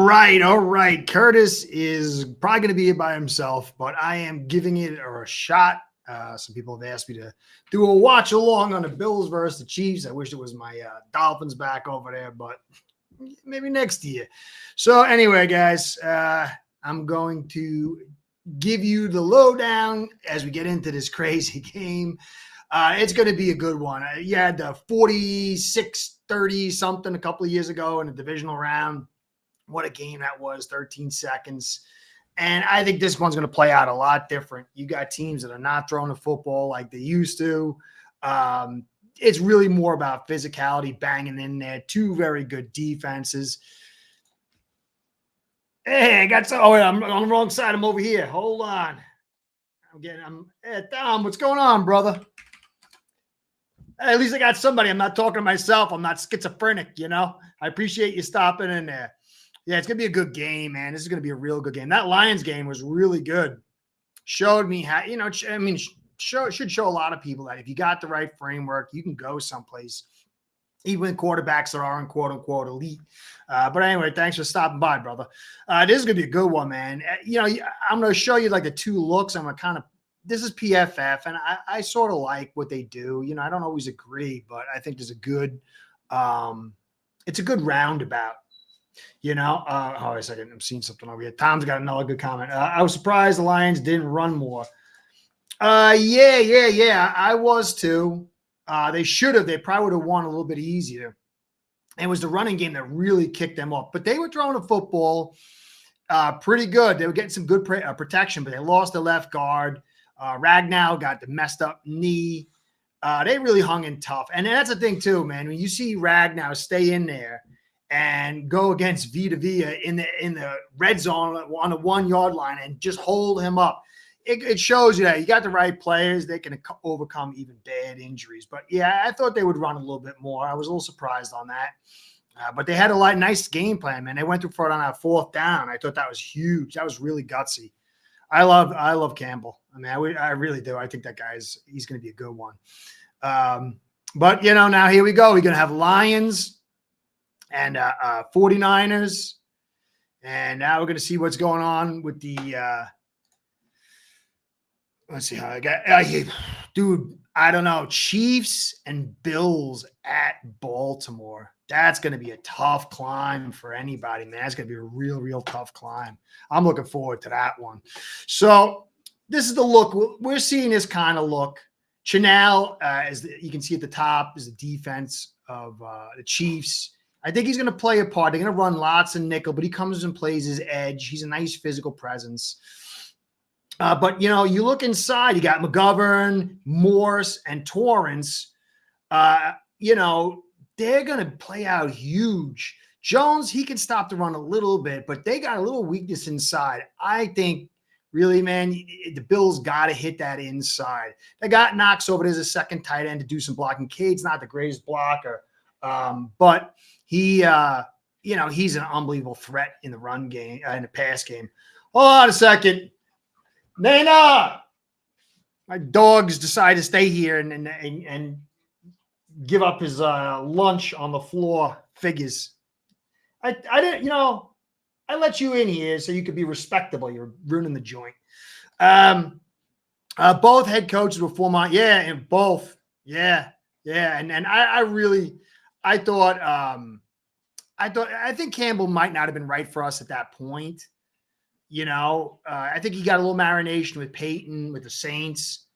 right. All right. Curtis is probably going to be here by himself, but I am giving it a shot. Some people have asked me to do a watch along on the Bills versus the Chiefs. I wish it was my Dolphins back over there, but maybe next year. So anyway, guys, I'm going to give you the lowdown as we get into this crazy game. It's going to be a good one. You had the 46-30 something a couple of years ago in the divisional round. What a game that was, 13 seconds. And I think this one's going to play out a lot different. You got teams that are not throwing the football like they used to. It's really more about physicality, banging in there. Two very good defenses. Hey, I got some. Oh, I'm on the wrong side. I'm over here. Hold on. Hey, Dom, what's going on, brother? Hey, at least I got somebody. I'm not talking to myself. I'm not schizophrenic, you know? I appreciate you stopping in there. Yeah, it's going to be a good game, man. This is going to be a real good game. That Lions game was really good. Showed me how, you know, I mean, should show a lot of people that if you got the right framework, you can go someplace, even quarterbacks that aren't quote unquote elite. But anyway, thanks for stopping by, brother. This is going to be a good one, man. You know, I'm going to show you like the two looks. I'm going to kind of, this is PFF, and I sort of like what they do. You know, I don't always agree, but I think there's a good, it's a good roundabout. You know, hold on a second. I'm seeing something over here. Tom's got another good comment. I was surprised the Lions didn't run more. Yeah. I was too. They should have. They probably would have won a little bit easier. And it was the running game that really kicked them off. But they were throwing the football pretty good. They were getting some good protection, but they lost the left guard. Ragnow got the messed up knee. They really hung in tough. And that's the thing too, man. When you see Ragnow stay in there and go against Vita Villa in the red zone on the 1 yard line and just hold him up. It shows you that you got the right players. They can overcome even bad injuries. But yeah, I thought they would run a little bit more. I was a little surprised on that. But they had a nice game plan, man. They went through for it on that 4th down. I thought that was huge. That was really gutsy. I love Campbell. I mean, I really do. I think that he's going to be a good one. But you know, now here we go. We're going to have Lions and 49ers. And now we're going to see what's going on with the let's see how I got dude, I don't know. Chiefs and Bills at Baltimore. That's going to be a tough climb for anybody, man. That's going to be a real tough climb. I'm looking forward to that one. So this is the look. We're seeing this kind of look. Chanel, you can see at the top, is the defense of the Chiefs. I think he's going to play a part. They're going to run lots of nickel, but he comes and plays his edge. He's a nice physical presence. But, you know, you look inside, you got McGovern, Morse, and Torrance. You know, they're going to play out huge. Jones, he can stop the run a little bit, but they got a little weakness inside. I think, really, man, the Bills got to hit that inside. They got Knox over there as a second tight end to do some blocking. Cade's not the greatest blocker, but he, you know, he's an unbelievable threat in the run game, in the pass game. Hold on a second. Nana, my dogs decide to stay here and give up his lunch on the floor. Figures. I didn't, you know, I let you in here so you could be respectable. You're ruining the joint. Both head coaches were former. Yeah, and both. Yeah. And I think Campbell might not have been right for us at that point. You know, I think he got a little marination with Peyton, with the Saints,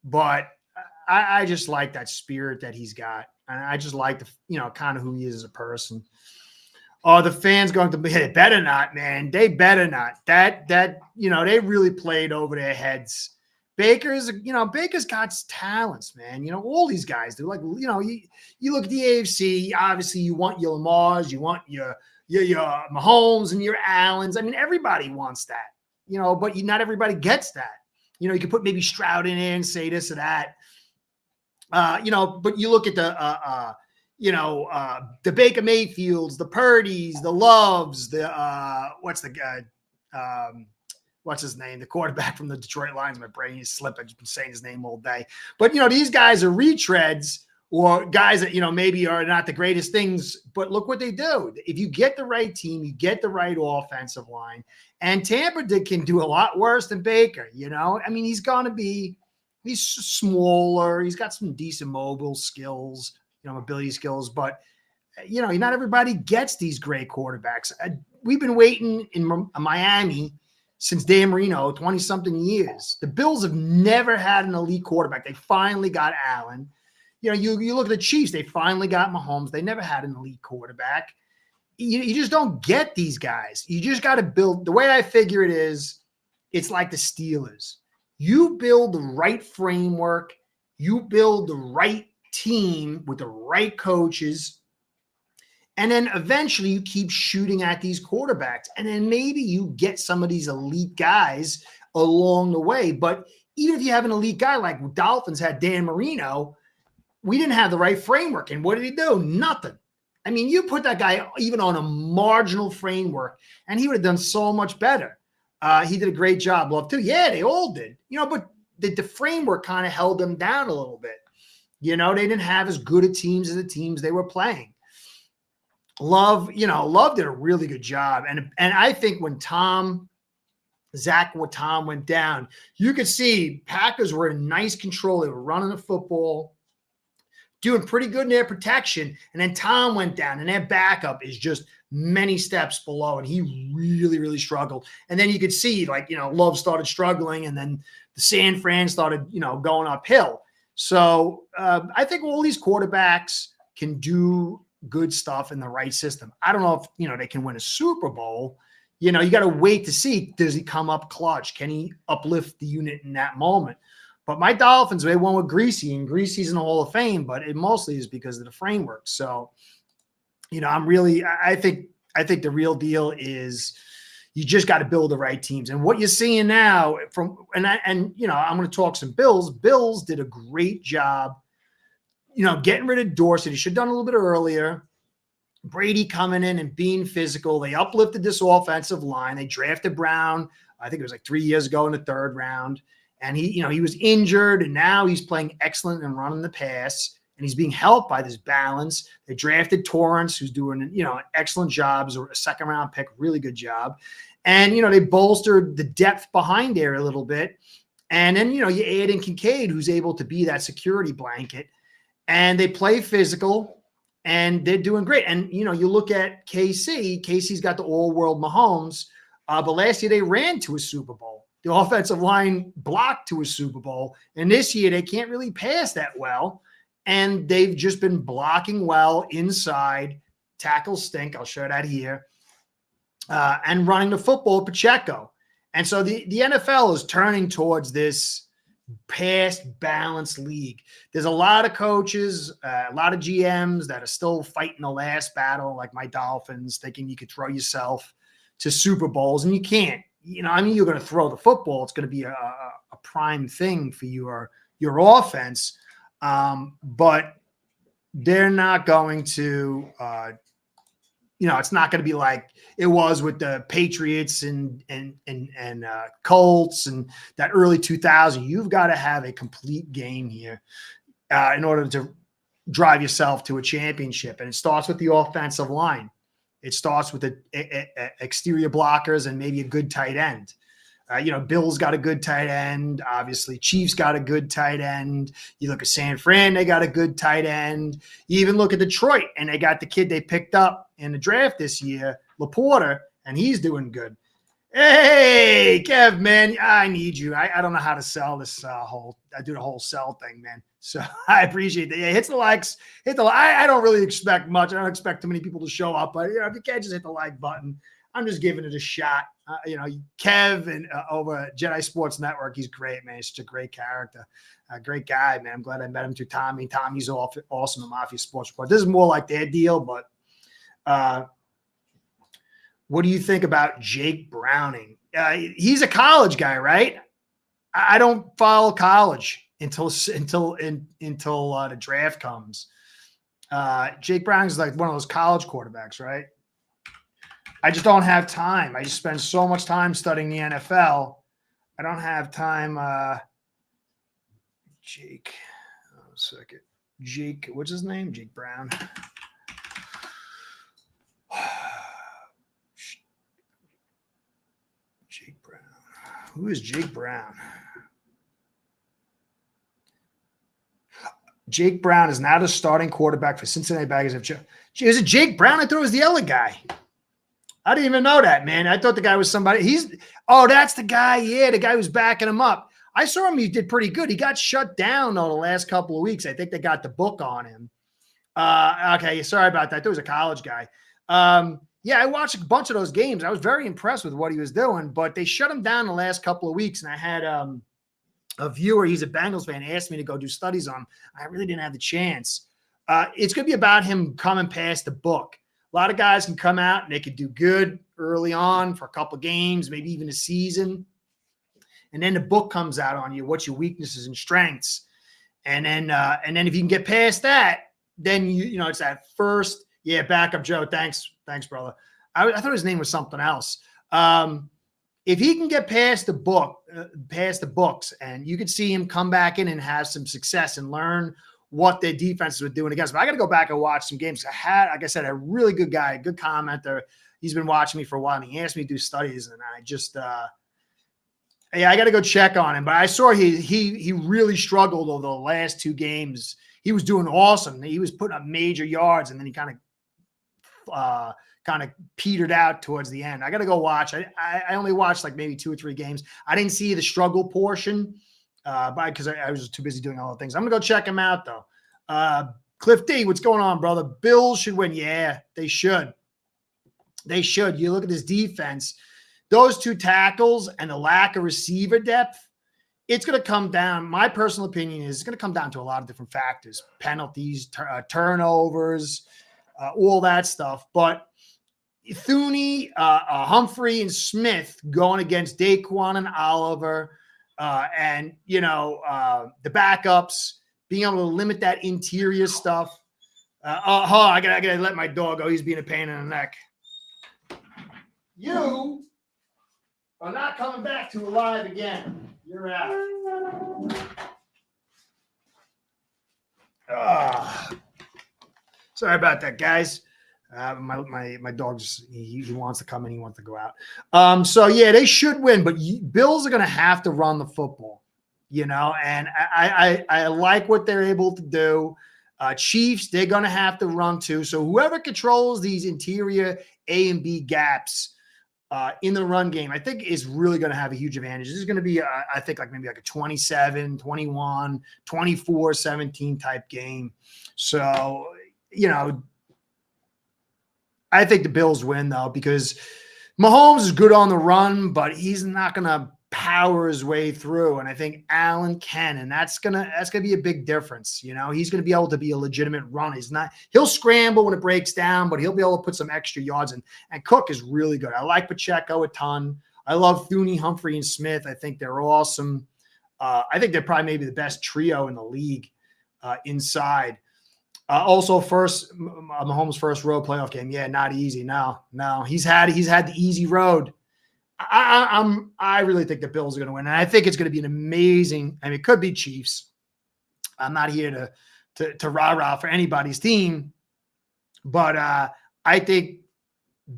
but I just like that spirit that he's got. And I just like the, you know, kind of who he is as a person. Oh, the fans going to be, they better not, man. They better not. That, you know, they really played over their heads. Baker's got talents, man. You know, all these guys do. Like, you know, you look at the AFC, obviously you want your Lamars, you want your Mahomes and your Allens. I mean, everybody wants that, you know, but not everybody gets that. You know, you can put maybe Stroud in there and say this or that. You know, but you look at the Baker Mayfields, the Purdy's, the Loves, what's the guy? What's his name? The quarterback from the Detroit Lions. My brain is slipping. I've just been saying his name all day. But, you know, these guys are retreads or guys that, maybe are not the greatest things, but look what they do. If you get the right team, you get the right offensive line, and Tampa can do a lot worse than Baker, I mean, he's smaller. He's got some decent mobile skills, mobility skills, but not everybody gets these great quarterbacks. We've been waiting in Miami since Dan Marino, 20-something years. The Bills have never had an elite quarterback. They finally got Allen. You look at the Chiefs, they finally got Mahomes. They never had an elite quarterback. You just don't get these guys. You just got to build. The way I figure it is, it's like the Steelers. You build the right framework. You build the right team with the right coaches. And then eventually you keep shooting at these quarterbacks. And then maybe you get some of these elite guys along the way. But even if you have an elite guy like Dolphins had Dan Marino, we didn't have the right framework. And what did he do? Nothing. I mean, you put that guy even on a marginal framework, and he would have done so much better. He did a great job. Love too. Yeah, they all did. But the framework kind of held them down a little bit. They didn't have as good a teams as the teams they were playing. Love did a really good job. And I think when Tom went down, you could see Packers were in nice control. They were running the football, doing pretty good in their protection. And then Tom went down, and their backup is just many steps below. And he really, really struggled. And then you could see, Love started struggling, and then the San Fran started, going uphill. So I think all these quarterbacks can do good stuff in the right system. I don't know if, they can win a Super Bowl. You got to wait to see, does he come up clutch? Can he uplift the unit in that moment? But my Dolphins, they won with Greasy, and Greasy's in the Hall of Fame, but it mostly is because of the framework. So, I think the real deal is you just got to build the right teams. And what you're seeing now I'm going to talk some Bills. Bills did a great job, getting rid of Dorsett. He should have done a little bit earlier. Brady coming in and being physical. They uplifted this offensive line. They drafted Brown, I think it was like 3 years ago in the 3rd round. And he was injured, and now he's playing excellent and running the pass, and he's being helped by this balance. They drafted Torrance, who's doing, an excellent job as a 2nd-round pick, really good job. And, they bolstered the depth behind there a little bit. And then, you add in Kincaid, who's able to be that security blanket. And they play physical, and they're doing great. And, you look at KC. KC's got the all-world Mahomes, but last year they ran to a Super Bowl. The offensive line blocked to a Super Bowl. And this year they can't really pass that well. And they've just been blocking well inside. Tackles stink. I'll show that here. And running the football, Pacheco. And so the NFL is turning towards this pass balanced league. There's a lot of coaches, a lot of GMs that are still fighting the last battle, like my Dolphins, thinking you could throw yourself to Super Bowls, and you can't. You're going to throw the football. It's going to be a prime thing for your offense. But they're not going to, it's not going to be like it was with the Patriots and Colts and that early 2000. You've got to have a complete game here in order to drive yourself to a championship. And it starts with the offensive line. It starts with the exterior blockers and maybe a good tight end. Bills got a good tight end. Obviously, Chiefs got a good tight end. You look at San Fran, they got a good tight end. You even look at Detroit, and they got the kid they picked up in the draft this year, Laporta, and he's doing good. Hey, Kev, man, I need you. I don't know how to sell this I do the whole sell thing, man. So I appreciate that. Yeah, hit the likes. I don't really expect much. I don't expect too many people to show up, but if you can't just hit the like button, I'm just giving it a shot. Kev and over at Jedi Sports Network, he's great, man. He's such a great character, a great guy, man. I'm glad I met him through Tommy. Tommy's awesome at Mafia Sports Report. This is more like their deal, but what do you think about Jake Browning? He's a college guy, right? I don't follow college until the draft comes. Jake Browning's like one of those college quarterbacks, right? I just don't have time. I just spend so much time studying the NFL. I don't have time. Jake, a second. Jake, what's his name? Jake Brown. Jake Brown. Who is Jake Brown? Jake Brown is now the starting quarterback for Cincinnati Bengals. Is it Jake Brown? I thought it was the other guy. I didn't even know that, man. I thought the guy was somebody. That's the guy. Yeah, the guy who's backing him up. I saw him. He did pretty good. He got shut down though the last couple of weeks. I think they got the book on him. Okay, sorry about that. I thought it was a college guy. Yeah, I watched a bunch of those games. I was very impressed with what he was doing, but they shut him down the last couple of weeks, and I had a viewer, he's a Bengals fan, asked me to go do studies on him. I really didn't have the chance. It's going to be about him coming past the book. A lot of guys can come out and they could do good early on for a couple of games, maybe even a season. And then the book comes out on you, what's your weaknesses and strengths. And then if you can get past that, then it's that first, backup Joe. Thanks, brother. I thought his name was something else. If he can get past the books, and you could see him come back in and have some success and learn what their defenses were doing against him. I got to go back and watch some games. I had, like I said, a really good guy, a good commenter. He's been watching me for a while, and he asked me to do studies, and I just, I got to go check on him. But I saw he really struggled over the last two games. He was doing awesome. He was putting up major yards, and then he kind of petered out towards the end. I got to go watch. I only watched like maybe 2 or 3 games. I didn't see the struggle portion because I was too busy doing all the things. I'm going to go check him out, though. Cliff D, what's going on, brother? Bills should win. Yeah, they should. They should. You look at this defense, those 2 tackles and the lack of receiver depth, it's going to come down. My personal opinion is it's going to come down to a lot of different factors, penalties, turnovers, all that stuff. But Thuney, Humphrey, and Smith going against Daquan and Oliver, and the backups, being able to limit that interior stuff. I gotta let my dog go. He's being a pain in the neck. You are not coming back to alive again. You're out. Sorry about that, guys. My dog just he wants to come in. He wants to go out. So yeah, they should win, but Bills are going to have to run the football, and I like what they're able to do. Chiefs, they're going to have to run too. So whoever controls these interior A and B gaps in the run game, I think is really going to have a huge advantage. This is going to be, I think, maybe a 27, 21, 24, 17 type game. So, I think the Bills win, though, because Mahomes is good on the run, but he's not going to power his way through. And I think Allen can, and that's gonna be a big difference. He's going to be able to be a legitimate run. He'll scramble when it breaks down, but he'll be able to put some extra yards in. And Cook is really good. I like Pacheco a ton. I love Thuney, Humphrey, and Smith. I think they're awesome. I think they're probably maybe the best trio in the league inside. Also, Mahomes' first road playoff game. Yeah, not easy. No, he's had the easy road. I really think the Bills are going to win, and I think it's going to be an amazing. I mean, it could be Chiefs. I'm not here to rah-rah for anybody's team, but I think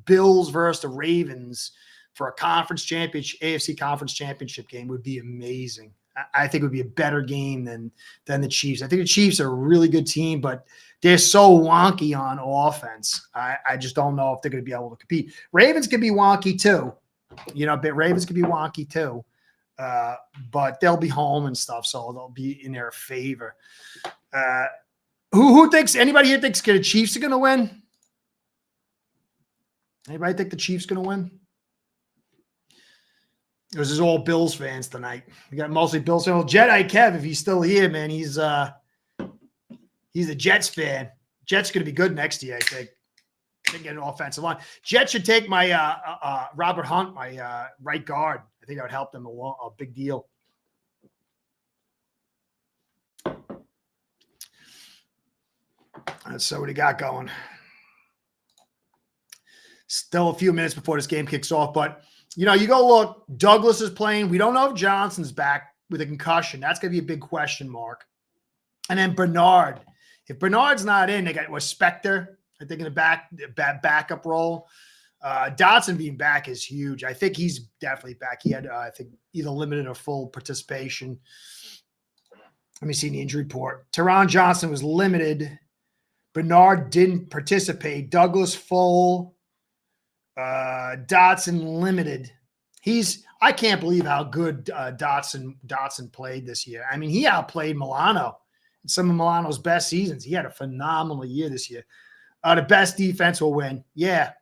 Bills versus the Ravens for a conference championship, AFC conference championship game would be amazing. I think it would be a better game than the Chiefs. I think the Chiefs are a really good team, but they're so wonky on offense. I just don't know if they're going to be able to compete. Ravens can be wonky too. But Ravens can be wonky too. But they'll be home and stuff, so they'll be in their favor. Who thinks, anybody here thinks the Chiefs are going to win? Anybody think the Chiefs are going to win? This is all Bills fans tonight. We got mostly Bills fans. Well, Jedi Kev, if he's still here, man, he's a Jets fan. Jets going to be good next year, I think. They get an offensive line. Jets should take my Robert Hunt, my right guard. I think that would help them a big deal. So what do you got going? Still a few minutes before this game kicks off, but you go look, Douglas is playing. We don't know if Johnson's back with a concussion. That's going to be a big question mark. And then Bernard If Bernard's not in, they got Spector, I think, in the backup role. Dotson being back is huge. I think he's definitely back. He had, I think, either limited or full participation. Let me see the injury report. Teron Johnson was limited. Bernard didn't participate. Douglas full. Dotson limited. I can't believe how good Dotson played this year. I mean, he outplayed Milano in some of Milano's best seasons. He had a phenomenal year this year. The best defense will win. Yeah.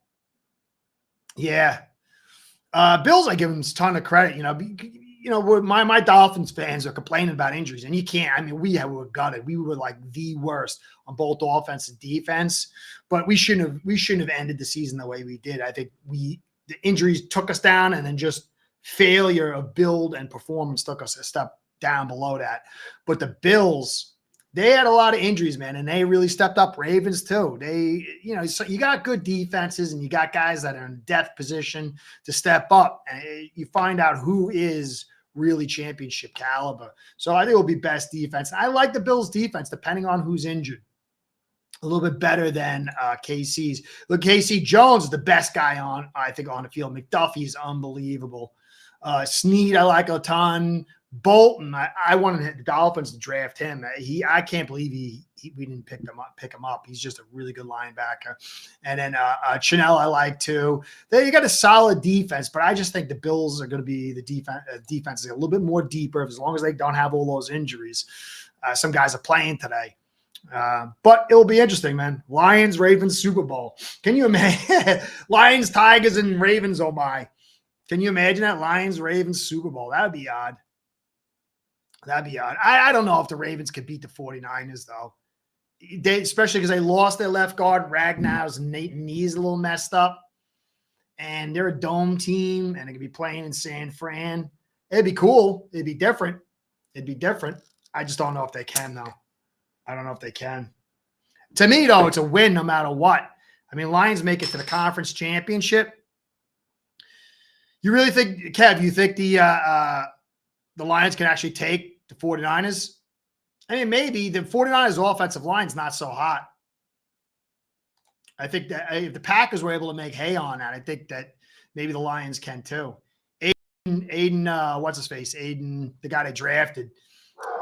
Bills, I give him a ton of credit. My Dolphins fans are complaining about injuries, and you can't. I mean, we were gutted. We were like the worst on both offense and defense, but we shouldn't have ended the season the way we did. I think the injuries took us down, and then just failure of build and performance took us a step down below that. But the Bills, they had a lot of injuries, man, and they really stepped up. Ravens too. So you got good defenses, and you got guys that are in depth position to step up, and you find out who is really championship caliber. So I think it'll be best defense. I like the Bills defense, depending on who's injured. A little bit better than KC's. Look, KC Jones is the best guy on the field. McDuffie's unbelievable. Snead, I like a ton. Bolton, I wanted the Dolphins to draft him. I can't believe we didn't pick him up. He's just a really good linebacker. And then Chanel, I like too. You got a solid defense, but I just think the Bills are going to be the defense is a little bit more deeper as long as they don't have all those injuries. Some guys are playing today. But it'll be interesting, man. Lions, Ravens, Super Bowl. Can you imagine? Lions, Tigers, and Ravens, oh my. Can you imagine that? Lions, Ravens, Super Bowl. That would be odd. I don't know if the Ravens could beat the 49ers, though. Especially because they lost their left guard. Ragnar's knee's a little messed up. And they're a dome team, and they could be playing in San Fran. It'd be cool. It'd be different. I just don't know if they can, though. I don't know if they can. To me, though, it's a win no matter what. I mean, Lions make it to the conference championship. You really think, Kev, you think the Lions can actually take the 49ers? I mean, maybe the 49ers offensive line's not so hot. I think that if the Packers were able to make hay on that, I think that maybe the Lions can too. Aiden, what's his face? Aiden, the guy they drafted,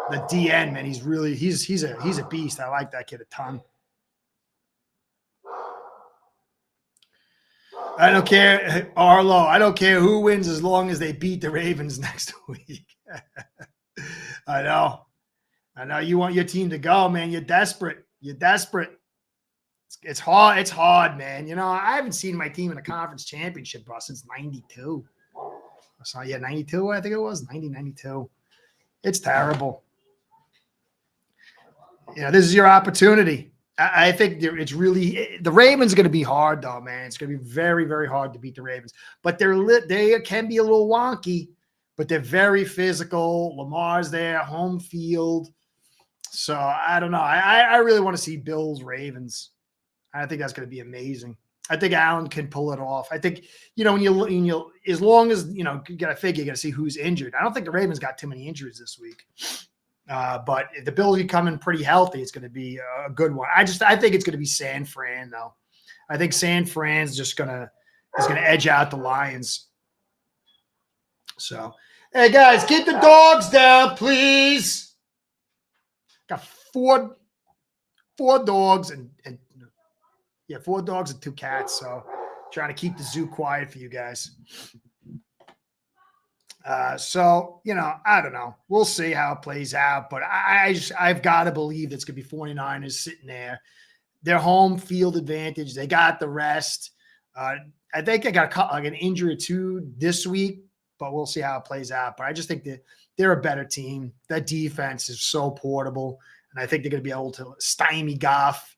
the DN, man, he's a beast. I like that kid a ton. I don't care, Arlo. I don't care who wins as long as they beat the Ravens next week. I know. You want your team to go, man. You're desperate. It's hard, man. I haven't seen my team in a conference championship, bro, since 92. So, 92, I think it was. 92. It's terrible. This is your opportunity. I think it's really – the Ravens are going to be hard, though, man. It's going to be very, very hard to beat the Ravens. But they can be a little wonky, but they're very physical. Lamar's there, home field. So, I don't know. I really want to see Bills-Ravens. I think that's going to be amazing. I think Allen can pull it off. I think, when you as long as, you got to figure, you got to see who's injured. I don't think the Ravens got too many injuries this week. But if the Bills come in pretty healthy, it's going to be a good one. I think it's going to be San Fran, though. I think San Fran's just going to edge out the Lions. So, hey guys, keep the dogs down, please. Got four dogs and 4 dogs and 2 cats. So, trying to keep the zoo quiet for you guys. So, I don't know. We'll see how it plays out, but I've got to believe it's going to be 49ers sitting there. Their home field advantage. They got the rest. I think they got an injury or 2 this week, but we'll see how it plays out. But I just think that they're a better team. That defense is so portable, and I think they're going to be able to stymie Goff.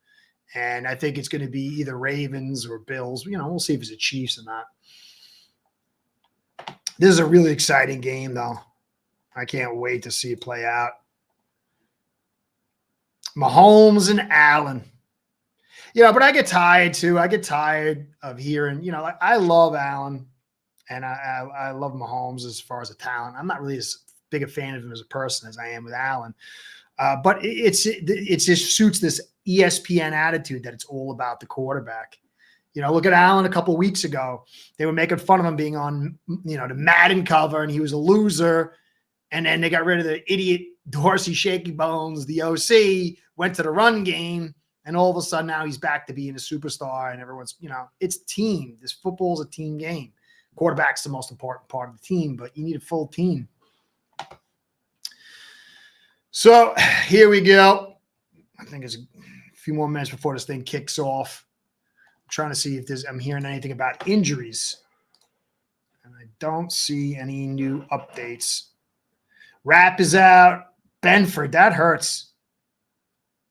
And I think it's going to be either Ravens or Bills. We'll see if it's the Chiefs or not. This is a really exciting game, though. I can't wait to see it play out. Mahomes and Allen. But I get tired, too. I get tired of hearing, I love Allen, and I love Mahomes as far as a talent. I'm not really as big a fan of him as a person as I am with Allen. But it just suits this ESPN attitude that it's all about the quarterback. Look at Allen a couple of weeks ago. They were making fun of him being on, the Madden cover, and he was a loser. And then they got rid of the idiot Dorsey Shaky Bones, the OC, went to the run game, and all of a sudden now he's back to being a superstar, and everyone's, it's team. This football is a team game. Quarterback's the most important part of the team, but you need a full team. So here we go. I think it's a few more minutes before this thing kicks off. I'm trying to see if I'm hearing anything about injuries. And I don't see any new updates. Rapp is out. Benford, that hurts.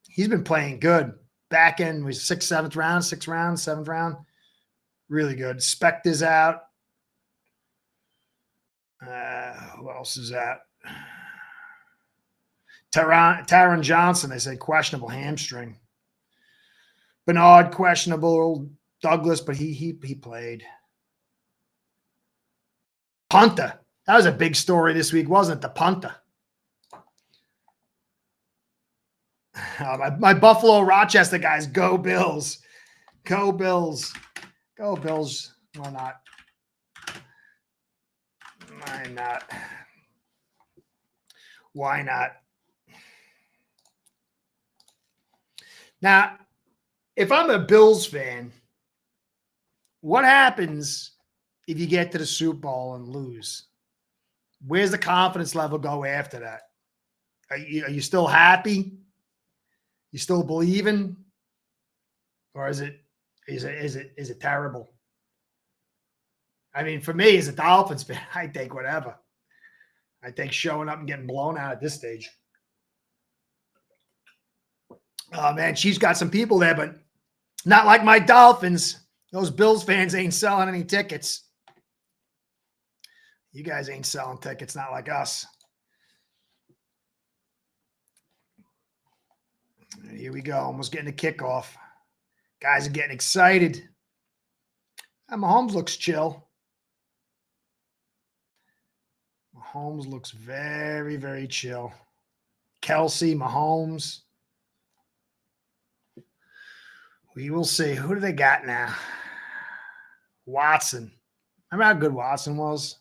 He's been playing good. Back end was 6th round, 7th round. Really good. Specht is out. Who else is out? Taron Johnson, they say questionable hamstring. Bernard, questionable. Douglas, but he played. Punter. That was a big story this week, wasn't it? The punter. My Buffalo Rochester guys, go Bills. Go Bills. Go Bills. Why not? Why not? Why not? Now, if I'm a Bills fan, what happens if you get to the Super Bowl and lose? Where's the confidence level go after that? Are you still happy? You still believing? Or is it terrible? I mean, for me as a Dolphins fan, I take whatever. I take showing up and getting blown out at this stage. Oh, man, Chiefs got some people there, but not like my Dolphins. Those Bills fans ain't selling any tickets. You guys ain't selling tickets, not like us. Here we go, almost getting a kickoff. Guys are getting excited. And Mahomes looks chill. Mahomes looks very, very chill. Kelsey, Mahomes. We will see. Who do they got now? Watson. Remember how good Watson was?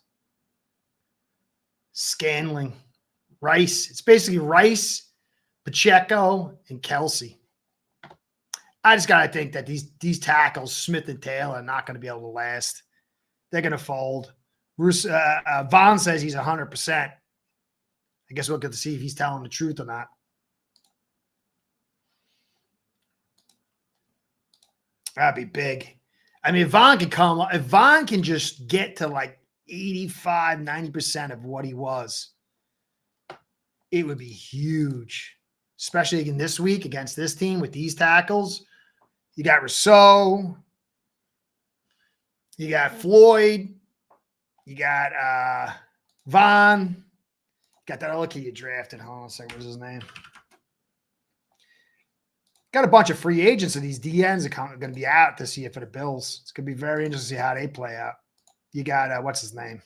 Scanling. Rice. It's basically Rice, Pacheco, and Kelsey. I just got to think that these tackles, Smith and Taylor, are not going to be able to last. They're going to fold. Vaughn says he's 100%. I guess we'll get to see if he's telling the truth or not. That'd be big. I mean, if Vaughn can just get to like 85, 90% of what he was, it would be huge. Especially in this week against this team with these tackles. You got Rousseau. You got Floyd. You got Vaughn. Got that other kid you drafted. Hold on a second. What's his name? Got a bunch of free agents, and these DNs are going to be out this year for the Bills. It's going to be very interesting to see how they play out. You got, what's his name?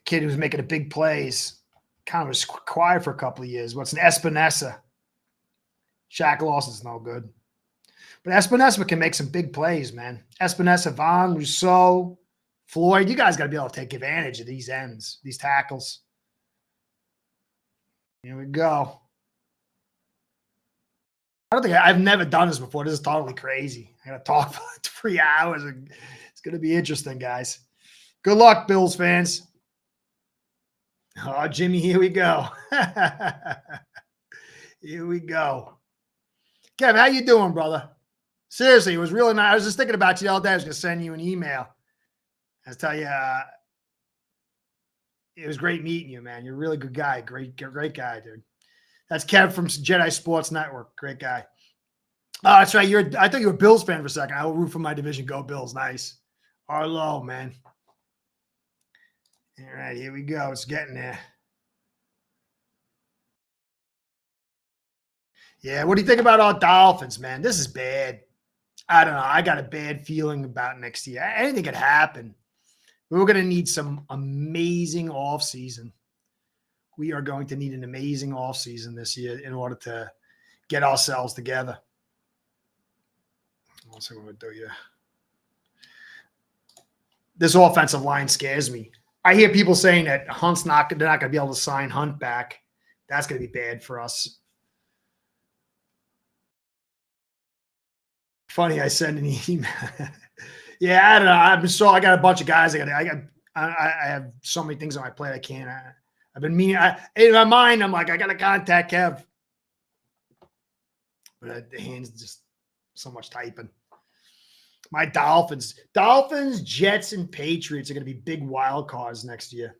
Kid who's making the big plays. Kind of was quiet for a couple of years. What's an Espinosa? Shaq Lawson's no good. But Espinosa can make some big plays, man. Espinosa, Vaughn, Rousseau, Floyd. You guys got to be able to take advantage of these ends, these tackles. Here we go. I've never done this before. This is totally crazy. I got to talk for 3 hours. It's going to be interesting, guys. Good luck, Bills fans. Oh, Jimmy, here we go. Here we go. Kev, how you doing, brother? Seriously, it was really nice. I was just thinking about you the other day. I was going to send you an email. I'll tell you, it was great meeting you, man. You're a really good guy. Great guy, dude. That's Kev from Jedi Sports Network. Great guy. Oh, that's right. I thought you were a Bills fan for a second. I will root for my division. Go Bills. Nice. Arlo, man. All right, here we go. It's getting there. Yeah, what do you think about our Dolphins, man? This is bad. I don't know. I got a bad feeling about next year. Anything could happen. We're going to need some amazing offseason. We are going to need an amazing offseason this year in order to get ourselves together. What's I want to do here? This offensive line scares me. I hear people saying that they're not going to be able to sign Hunt back. That's going to be bad for us. Funny, I sent an email. Yeah, I don't know. I got a bunch of guys. I have so many things on my plate. I can't. I've been meaning. In my mind, I'm like, I got to contact Kev, but the hands just so much typing. My Dolphins, Jets, and Patriots are going to be big wild cards next year.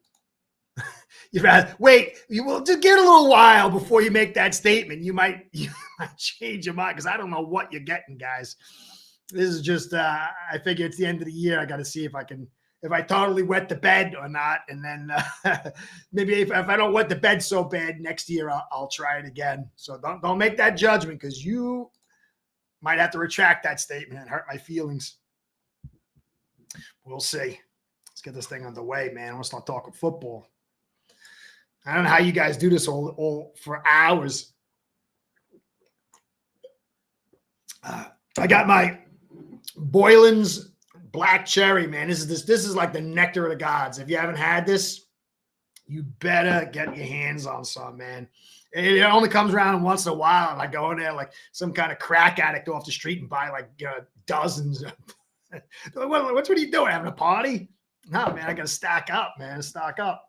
Wait. You will just give it a little while before you make that statement. You might change your mind because I don't know what you're getting, guys. This is just. I figure it's the end of the year. I got to see if I totally wet the bed or not, and then maybe if I don't wet the bed so bad next year, I'll try it again. So don't make that judgment because you might have to retract that statement and hurt my feelings. We'll see. Let's get this thing underway, man. I want to start talking football. I don't know how you guys do this all for hours. I got my Boylan's Black Cherry, man. This is like the nectar of the gods. If you haven't had this, you better get your hands on some, man. It only comes around once in a while, and I go in there like some kind of crack addict off the street and buy like dozens. What are you doing? Having a party? No, man. I got to stack up, man. Stock up.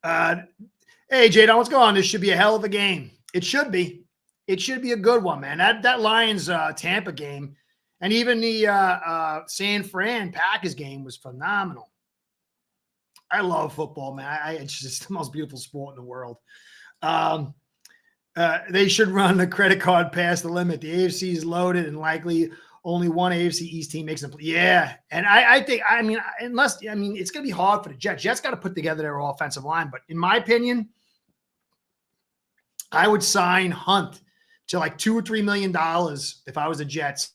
Hey, Jadon, what's going on? This should be a hell of a game. It should be. It should be a good one, man. That Lions Tampa game, and even the San Fran Packers game was phenomenal. I love football, man. It's just the most beautiful sport in the world. They should run the credit card past the limit. The AFC is loaded and likely only one AFC East team makes them. Yeah. And I think, it's going to be hard for the Jets. Jets got to put together their offensive line. But in my opinion, I would sign Hunt to like $2 or $3 million if I was the Jets.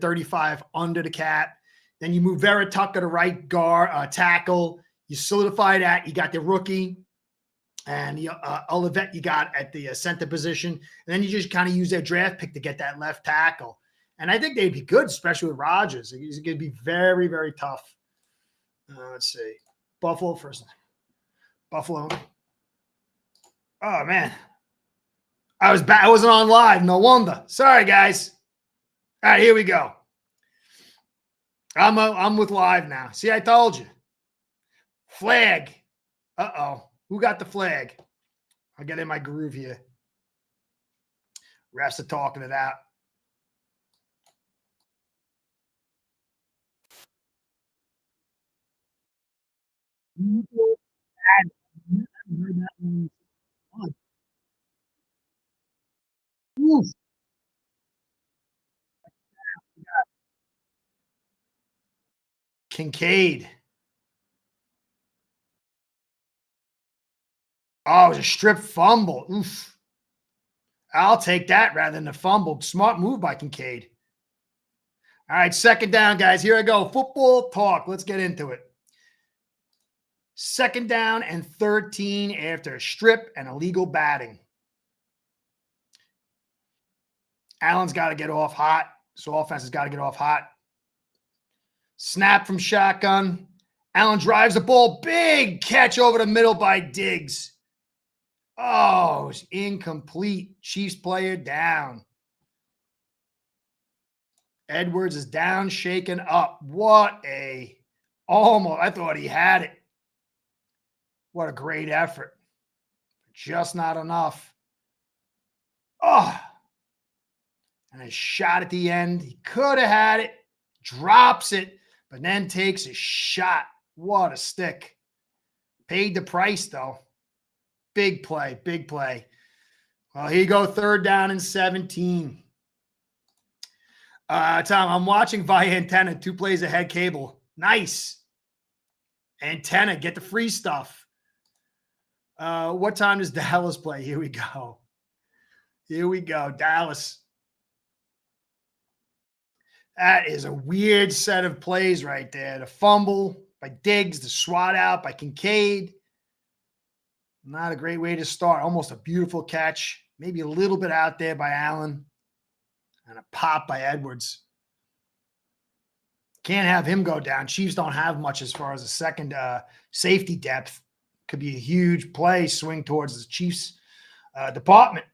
35 under the cap. Then you move Vera Tucker to right guard, tackle. You solidify that. You got the rookie and Olivet you got at the center position. And then you just kind of use their draft pick to get that left tackle. And I think they'd be good, especially with Rodgers. It's going to be very, very tough. Let's see. Buffalo first. Buffalo. Oh, man. I wasn't on live. No wonder. Sorry, guys. All right, here we go. I'm with live now. See, I told you. Flag. Uh-oh. Who got the flag? I get in my groove here. Refs are talking it out. Kincaid. Oh, it was a strip fumble. Oof. I'll take that rather than a fumble. Smart move by Kincaid. All right, second down, guys. Here I go. Football talk. Let's get into it. Second down and 13 after a strip and illegal batting. Allen's got to get off hot. So offense has got to get off hot. Snap from shotgun. Allen drives the ball. Big catch over the middle by Diggs. Oh, it's incomplete. Chiefs player down. Edwards is down, shaken up. Almost. I thought he had it. What a great effort. Just not enough. Oh. And a shot at the end. He could have had it. Drops it, but then takes a shot. What a stick. Paid the price, though. Big play, big play. Well, here you go, third down and 17. Tom, I'm watching via antenna, 2 plays ahead cable. Nice. Antenna, get the free stuff. What time does Dallas play? Here we go. Here we go, Dallas. That is a weird set of plays right there. The fumble by Diggs, the swat out by Kincaid. Not a great way to start. Almost a beautiful catch. Maybe a little bit out there by Allen. And a pop by Edwards. Can't have him go down. Chiefs don't have much as far as a second safety depth. Could be a huge play, swing towards the Chiefs department.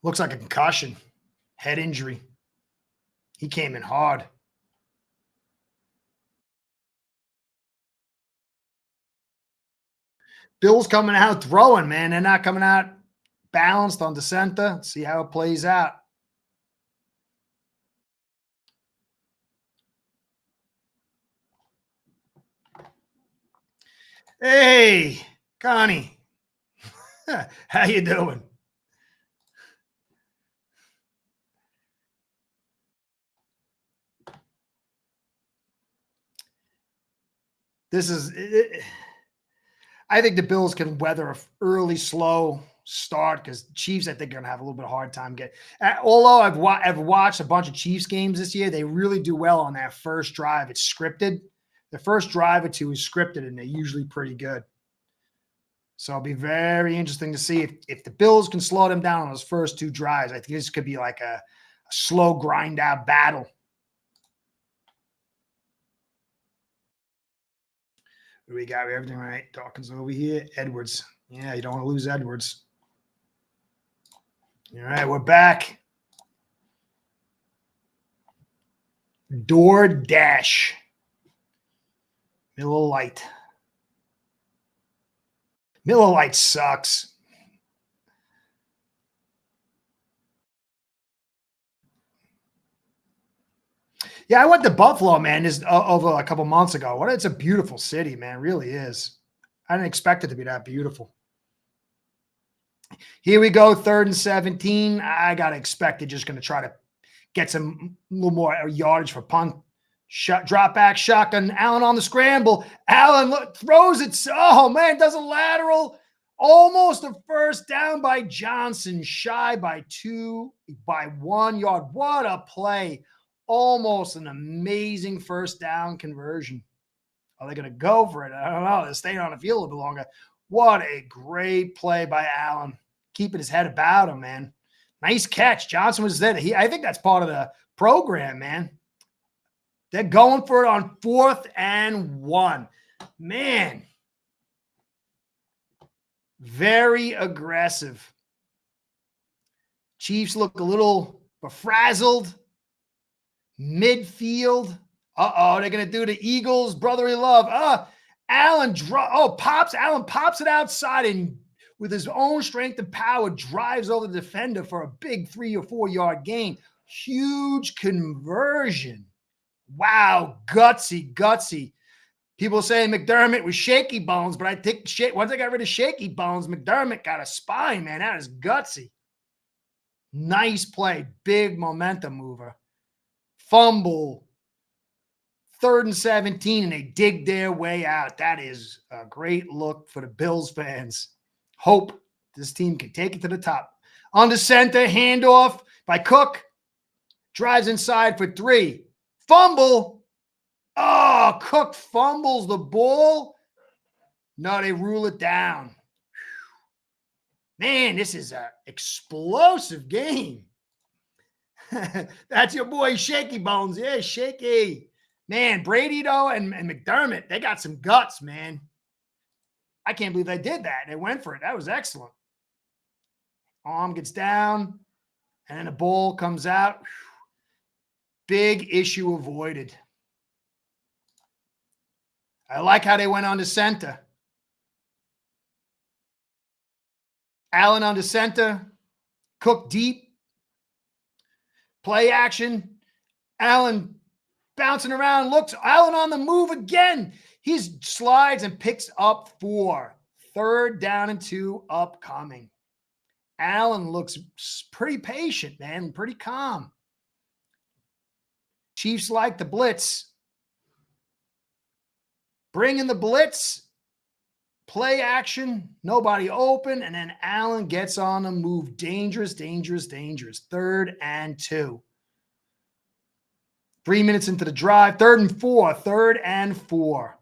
Looks like a concussion, head injury. He came in hard. Bills coming out throwing, man. They're not coming out balanced on the center. Let's see how it plays out. Hey, Connie. How you doing? This is I think the Bills can weather an early slow start because Chiefs, I think, are going to have a little bit of a hard time getting. Although I've watched a bunch of Chiefs games this year, they really do well on that first drive. It's scripted. The first drive or two is scripted, and they're usually pretty good. So it'll be very interesting to see if the Bills can slow them down on those first two drives. I think this could be like a slow grind out battle. We got everything right. Dawkins over here. Edwards. Yeah, you don't want to lose Edwards. All right, we're back. DoorDash. Miller Lite. Miller Lite sucks. Yeah, I went to Buffalo, man, this over a couple months ago. It's a beautiful city, man. It really is. I didn't expect it to be that beautiful. Here we go, 3rd and 17. I got to expect they're just going to try to get some little more yardage for punt. Drop back, shotgun. Allen on the scramble. Allen throws it. Oh, man, does a lateral. Almost a first down by Johnson. Shy by 1 yard. What a play. Almost an amazing first down conversion. Are they going to go for it? I don't know. They're staying on the field a little bit longer. What a great play by Allen. Keeping his head about him, man. Nice catch. Johnson was there. I think that's part of the program, man. They're going for it on 4th and 1. Man. Very aggressive. Chiefs look a little befrazzled. Midfield. They're going to do the Eagles brotherly love. Allen pops it outside and with his own strength and power drives over the defender for a big 3 or 4 yard gain. Huge conversion. Wow, gutsy. People saying McDermott was shaky bones, but I think once they got rid of shaky bones, McDermott got a spine, man. That is gutsy. Nice play. Big momentum mover. Fumble. 3rd and 17, and they dig their way out. That is a great look for the Bills fans. Hope this team can take it to the top. On the center, handoff by Cook. Drives inside for 3. Fumble. Oh, Cook fumbles the ball. No, they rule it down. Man, this is an explosive game. That's your boy, Shaky Bones. Yeah, Shaky. Man, Brady, though, and McDermott, they got some guts, man. I can't believe they did that. They went for it. That was excellent. Arm gets down, and then the ball comes out. Big issue avoided. I like how they went on to center. Allen on the center. Cook deep. Play action. Allen bouncing around. Looks. Allen on the move again. He slides and picks up 4. 3rd down and 2 upcoming. Allen looks pretty patient, man. Pretty calm. Chiefs like the blitz. Bring in the blitz. Play action, nobody open, and then Allen gets on the move. Dangerous, dangerous, dangerous. 3rd and 2. 3 minutes into the drive. 3rd and 4. 3rd and 4.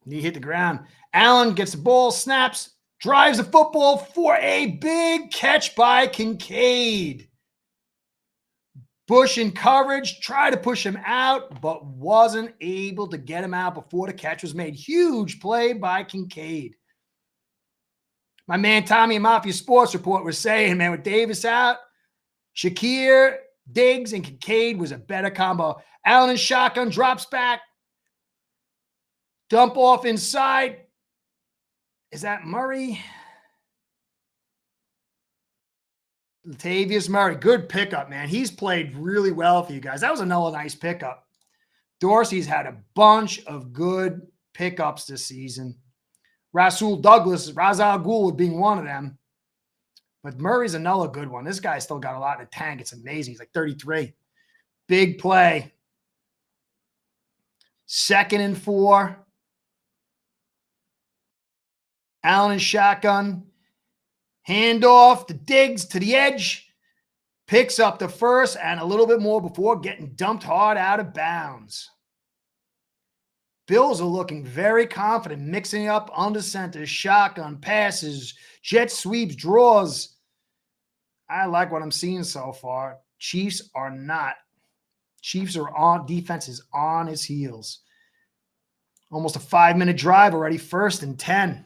He hit the ground. Allen gets the ball, snaps, drives the football for a big catch by Kincaid. Bush in coverage, tried to push him out, but wasn't able to get him out before the catch was made. Huge play by Kincaid. My man Tommy at Mafia Sports Report was saying, man, with Davis out, Shakir, Diggs, and Kincaid was a better combo. Allen in shotgun, drops back. Dump off inside. Is that Murray? Latavius Murray. Good pickup, man. He's played really well for you guys. That was another nice pickup. Dorsey's had a bunch of good pickups this season. Rasul Douglas, Razal Gould being one of them. But Murray's another good one. This guy's still got a lot in the tank. It's amazing. He's like 33. Big play. 2nd and 4. Allen in shotgun. Handoff to Diggs to the edge. Picks up the first and a little bit more before getting dumped hard out of bounds. Bills are looking very confident, mixing up under center, shotgun, passes, jet sweeps, draws. I like what I'm seeing so far. Chiefs are not. Chiefs are on. Defense is on his heels. Almost a 5-minute drive already. 1st and 10.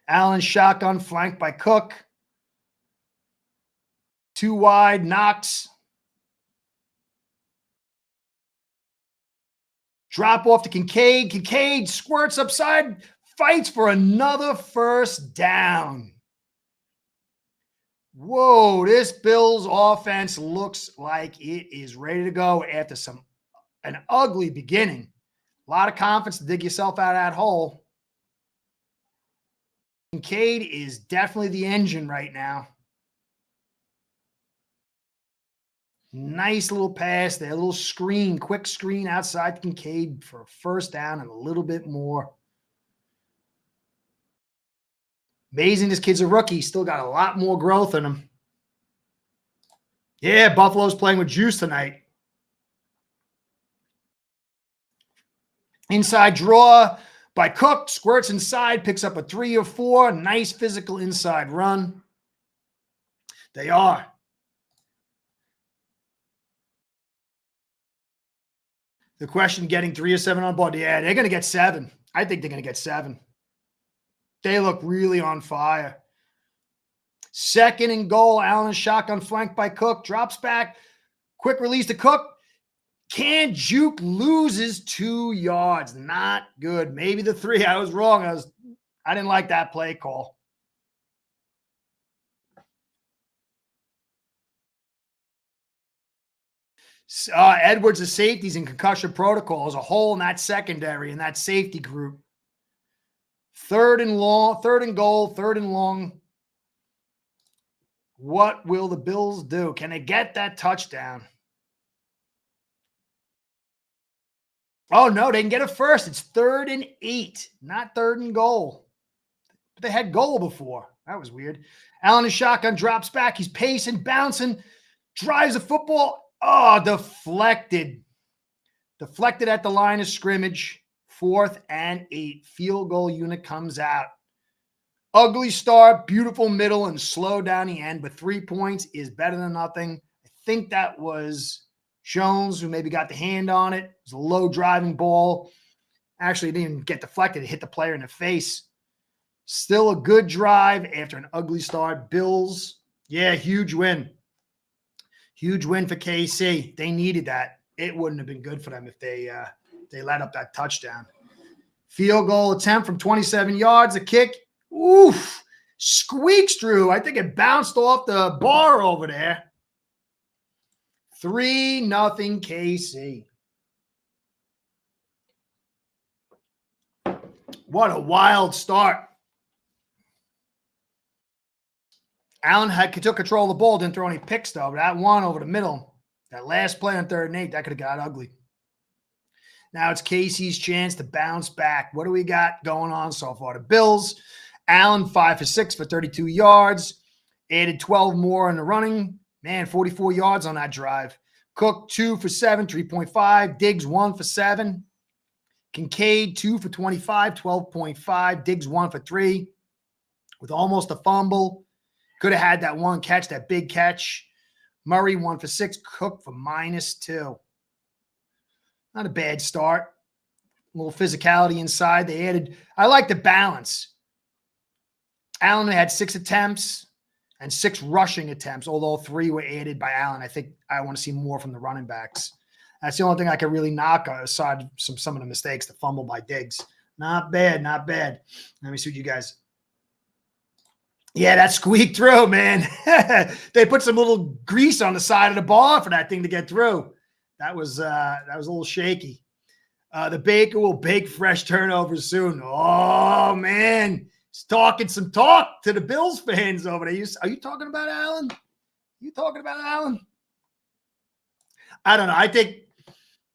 Allen shotgun, flanked by Cook. 2 wide, Knox. Drop off to Kincaid. Kincaid squirts upside, fights for another 1st down. Whoa, this Bills offense looks like it is ready to go after an ugly beginning. A lot of confidence to dig yourself out of that hole. Kincaid is definitely the engine right now. Nice little pass there, a little screen, quick screen outside Kincaid for a 1st down and a little bit more. Amazing, this kid's a rookie. He's still got a lot more growth in him. Yeah, Buffalo's playing with juice tonight. Inside draw by Cook, squirts inside, picks up a 3 or 4. Nice physical inside run. They are. The question, getting 3 or 7 on board. Yeah, they're going to get 7. I think they're going to get 7. They look really on fire. 2nd and goal. Allen shotgun, flanked by Cook. Drops back. Quick release to Cook. Can't juke, loses 2 yards. Not good. Maybe the 3. I was wrong. I didn't like that play call. Edwards' is safeties in concussion protocol. There's a hole in that secondary, in that safety group. 3rd and long, 3rd and goal, 3rd and long. What will the Bills do? Can they get that touchdown? Oh, no, they can get it first. It's 3rd and 8, not 3rd and goal. But they had goal before. That was weird. Allen in shotgun, drops back. He's pacing, bouncing, drives the football. Oh, deflected. Deflected at the line of scrimmage. 4th and 8. Field goal unit comes out. Ugly start, beautiful middle, and slow down the end. But 3 points is better than nothing. I think that was Jones who maybe got the hand on it. It was a low driving ball. Actually, it didn't even get deflected. It hit the player in the face. Still a good drive after an ugly start. Bills, yeah, huge win. Huge win for KC. They needed that. It wouldn't have been good for them if they let up that touchdown. Field goal attempt from 27 yards. A kick. Oof. Squeaks through. I think it bounced off the bar over there. 3-0 KC. What a wild start. Allen took control of the ball, didn't throw any picks, though. But that one over the middle. That last play on 3rd and 8, that could have got ugly. Now it's Casey's chance to bounce back. What do we got going on so far? The Bills, Allen 5 for 6 for 32 yards. Added 12 more in the running. Man, 44 yards on that drive. Cook 2 for 7, 3.5. Diggs 1 for 7. Kincaid 2 for 25, 12.5. Diggs 1 for 3 with almost a fumble. Could have had that one catch, that big catch. Murray 1 for 6. Cook for -2. Not a bad start. A little physicality inside. They added, I like the balance. Allen had 6 attempts and 6 rushing attempts, although 3 were added by Allen. I think I want to see more from the running backs. That's the only thing I could really knock aside some of the mistakes, the fumble by Diggs. Not bad, not bad. Let me see what you guys. Yeah, that squeaked through, man. They put some little grease on the side of the bar for that thing to get through. That was a little shaky. The Baker will bake fresh turnovers soon. Oh, man. He's talking some talk to the Bills fans over there. Are you talking about Allen? You talking about Allen? I don't know. I think,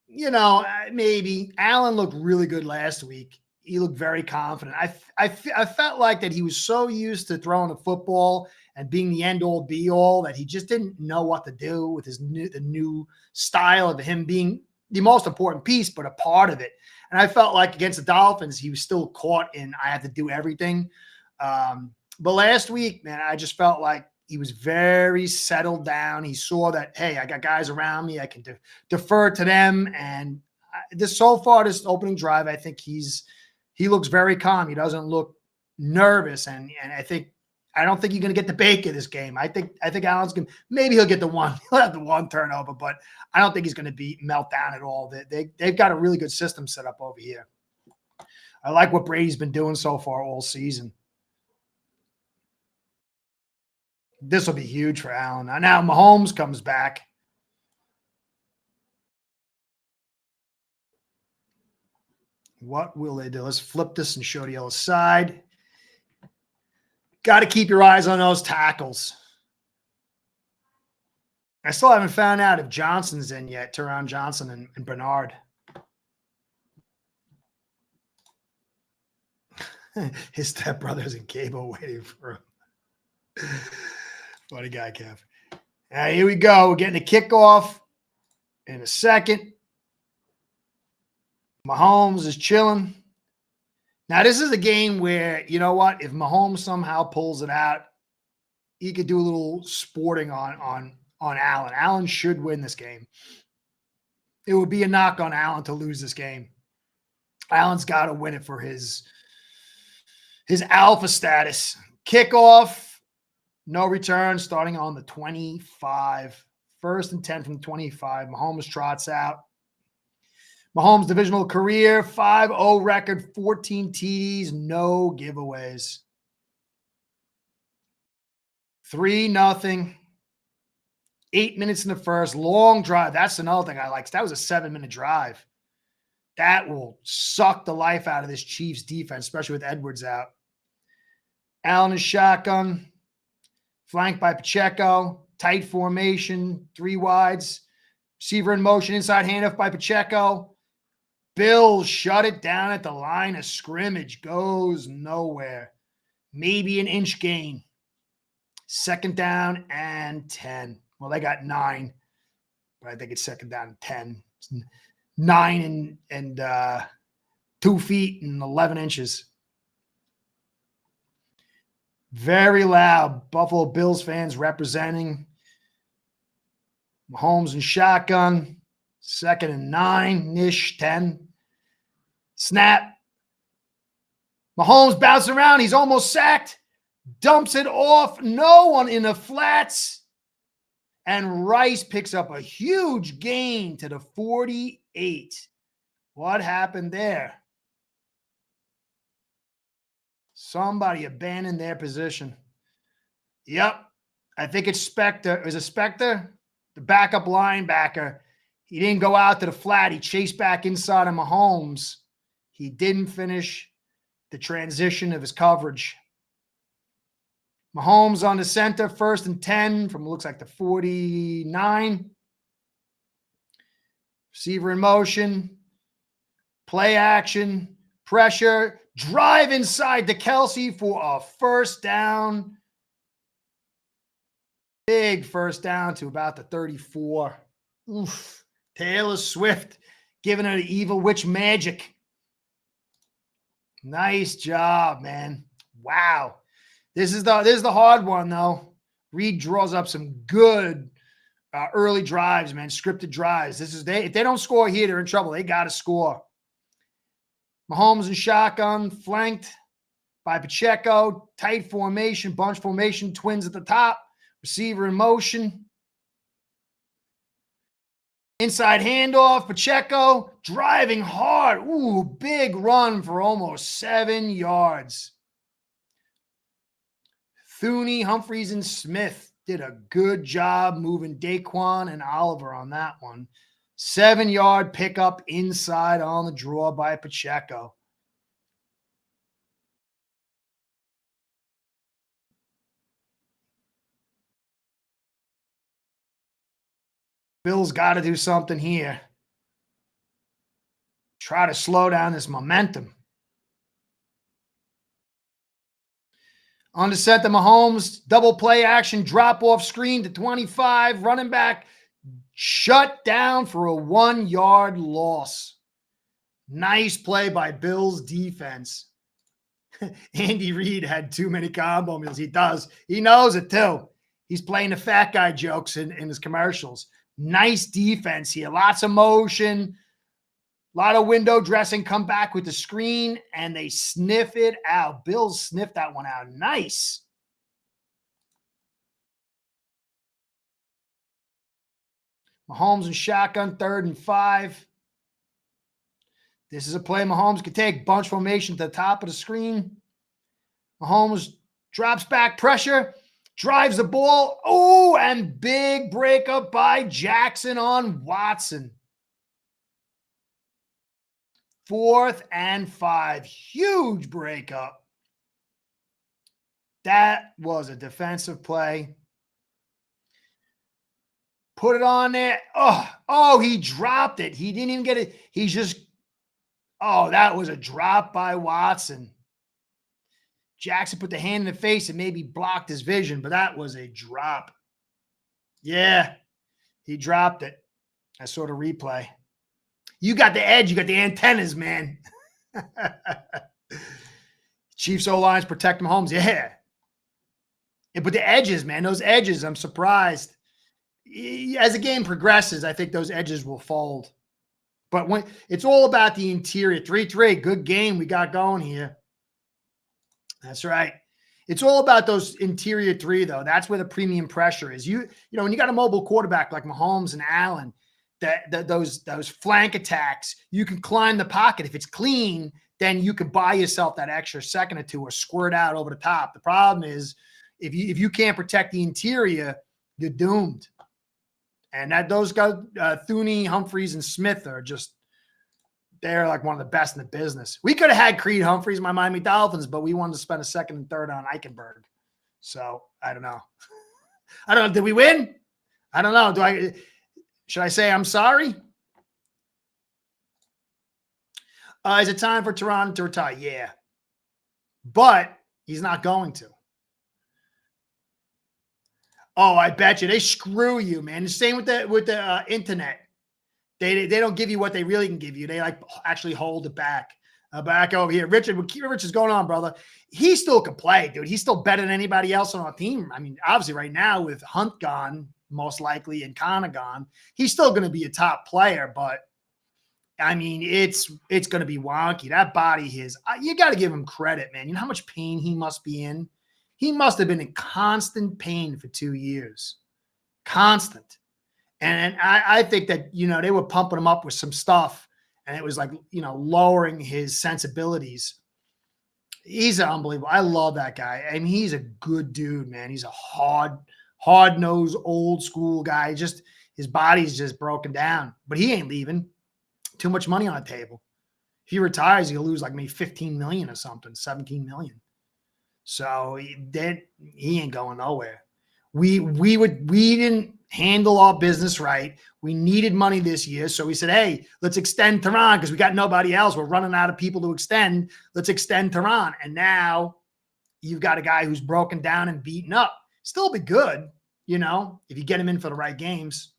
maybe Allen looked really good last week. He looked very confident. I felt like that he was so used to throwing the football and being the end-all, be-all that he just didn't know what to do with the new style of him being the most important piece, but a part of it. And I felt like against the Dolphins, he was still caught in I had to do everything. But last week, man, I just felt like he was very settled down. He saw that, hey, I got guys around me. I can defer to them. And this opening drive, I think he looks very calm. He doesn't look nervous. And I don't think you're going to get the Baker this game. I think Allen's going to, maybe he'll get the one. He'll have the one turnover, but I don't think he's going to be melt down at all. They've got a really good system set up over here. I like what Brady's been doing so far all season. This will be huge for Allen. Now Mahomes comes back. What will they do? Let's flip this and show the other side. Got to keep your eyes on those tackles. I still haven't found out if Johnson's in yet, Teron Johnson and Bernard. His stepbrother's in cable waiting for him. Funny guy, Kev. All right, here we go. We're getting a kickoff in a second. Mahomes is chilling. Now, this is a game where, you know what? If Mahomes somehow pulls it out, he could do a little sporting on Allen. Allen should win this game. It would be a knock on Allen to lose this game. Allen's got to win it for his alpha status. Kickoff, no return, starting on the 25. 1st and 10 from the 25. Mahomes trots out. Mahomes' divisional career, 5-0 record, 14 TDs, no giveaways. 3-0. 8 minutes in the first. Long drive. That's another thing I like. That was a 7-minute drive. That will suck the life out of this Chiefs defense, especially with Edwards out. Allen is shotgun. Flanked by Pacheco. Tight formation. 3 wides. Receiver in motion. Inside handoff by Pacheco. Bills shut it down at the line of scrimmage. Goes nowhere. Maybe an inch gain. 2nd down and 10. Well, they got 9, but I think it's 2nd down and 10. It's 9 and 2 feet and 11 inches. Very loud. Buffalo Bills fans representing. Mahomes and shotgun. 2nd and 9-ish, 10. Snap. Mahomes bouncing around. He's almost sacked. Dumps it off. No one in the flats. And Rice picks up a huge gain to the 48. What happened there? Somebody abandoned their position. Yep. I think it's Spector. Is it Spector? The backup linebacker. He didn't go out to the flat. He chased back inside of Mahomes. He didn't finish the transition of his coverage. Mahomes on the center, 1st and 10 from looks like the 49. Receiver in motion. Play action. Pressure. Drive inside to Kelsey for a first down. Big first down to about the 34. Oof. Taylor Swift giving it an evil witch magic. Nice job, man. Wow. This is the hard one, though. Reed draws up some good early drives, man. Scripted drives. If they don't score here, they're in trouble. They got to score. Mahomes and shotgun, flanked by Pacheco. Tight formation, bunch formation, twins at the top. Receiver in motion. Inside handoff, Pacheco driving hard. Ooh, big run for almost 7 yards. Thuney, Humphreys, and Smith did a good job moving Daquan and Oliver on that one. 7-yard pickup inside on the draw by Pacheco. Bills got to do something here. Try to slow down this momentum. On the set to Mahomes, double play action, drop off screen to 25, running back shut down for a 1-yard loss. Nice play by Bills defense. Andy Reid had too many combo meals. He does. He knows it too. He's playing the fat guy jokes in his commercials. Nice defense here. Lots of motion. A lot of window dressing. Come back with the screen, and they sniff it out. Bills sniffed that one out. Nice. Mahomes and shotgun, 3rd and 5. This is a play Mahomes could take. Bunch formation to the top of the screen. Mahomes drops back, pressure, drives the ball. Oh, and big breakup by Jackson on Watson. 4th and 5. Huge breakup. That was a defensive play. Put it on there. Oh, he dropped it. He didn't even get it. He's just, that was a drop by Watson. Jackson put the hand in the face and maybe blocked his vision, but that was a drop. Yeah, he dropped it. I saw the replay. You got the edge. You got the antennas, man. Chiefs O-lines protect Mahomes. Yeah. But the edges, man, those edges, I'm surprised. As the game progresses, I think those edges will fold. But when it's all about the interior. 3-3, good game we got going here. That's right. It's all about those interior 3, though. That's where the premium pressure is. You know, when you got a mobile quarterback like Mahomes and Allen, those flank attacks, you can climb the pocket. If it's clean, then you can buy yourself that extra second or two or squirt out over the top. The problem is if you can't protect the interior, you're doomed. And those guys, Thuney, Humphreys, and Smith are just, they're like one of the best in the business. We could have had Creed Humphreys, my Miami Dolphins, but we wanted to spend a 2nd and 3rd on Eichenberg. So I don't know. I don't know. Did we win? I don't know. Should I say I'm sorry? Is it time for Toronto to retire? Yeah. But he's not going to. Oh, I bet you. They screw you, man. The same with the internet. They don't give you what they really can give you. They like actually hold it back. Back over here. Richard, what is going on, brother? He still can play, dude. He's still better than anybody else on our team. I mean, obviously right now with Hunt gone, most likely, and Connor gone, he's still going to be a top player. But, I mean, it's going to be wonky. That body you got to give him credit, man. You know how much pain he must be in? He must have been in constant pain for 2 years. Constant. And I think that, they were pumping him up with some stuff, and it was like, lowering his sensibilities. He's unbelievable. I love that guy. I mean, he's a good dude, man. He's a hard-nosed, old-school guy. Just his body's just broken down. But he ain't leaving. Too much money on the table. If he retires, he'll lose like maybe $15 million or something, $17 million. So he ain't going nowhere. We didn't handle our business right. We needed money this year. So we said, hey, let's extend Tehran because we got nobody else. We're running out of people to extend. Let's extend Tehran. And now you've got a guy who's broken down and beaten up. Still be good, you know, if you get him in for the right games.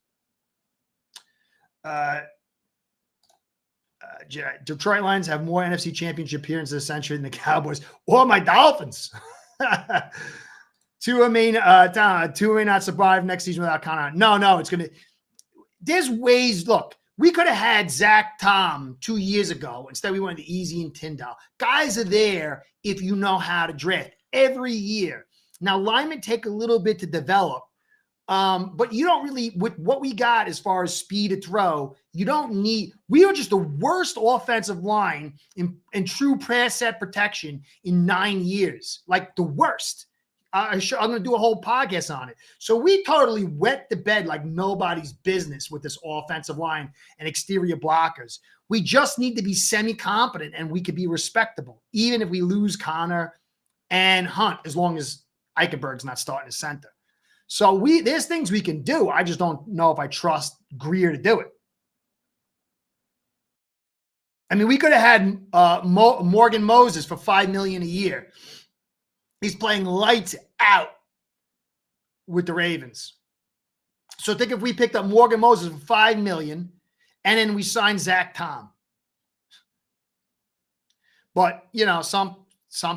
Detroit Lions have more NFC Championship appearances this century than the Cowboys or my Dolphins. Tua may not survive next season without Connor. No, it's going to – there's ways – look, we could have had Zach Tom 2 years ago. Instead, we went to Easy and Tyndall. Guys are there if you know how to draft every year. Now, linemen take a little bit to develop. But you don't really, with what we got as far as speed to throw, you don't need, we are just the worst offensive line in true pass set protection in 9 years. Like the worst. I'm going to do a whole podcast on it. So we totally wet the bed like nobody's business with this offensive line and exterior blockers. We just need to be semi-competent and we could be respectable, even if we lose Connor and Hunt, as long as Eichenberg's not starting to center. So there's things we can do. I just don't know if I trust Greer to do it. I mean, we could have had Morgan Moses for $5 million a year. He's playing lights out with the Ravens. So think if we picked up Morgan Moses for $5 million and then we signed Zach Tom. But, you know, some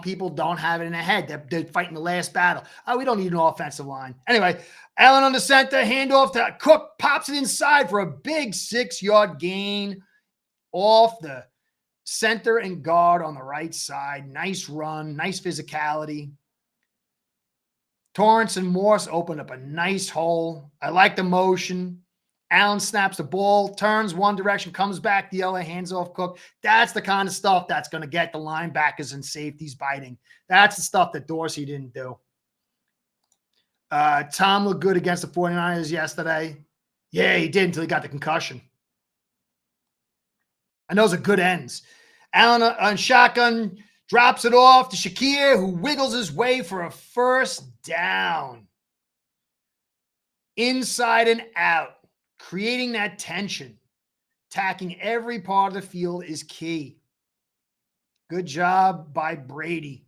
people don't have it in their head. They're fighting the last battle. Oh, we don't need an offensive line. Anyway, Allen on the center, handoff to Cook, pops it inside for a big 6-yard gain off the center and guard on the right side. Nice run, nice physicality. Torrance and Morse opened up a nice hole. I like the motion. Allen snaps the ball, turns one direction, comes back the other, hands off Cook. That's the kind of stuff that's going to get the linebackers and safeties biting. That's the stuff that Dorsey didn't do. Tom looked good against the 49ers yesterday. Yeah, he did until he got the concussion. And those are good ends. Allen on shotgun drops it off to Shakir, who wiggles his way for a first down. Inside and out. Creating that tension, attacking every part of the field is key. Good job by Brady.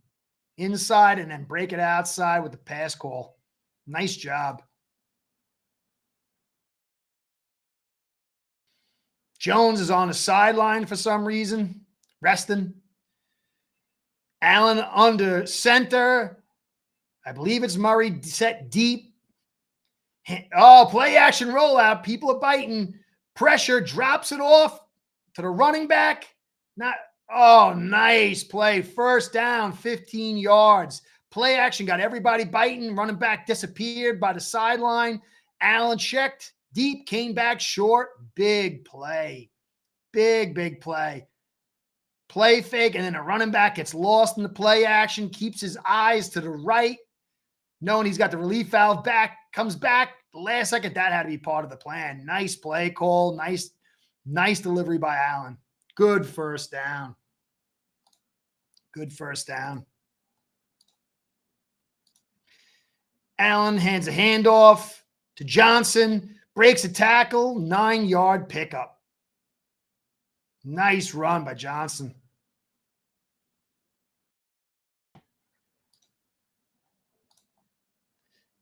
Inside and then break it outside with the pass call. Nice job. Jones is on the sideline for some reason, resting. Allen under center. I believe it's Murray set deep. Oh, play action rollout. People are biting. Pressure, drops it off to the running back. Nice play. First down, 15 yards. Play action got everybody biting. Running back disappeared by the sideline. Allen checked deep, came back short. Big play. Big play. Play fake, and then a running back gets lost in the play action, keeps his eyes to the right, knowing he's got the relief valve back, comes back. The last second, that had to be part of the plan. Nice play call. Nice delivery by Allen. Good first down. Good first down. Allen hands a handoff to Johnson. Breaks a tackle. 9-yard pickup. Nice run by Johnson.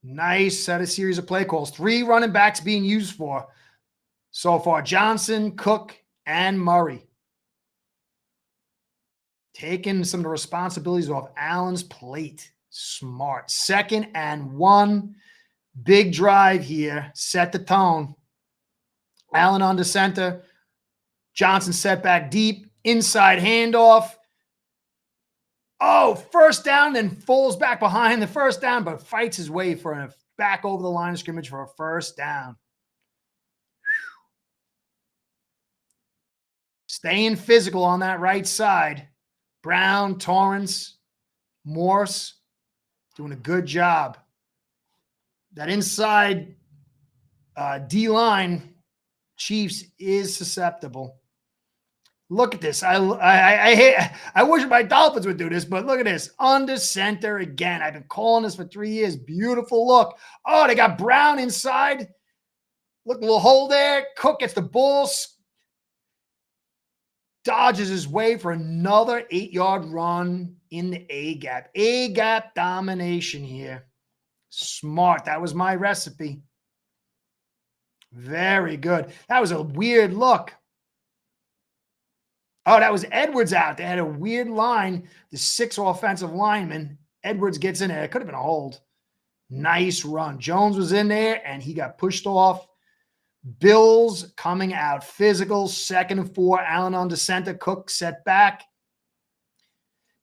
Nice set of series of play calls. 3 running backs being used for so far. Johnson, Cook, and Murray. Taking some of the responsibilities off Allen's plate. Smart. 2nd and 1. Big drive here. Set the tone. Allen on the center. Johnson set back deep. Inside handoff. Oh, first down, then falls back behind the first down, but fights his way back over the line of scrimmage for a first down. Staying physical on that right side. Brown, Torrance, Morse doing a good job. That inside D-line, Chiefs is susceptible. Look at this. I wish my Dolphins would do this, but look at this. Under center again. I've been calling this for 3 years. Beautiful look. Oh, they got Brown inside. Look, a little hole there. Cook gets the ball. Dodges his way for another 8-yard run in the A-gap. A-gap domination here. Smart. That was my recipe. Very good. That was a weird look. Oh, that was Edwards out. They had a weird line. The 6 offensive linemen. Edwards gets in there. It could have been a hold. Nice run. Jones was in there, and he got pushed off. Bills coming out physical. 2nd and 4. Allen under center. Cook set back.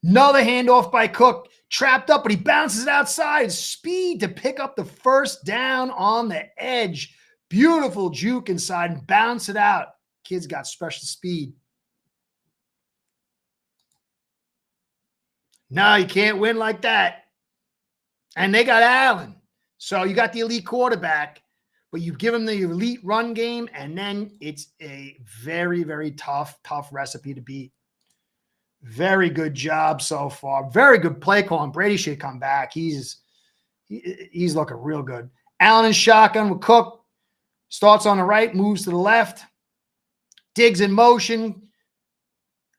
Another handoff by Cook. Trapped up, but he bounces it outside. Speed to pick up the first down on the edge. Beautiful juke inside and bounce it out. Kid's got special speed. No, you can't win like that. And they got Allen. So you got the elite quarterback, but you give him the elite run game, and then it's a very, very tough recipe to beat. Very good job so far. Very good play calling. Brady should come back. He's looking real good. Allen in shotgun with Cook. Starts on the right, moves to the left. Diggs in motion.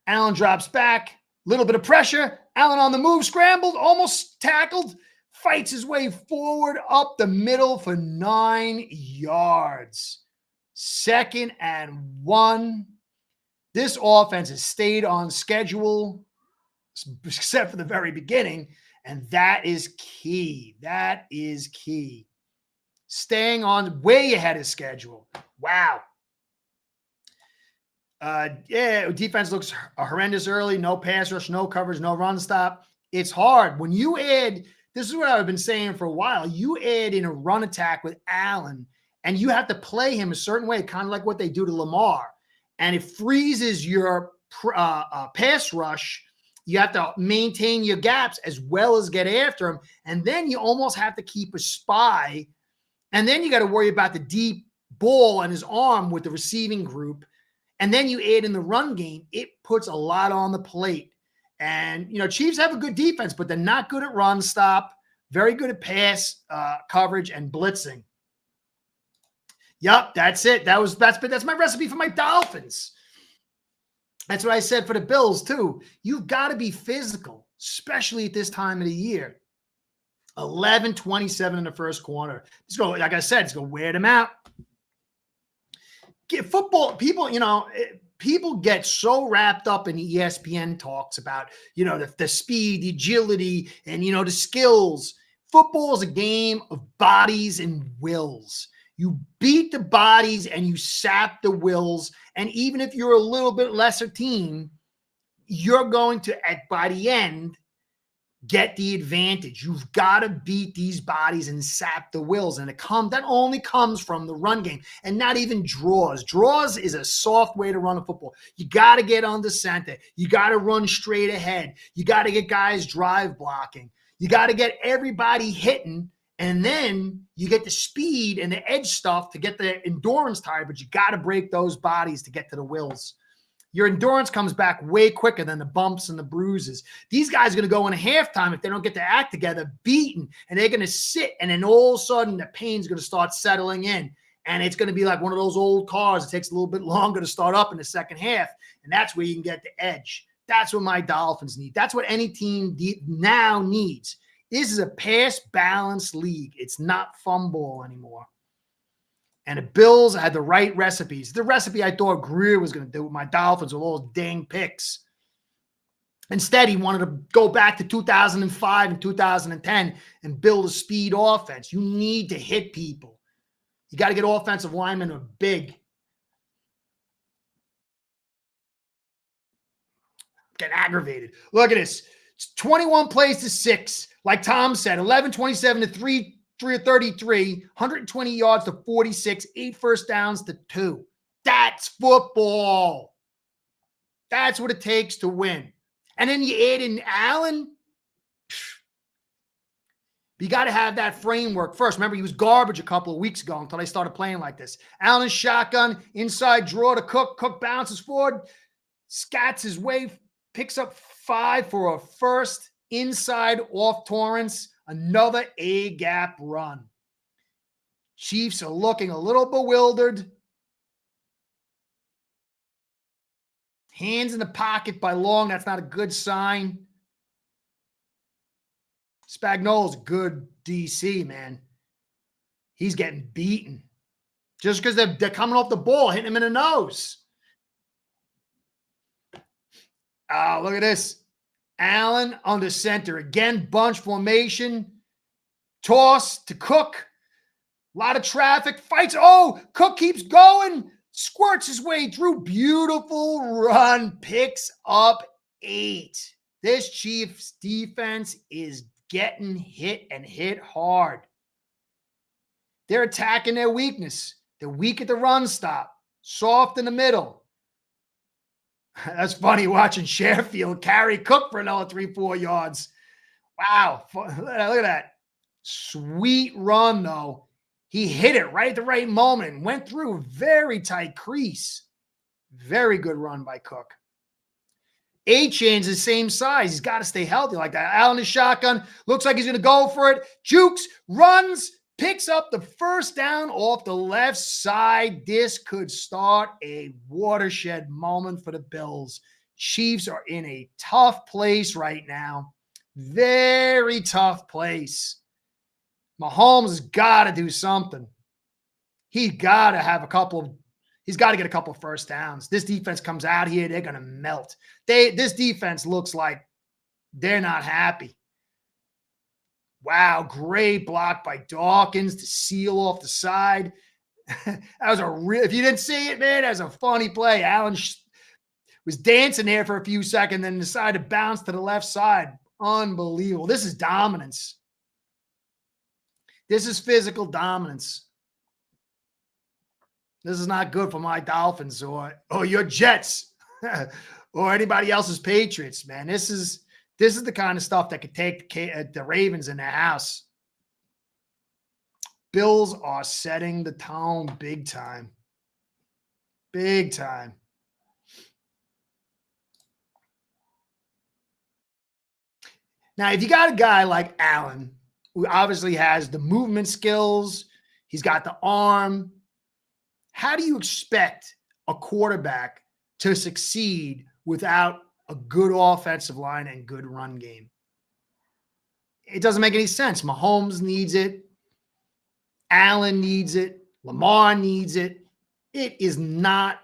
Allen drops back. Little bit of pressure. Allen on the move, scrambled, almost tackled. Fights his way forward up the middle for 9 yards. 2nd and 1. This offense has stayed on schedule, except for the very beginning, and that is key. That is key. Staying on way ahead of schedule. Wow. Defense looks horrendous early. No pass rush, no coverage, no run stop. It's hard. When you add, this is what I've been saying for a while, you add in a run attack with Allen, and you have to play him a certain way, kind of like what they do to Lamar. And it freezes your pass rush. You have to maintain your gaps as well as get after him. And then you almost have to keep a spy. And then you got to worry about the deep ball and his arm with the receiving group. And then you add in the run game. It puts a lot on the plate. And, Chiefs have a good defense, but they're not good at run stop. Very good at pass coverage and blitzing. Yep, that's it. That's my recipe for my Dolphins. That's what I said for the Bills, too. You've got to be physical, especially at this time of the year. 11-27 in the first quarter. Like I said, it's going to wear them out. Football, people get so wrapped up in ESPN talks about, the speed, the agility, and, the skills. Football is a game of bodies and wills. You beat the bodies and you sap the wills. And even if you're a little bit lesser team, you're going to, by the end, get the advantage. You've got to beat these bodies and sap the wills. And that only comes from the run game and not even draws. Draws is a soft way to run a football. You got to get under center. You got to run straight ahead. You got to get guys drive blocking. You got to get everybody hitting. And then you get the speed and the edge stuff to get the endurance tired, but you got to break those bodies to get to the wills. Your endurance comes back way quicker than the bumps and the bruises. These guys are going to go in a halftime if they don't get their act together, beaten, and they're going to sit, and then all of a sudden the pain's going to start settling in, and it's going to be like one of those old cars. It takes a little bit longer to start up in the second half, and that's where you can get the edge. That's what my Dolphins need. That's what any team now needs. This is a pass-balanced league. It's not fumble anymore. And the Bills had the right recipes. The recipe I thought Greer was going to do with my Dolphins with all those dang picks. Instead, he wanted to go back to 2005 and 2010 and build a speed offense. You need to hit people. You got to get offensive linemen who are big. Get aggravated. Look at this. It's 21 plays to 6. Like Tom said, 11-27 to 3 of 33, 120 yards to 46, 8 first downs to 2. That's football. That's what it takes to win. And then you add in Allen. You got to have that framework first. Remember, he was garbage a couple of weeks ago until they started playing like this. Allen shotgun, inside draw to Cook. Cook bounces forward. scats his way, picks up 5 for a first inside off Torrance. Another A-gap run. Chiefs are looking a little bewildered. Hands in the pocket by Long. That's not a good sign. Spagnuolo's good DC, man. He's getting beaten. Just because they're coming off the ball, hitting him in the nose. Oh, look at this. Allen under center. Again, bunch formation. Toss to Cook. A lot of traffic. Fights. Oh, Cook keeps going. Squirts his way through. Beautiful run. Picks up 8. This Chiefs defense is getting hit and hit hard. They're attacking their weakness. They're weak at the run stop. Soft in the middle. That's funny watching Sherfield carry Cook for another 3-4 yards. Wow. Look at that. Sweet run, though. He hit it right at the right moment and went through a very tight crease. Very good run by Cook. Achane's the same size. He's got to stay healthy like that. Allen is shotgun. Looks like he's going to go for it. Jukes, runs, picks up the first down off the left side. This could start a watershed moment for the Bills. Chiefs are in a tough place right now. Very tough place. Mahomes has got to do something. He's got to get a couple of first downs. This defense comes out here, they're going to melt. This defense looks like they're not happy. Wow, great block by Dawkins to seal off the side. That was if you didn't see it, man, that was a funny play. Allen was dancing there for a few seconds, then decided to bounce to the left side. Unbelievable. This is dominance. This is physical dominance. This is not good for my Dolphins or your Jets or anybody else's Patriots, man. This is the kind of stuff that could take the Ravens in their house. Bills are setting the tone big time. Big time. Now, if you got a guy like Allen, who obviously has the movement skills, he's got the arm, how do you expect a quarterback to succeed without a good offensive line and good run game? It doesn't make any sense. Mahomes needs it. Allen needs it. Lamar needs it. It is not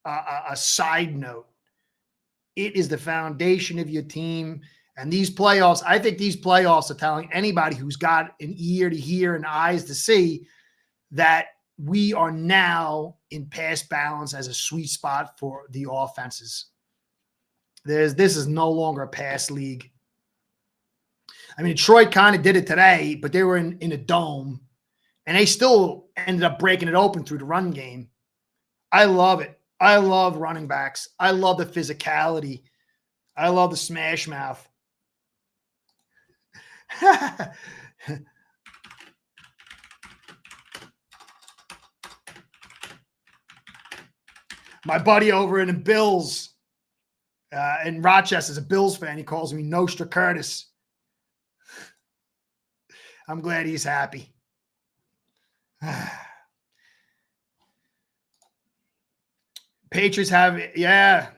a side note. It is the foundation of your team. And these playoffs, I think these playoffs are telling anybody who's got an ear to hear and eyes to see that we are now in pass balance as a sweet spot for the offenses. This is no longer a pass league. I mean, Detroit kind of did it today, but they were in a dome, and they still ended up breaking it open through the run game. I love it. I love running backs. I love the physicality. I love the smash mouth. My buddy over in the Bills in Rochester is a Bills fan. He calls me Nostra Curtis. I'm glad he's happy. Patriots have, yeah.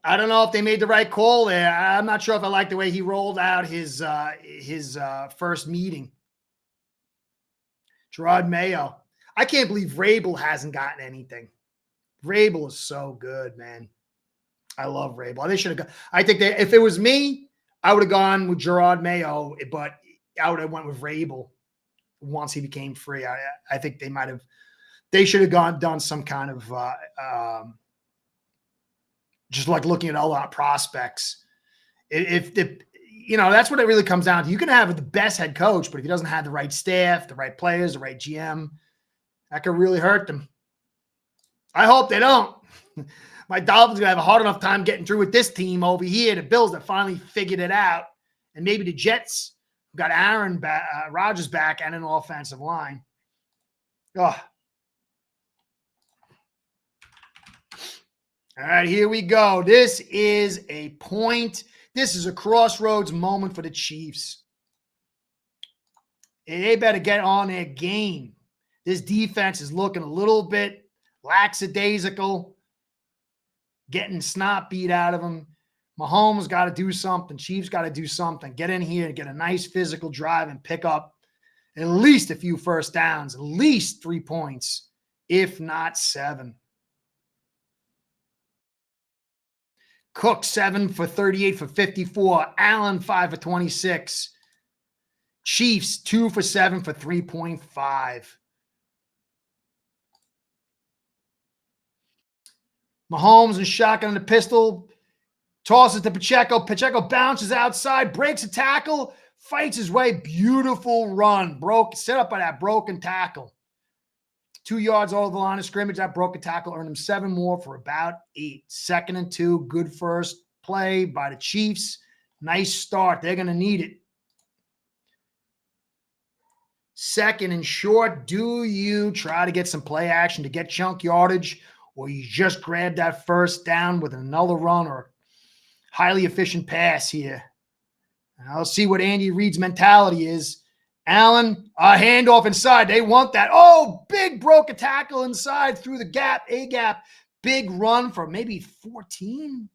I don't know if they made the right call there. I'm not sure if I like the way he rolled out his first meeting. Gerard Mayo. I can't believe Vrabel hasn't gotten anything. Vrabel is so good, man. I love Vrabel. They should have gone. I think if it was me, I would have gone with Gerard Mayo, but I would have went with Vrabel once he became free. I think they should have done some kind of just like looking at all our prospects. If that's what it really comes down to. You can have the best head coach, but if he doesn't have the right staff, the right players, the right GM, that could really hurt them. I hope they don't. My Dolphins are going to have a hard enough time getting through with this team over here. The Bills that finally figured it out. And maybe the Jets who got Aaron Rodgers back and an offensive line. Oh. All right, here we go. This is a point. This is a crossroads moment for the Chiefs. They better get on their game. This defense is looking a little bit lackadaisical, getting snot beat out of them. Mahomes got to do something. Chiefs got to do something. Get in here and get a nice physical drive and pick up at least a few first downs, at least 3 points, if not 7. Cook 7 for 38 for 54. Allen 5 for 26. Chiefs 2 for 7 for 3.5. Mahomes and shotgun the pistol. Tosses to Pacheco. Pacheco bounces outside, breaks a tackle, fights his way. Beautiful run. Set up by that broken tackle. 2 yards over the line of scrimmage. That broken tackle earned him 7 more for about 8. 2nd and 2. Good first play by the Chiefs. Nice start. They're going to need it. 2nd and short. Do you try to get some play action to get chunk yardage, or you just grab that first down with another run or highly efficient pass here? And I'll see what Andy Reid's mentality is. Allen, a handoff inside. They want that. Oh, big broke a tackle inside through the gap, A-gap. Big run for maybe 14.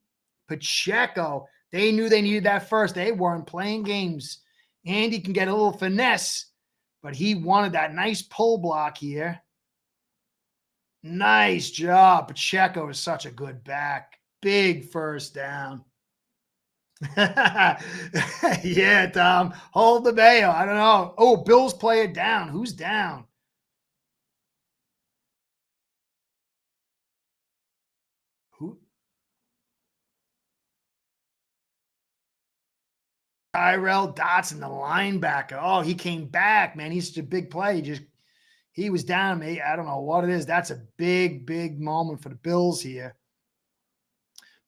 Pacheco, they knew they needed that first. They weren't playing games. Andy can get a little finesse, but he wanted that nice pull block here. Nice job. Pacheco is such a good back. Big first down. Yeah, Tom. Hold the bail. I don't know. Oh, Bills player down. Who's down? Who? Tyrell Dotson, the linebacker. Oh, he came back, man. He's such a big play. He was down. I don't know what it is. That's a big, big moment for the Bills here.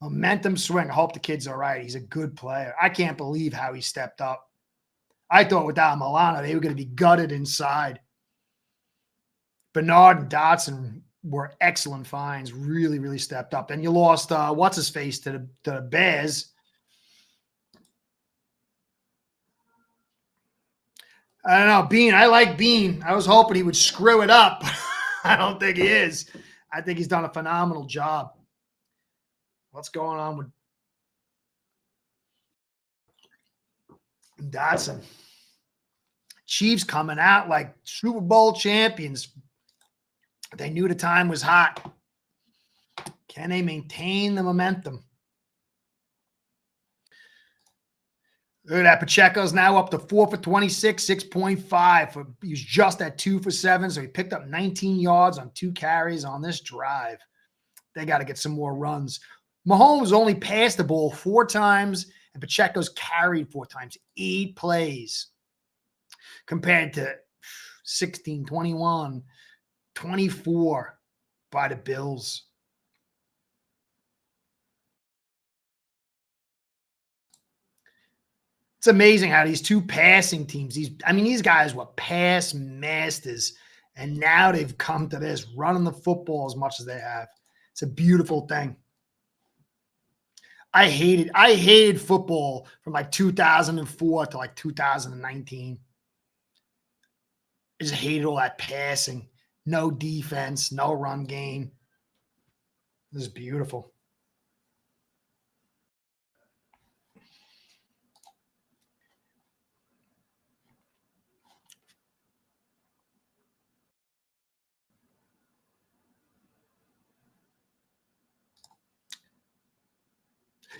Momentum swing. I hope the kid's all right. He's a good player. I can't believe how he stepped up. I thought without Milano, they were going to be gutted inside. Bernard and Dotson were excellent finds. Really, really stepped up. And you lost, what's-his-face to the Bears. I don't know. Bean. I like Bean. I was hoping he would screw it up. I don't think he is. I think he's done a phenomenal job. What's going on with Dotson? Chiefs coming out like Super Bowl champions. They knew the time was hot. Can they maintain the momentum? Look at that. Pacheco's now up to 4 for 26, 6.5. He was just at 2 for 7, so he picked up 19 yards on 2 carries on this drive. They got to get some more runs. Mahomes only passed the ball 4 times, and Pacheco's carried 4 times. 8 plays compared to 16, 21, 24 by the Bills. It's amazing how these 2 passing teams, these guys were pass masters, and now they've come to this, running the football as much as they have. It's a beautiful thing. I hated football from like 2004 to like 2019. I just hated all that passing. No defense, no run game. This is beautiful.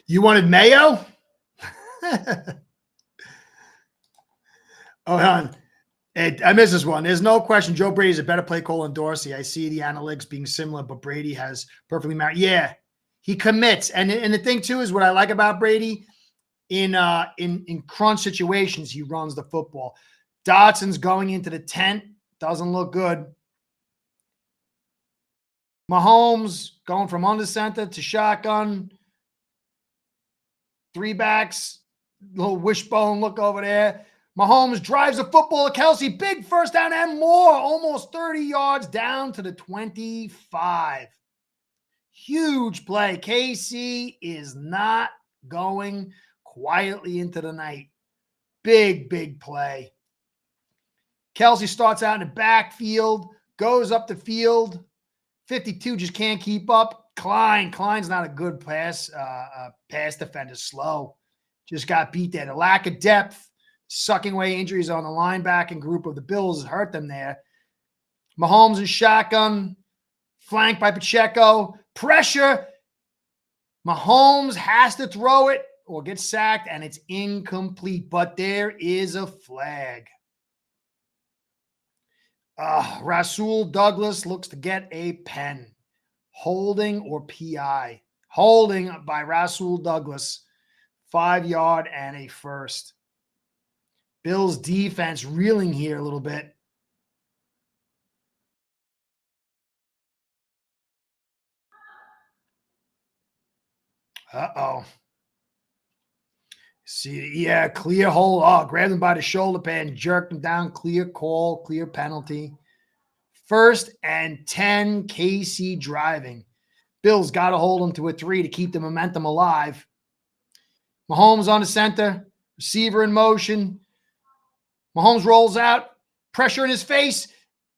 You wanted Mayo? Oh, hon. I missed this one. There's no question Joe Brady's a better play caller than Dorsey. I see the analytics being similar, but Brady has perfectly married. Yeah, he commits. And the thing, too, is what I like about Brady, in crunch situations, he runs the football. Dotson's going into the tent. Doesn't look good. Mahomes going from under center to shotgun. 3 backs. Little wishbone look over there. Mahomes drives the football to Kelce. Big first down and more. Almost 30 yards down to the 25. Huge play. KC is not going quietly into the night. Big, big play. Kelsey starts out in the backfield, goes up the field. 52 just can't keep up. Klein's not a good pass defender. Slow. Just got beat there. The lack of depth, sucking away injuries on the linebacking group of the Bills hurt them there. Mahomes in shotgun, flanked by Pacheco. Pressure. Mahomes has to throw it or get sacked, and it's incomplete. But there is a flag. Rasul Douglas looks to get a pen. Holding or PI. Holding by Rasul Douglas. 5-yard and a first. Bills defense reeling here a little bit. Uh-oh. See, yeah, clear hold. Oh, grabbed him by the shoulder pad, jerked him down. Clear call, clear penalty. 1st and 10, KC driving. Bills got to hold him to a 3 to keep the momentum alive. Mahomes on the center, receiver in motion. Mahomes rolls out, pressure in his face,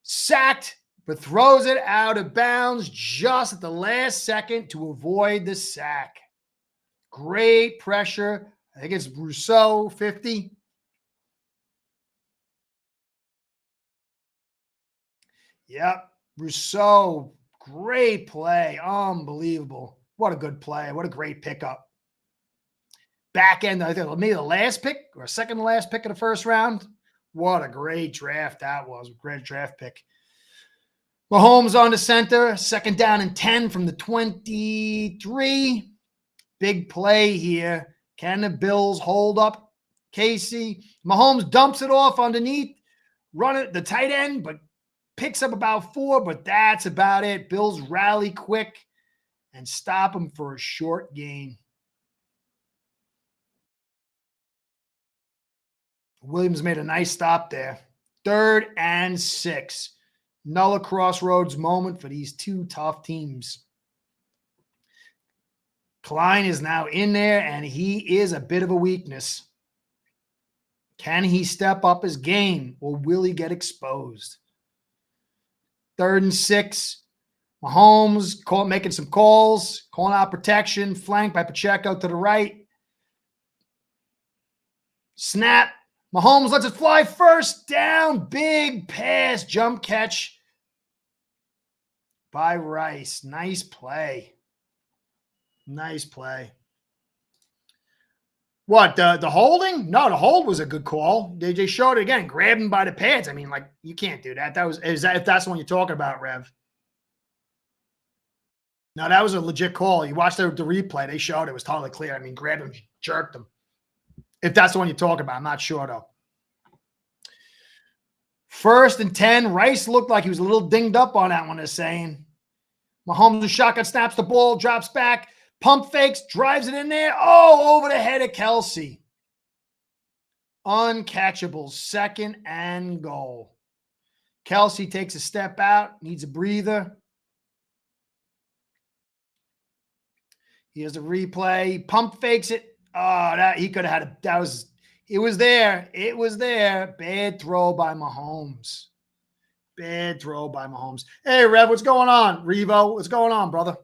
sacked, but throws it out of bounds just at the last second to avoid the sack. Great pressure. I think it's Rousseau, 50. Yep, Rousseau, great play. Unbelievable. What a good play. What a great pickup. Back end, I think maybe the last pick or second to last pick of the first round. What a great draft that was. Great draft pick. Mahomes on the center, 2nd down and 10 from the 23. Big play here. Can the Bills hold up KC? Mahomes dumps it off underneath, run it the tight end, but picks up about 4, but that's about it. Bills rally quick and stop him for a short gain. Williams made a nice stop there. 3rd and 6. Another crossroads moment for these two tough teams. Klein is now in there, and he is a bit of a weakness. Can he step up his game, or will he get exposed? 3rd and 6. Mahomes making some calls, calling out protection, flanked by Pacheco to the right. Snap. Mahomes lets it fly, 1st down. Big pass, jump catch by Rice. Nice play. Nice play. What, the holding? No, the hold was a good call. They showed it again. Grabbed him by the pads. I mean, like, you can't do that. If that's the one you're talking about, Rev. No, that was a legit call. You watched the replay. They showed it. It was totally clear. I mean, grabbed him, jerked him. If that's the one you're talking about, I'm not sure, though. 1st and 10. Rice looked like he was a little dinged up on that one, they're saying. Mahomes with shotgun snaps the ball, drops back, pump fakes, drives it in there. Oh, over the head of Kelsey. Uncatchable. 2nd and goal. Kelsey takes a step out, needs a breather. Here's the replay. Pump fakes it. Oh, that he could have had it was there. It was there. Bad throw by Mahomes. Bad throw by Mahomes. Hey, Rev, what's going on? Revo, what's going on, brother?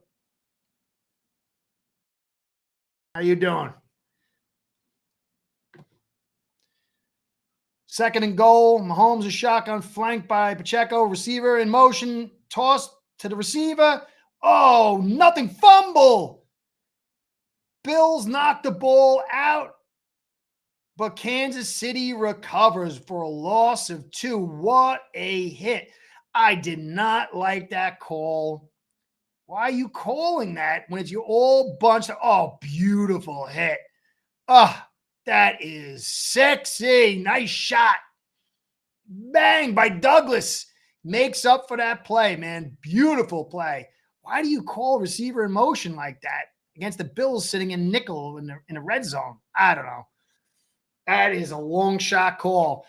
How you doing? 2nd and goal. Mahomes is shotgun, flanked by Pacheco. Receiver in motion. Toss to the receiver. Oh, nothing. Fumble. Bills knock the ball out, but Kansas City recovers for a loss of 2. What a hit. I did not like that call. Why are you calling that when it's you all bunched? Oh, beautiful hit. Oh, that is sexy. Nice shot. Bang by Douglas. Makes up for that play, man. Beautiful play. Why do you call receiver in motion like that against the Bills sitting in nickel in the red zone? I don't know. That is a long shot call.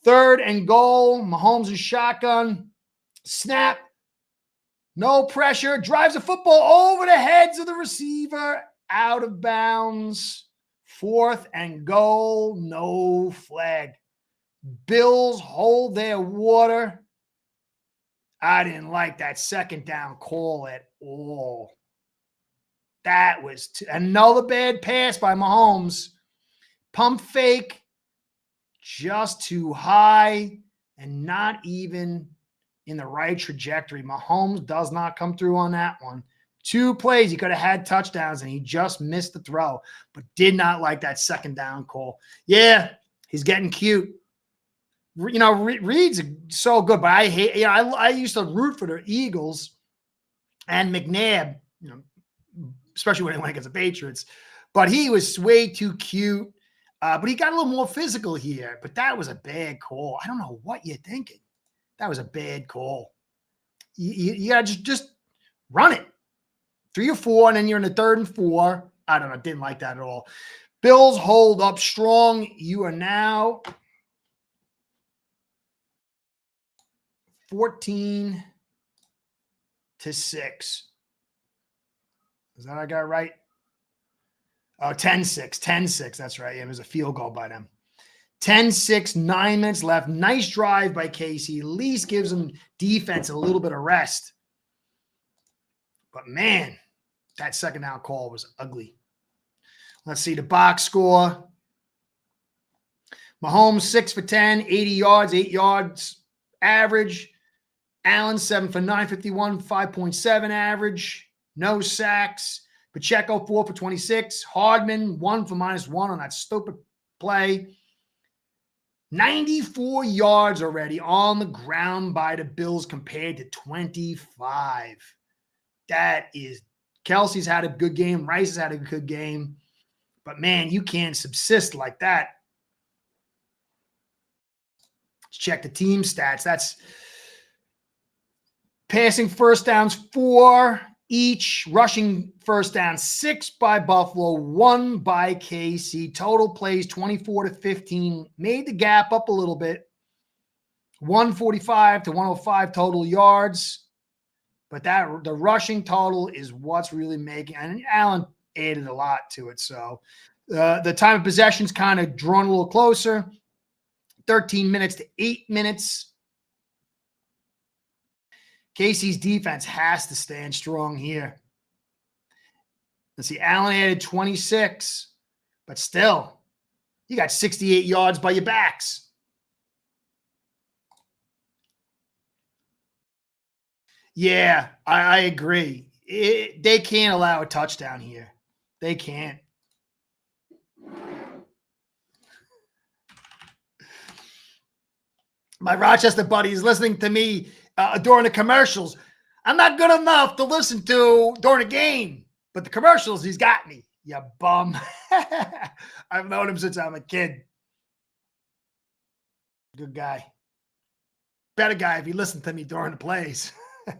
3rd and goal. Mahomes' shotgun. Snap. No pressure. Drives the football over the heads of the receiver. Out of bounds. 4th and goal. No flag. Bills hold their water. I didn't like that second down call at all. That was another bad pass by Mahomes. Pump fake. Just too high and not even in the right trajectory. Mahomes does not come through on that one. 2 plays, he could have had touchdowns, and he just missed the throw, but did not like that second down call. Yeah, he's getting cute. You know, Reed's so good, but I hate, you know, I used to root for the Eagles and McNabb, you know, especially when he went against the Patriots, but he was way too cute. But he got a little more physical here, but that was a bad call. I don't know what you're thinking. That was a bad call. You got to just run it. 3 or 4, and then you're in the 3rd and 4. I don't know. Didn't like that at all. Bills hold up strong. You are now 14-6. Is that what I got right? Oh, 10-6. 10-6. That's right. Yeah, it was a field goal by them. 10-6, 9 minutes left. Nice drive by Casey. At least gives them defense a little bit of rest. But, man, that second down call was ugly. Let's see the box score. Mahomes, 6 for 10, 80 yards, 8 yards average. Allen, 7 for 9, 51, 5.7 average. No sacks. Pacheco, 4 for 26. Hardman, 1 for -1 on that stupid play. 94 yards already on the ground by the Bills compared to 25. That is, Kelsey's had a good game. Rice has had a good game. But, man, you can't subsist like that. Let's check the team stats. That's passing first downs 4 each. Rushing first down 6 by Buffalo, 1 by KC. Total plays 24-15. Made the gap up a little bit. 145 to 105 total yards. But that the rushing total is what's really making. And Allen added a lot to it. So the time of possession's kind of drawn a little closer. 13 minutes to 8 minutes. Casey's defense has to stand strong here. Let's see. Allen added 26, but still, you got 68 yards by your backs. Yeah, I agree. They can't allow a touchdown here. They can't. My Rochester buddy is listening to me during the commercials. I'm not good enough to listen to during a game, but the commercials, he's got me. You bum. I've known him since I'm a kid. Good guy. Better guy if he listened to me during the plays. All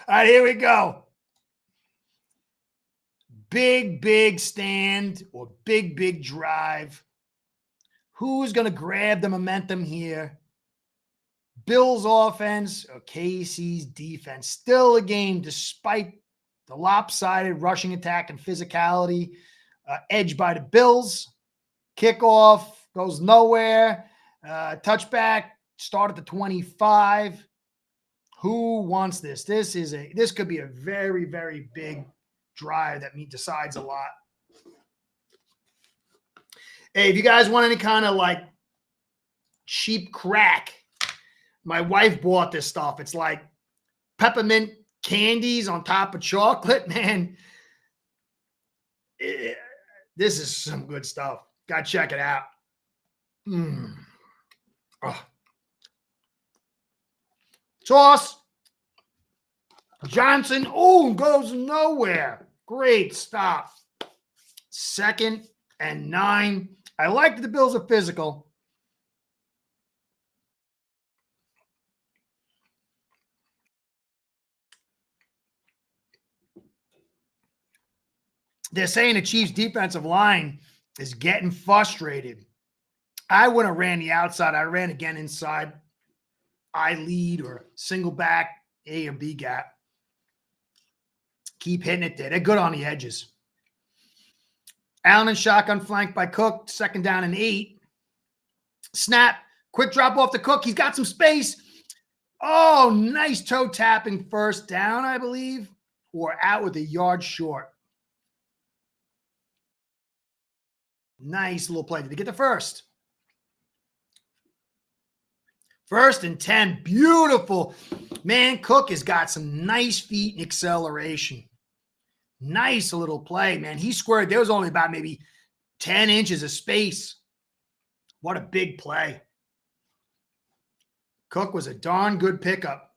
right, here we go. Big stand or big drive. Who's going to grab the momentum here? Bills offense or KC's defense? Still a game despite the lopsided rushing attack and physicality. Edged by the Bills. Kickoff goes nowhere. Touchback, start at the 25. Who wants this? This could be a very, very big drive that decides a lot. Hey, if you guys want any kind of like cheap crack, my wife bought this stuff. It's like peppermint candies on top of chocolate, man. This is some good stuff. Gotta check it out. Oh. Sauce. Johnson. Oh, goes nowhere. Great stop. 2nd and 9. I like that the Bills are physical. They're saying the Chiefs' defensive line is getting frustrated. I wouldn't have ran the outside. I ran again inside. I lead or single back, A and B gap. Keep hitting it there. They're good on the edges. Allen and shotgun flanked by Cook. 2nd down and 8. Snap. Quick drop off to Cook. He's got some space. Oh, nice toe tapping 1st down, I believe. Or out with a yard short. Nice little play. Did they get the first? 1st and 10. Beautiful. Man, Cook has got some nice feet and acceleration. Nice little play, man. He squared. There was only about maybe 10 inches of space. What a big play. Cook was a darn good pickup.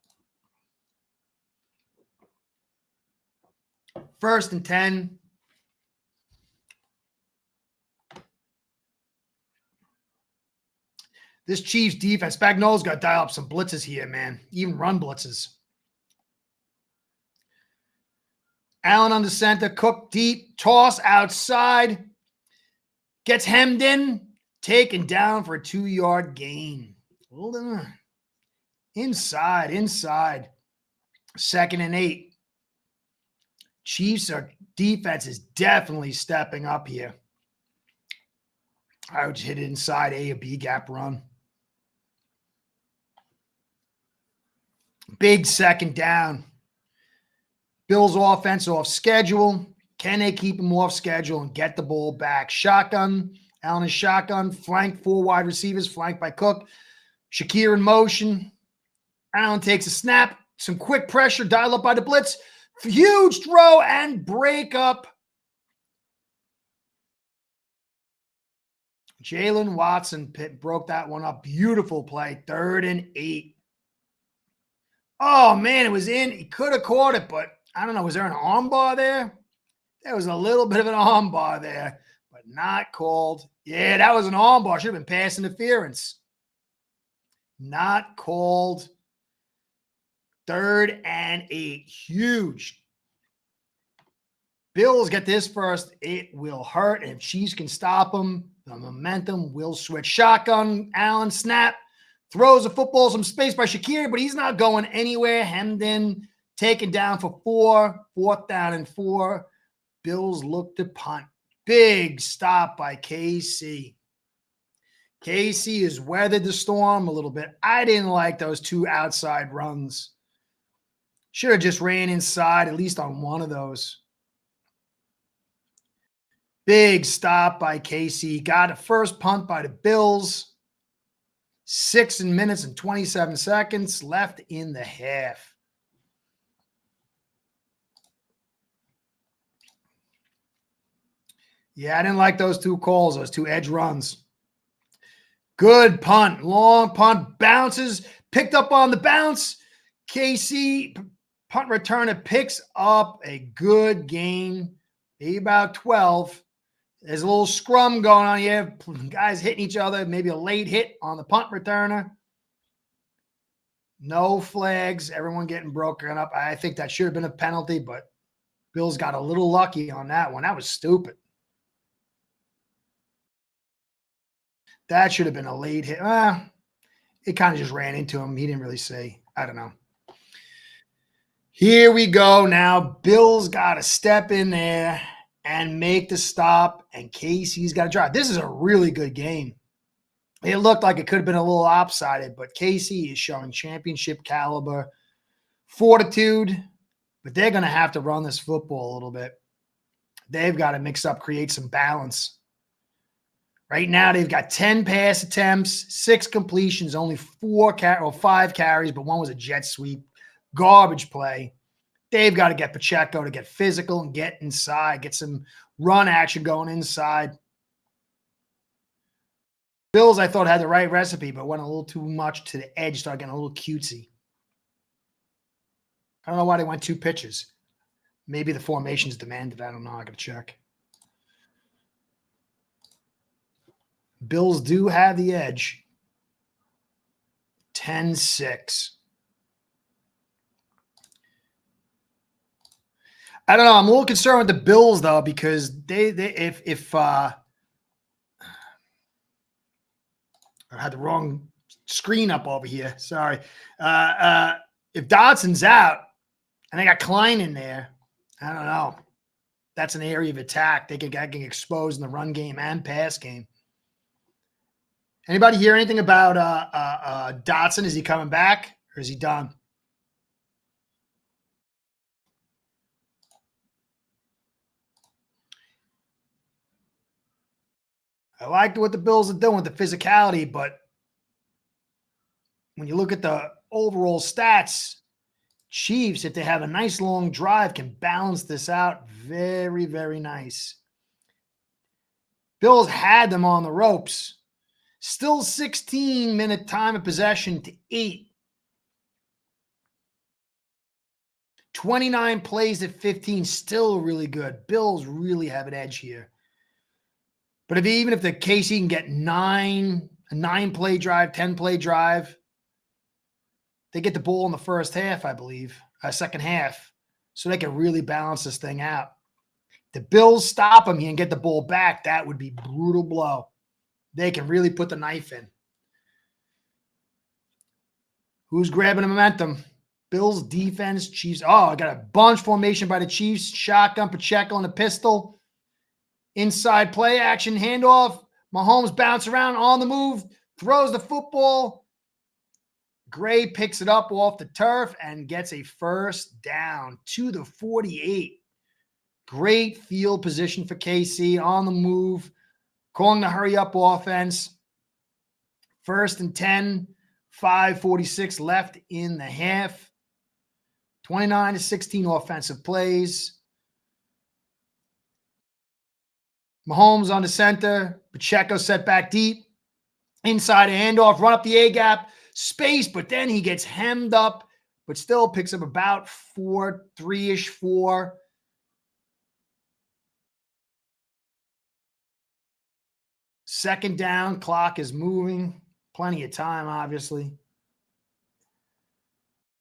1st and 10. This Chiefs defense, Spagnola's got to dial up some blitzes here, man. Even run blitzes. Allen on the center, Cook deep, toss outside. Gets hemmed in, taken down for a 2-yard gain. Inside. 2nd and 8. Chiefs defense is definitely stepping up here. I would hit it inside A or B gap run. Big 2nd down. Bills offense off schedule. Can they keep them off schedule and get the ball back? Shotgun. Allen is shotgun. Flank 4 wide receivers. Flanked by Cook. Shakir in motion. Allen takes a snap. Some quick pressure. Dial up by the blitz. Huge throw and break up. Jalen Watson broke that one up. Beautiful play. 3rd and 8. Oh, man, it was in. He could have caught it, but I don't know. Was there an arm bar there? There was a little bit of an arm bar there, but not called. Yeah, that was an arm bar. Should have been pass interference. Not called. 3rd and 8. Huge. Bills get this first. It will hurt. And if Chiefs can stop them, the momentum will switch. Shotgun, Allen, snap. Throws the football, some space by Shakir, but he's not going anywhere. Hemmed in, taken down for 4. 4th down and 4. Bills look to punt. Big stop by KC. KC has weathered the storm a little bit. I didn't like those 2 outside runs. Should have just ran inside, at least on one of those. Big stop by KC. Got a first punt by the Bills. 6 minutes and 27 seconds left in the half. Yeah, I didn't like those 2 calls, those 2 edge runs. Good punt. Long punt. Bounces. Picked up on the bounce. KC punt returner picks up a good gain. Maybe about 12. There's a little scrum going on here. Guys hitting each other. Maybe a late hit on the punt returner. No flags. Everyone getting broken up. I think that should have been a penalty, but Bills got a little lucky on that one. That was stupid. That should have been a late hit. It kind of just ran into him. He didn't really say. I don't know. Here we go now. Bills got to step in there and make the stop, and KC's got to drive. This is a really good game. It looked like it could have been a little lopsided, but KC is showing championship caliber fortitude, but they're going to have to run this football a little bit. They've got to mix up, create some balance. Right now, they've got 10 pass attempts, 6 completions, only 5 carries, but one was a jet sweep. Garbage play. They've got to get Pacheco to get physical and get inside, get some run action going inside. Bills, I thought, had the right recipe, but went a little too much to the edge, started getting a little cutesy. I don't know why they went 2 pitches. Maybe the formations demanded. I don't know. I got to check. Bills do have the edge. 10-6. I don't know. I'm a little concerned with the Bills though, because if I had the wrong screen up over here. Sorry. If Dodson's out and they got Klein in there I don't know. That's an area of attack. They can get exposed in the run game and pass game. Anybody hear anything about Dotson? Is he coming back or is he done? I like what the Bills are doing with the physicality, but when you look at the overall stats, Chiefs, if they have a nice long drive, can balance this out very, very nice. Bills had them on the ropes. Still 16-minute time of possession to 8. 29 plays at 15, still really good. Bills really have an edge here. But even if the KC can get a 9-play drive, 10-play drive, they get the ball in the first half, I believe, second half, so they can really balance this thing out. The Bills stop them here and get the ball back. That would be brutal blow. They can really put the knife in. Who's grabbing the momentum? Bills defense, Chiefs. Oh, I got a bunch formation by the Chiefs. Shotgun, Pacheco on the pistol. Inside play action, handoff. Mahomes bounce around on the move, throws the football. Gray picks it up off the turf and gets a first down to the 48. Great field position for KC on the move, calling the hurry-up offense. 1st and 10, 5:46 left in the half. 29-16 offensive plays. Mahomes on the center. Pacheco set back deep. Inside a handoff, run up the A-gap. Space, but then he gets hemmed up, but still picks up about 3-ish, 4. Second down, clock is moving. Plenty of time, obviously.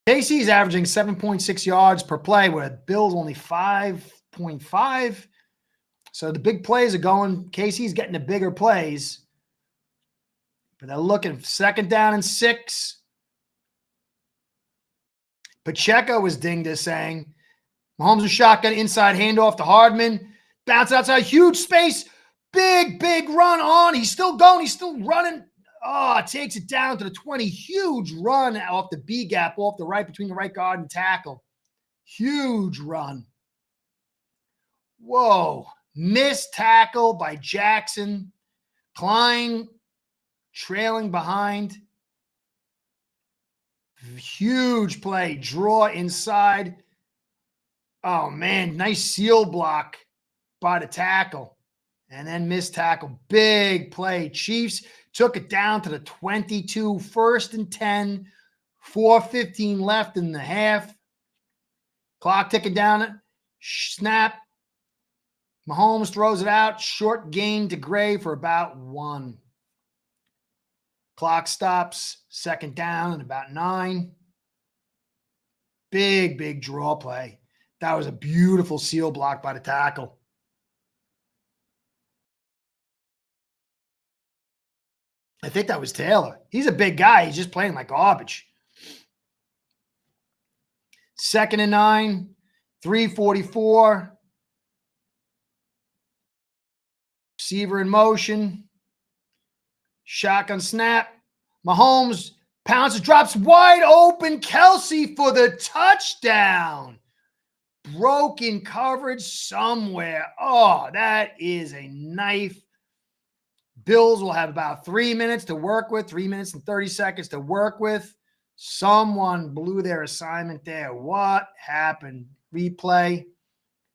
KC is averaging 7.6 yards per play, with Bills only 5.5. So the big plays are going. KC's getting the bigger plays. But they're looking 2nd down and 6. Pacheco was dinged as saying, Mahomes was shotgun inside handoff to Hardman. Bounce outside, huge space. Big run on. He's still going. He's still running. Oh, takes it down to the 20. Huge run off the B gap, off the right, between the right guard and tackle. Huge run. Whoa. Missed tackle by Jackson. Klein trailing behind. Huge play. Draw inside. Oh, man. Nice seal block by the tackle. And then missed tackle. Big play. Chiefs took it down to the 22. 1st and 10. 4:15 left in the half. Clock ticking down. Snap. Mahomes throws it out. Short gain to Gray for about 1. Clock stops. 2nd down and about 9. Big draw play. That was a beautiful seal block by the tackle. I think that was Taylor. He's a big guy. He's just playing like garbage. 2nd and 9. 3:44. Receiver in motion. Shotgun snap. Mahomes pounces, drops wide open. Kelsey for the touchdown. Broken coverage somewhere. Oh, that is a knife. Bills will have about 3 minutes to work with, 3 minutes and 30 seconds to work with. Someone blew their assignment there. What happened? Replay.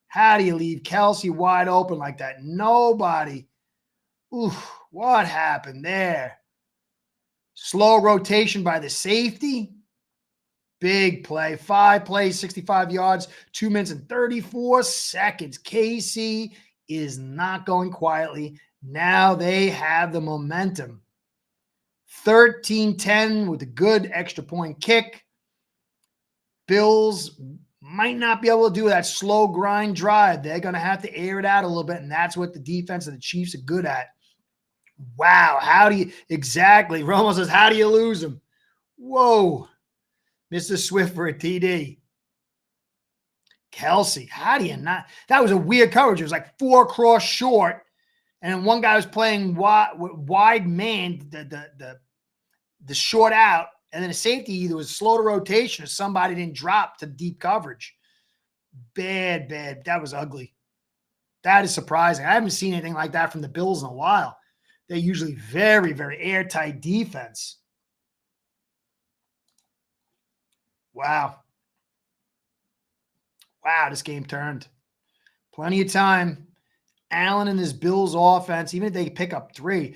How do you leave Kelsey wide open like that? Nobody. Oof, what happened there? Slow rotation by the safety. Big play. 5 plays, 65 yards, 2 minutes and 34 seconds. KC is not going quietly. Now they have the momentum. 13-10 with a good extra point kick. Bills might not be able to do that slow grind drive. They're going to have to air it out a little bit, and that's what the defense of the Chiefs are good at. Wow, how do you – exactly. Romo says, how do you lose them? Whoa. Mr. Swift for a TD. Kelsey, how do you not? That was a weird coverage. It was like 4 cross short, and then one guy was playing wide man, the short out, and then a safety either was slow to rotation or somebody didn't drop to deep coverage. Bad. That was ugly. That is surprising. I haven't seen anything like that from the Bills in a while. They're usually very, very airtight defense. Wow. Wow, this game turned. Plenty of time. Allen and his Bills offense, even if they pick up 3,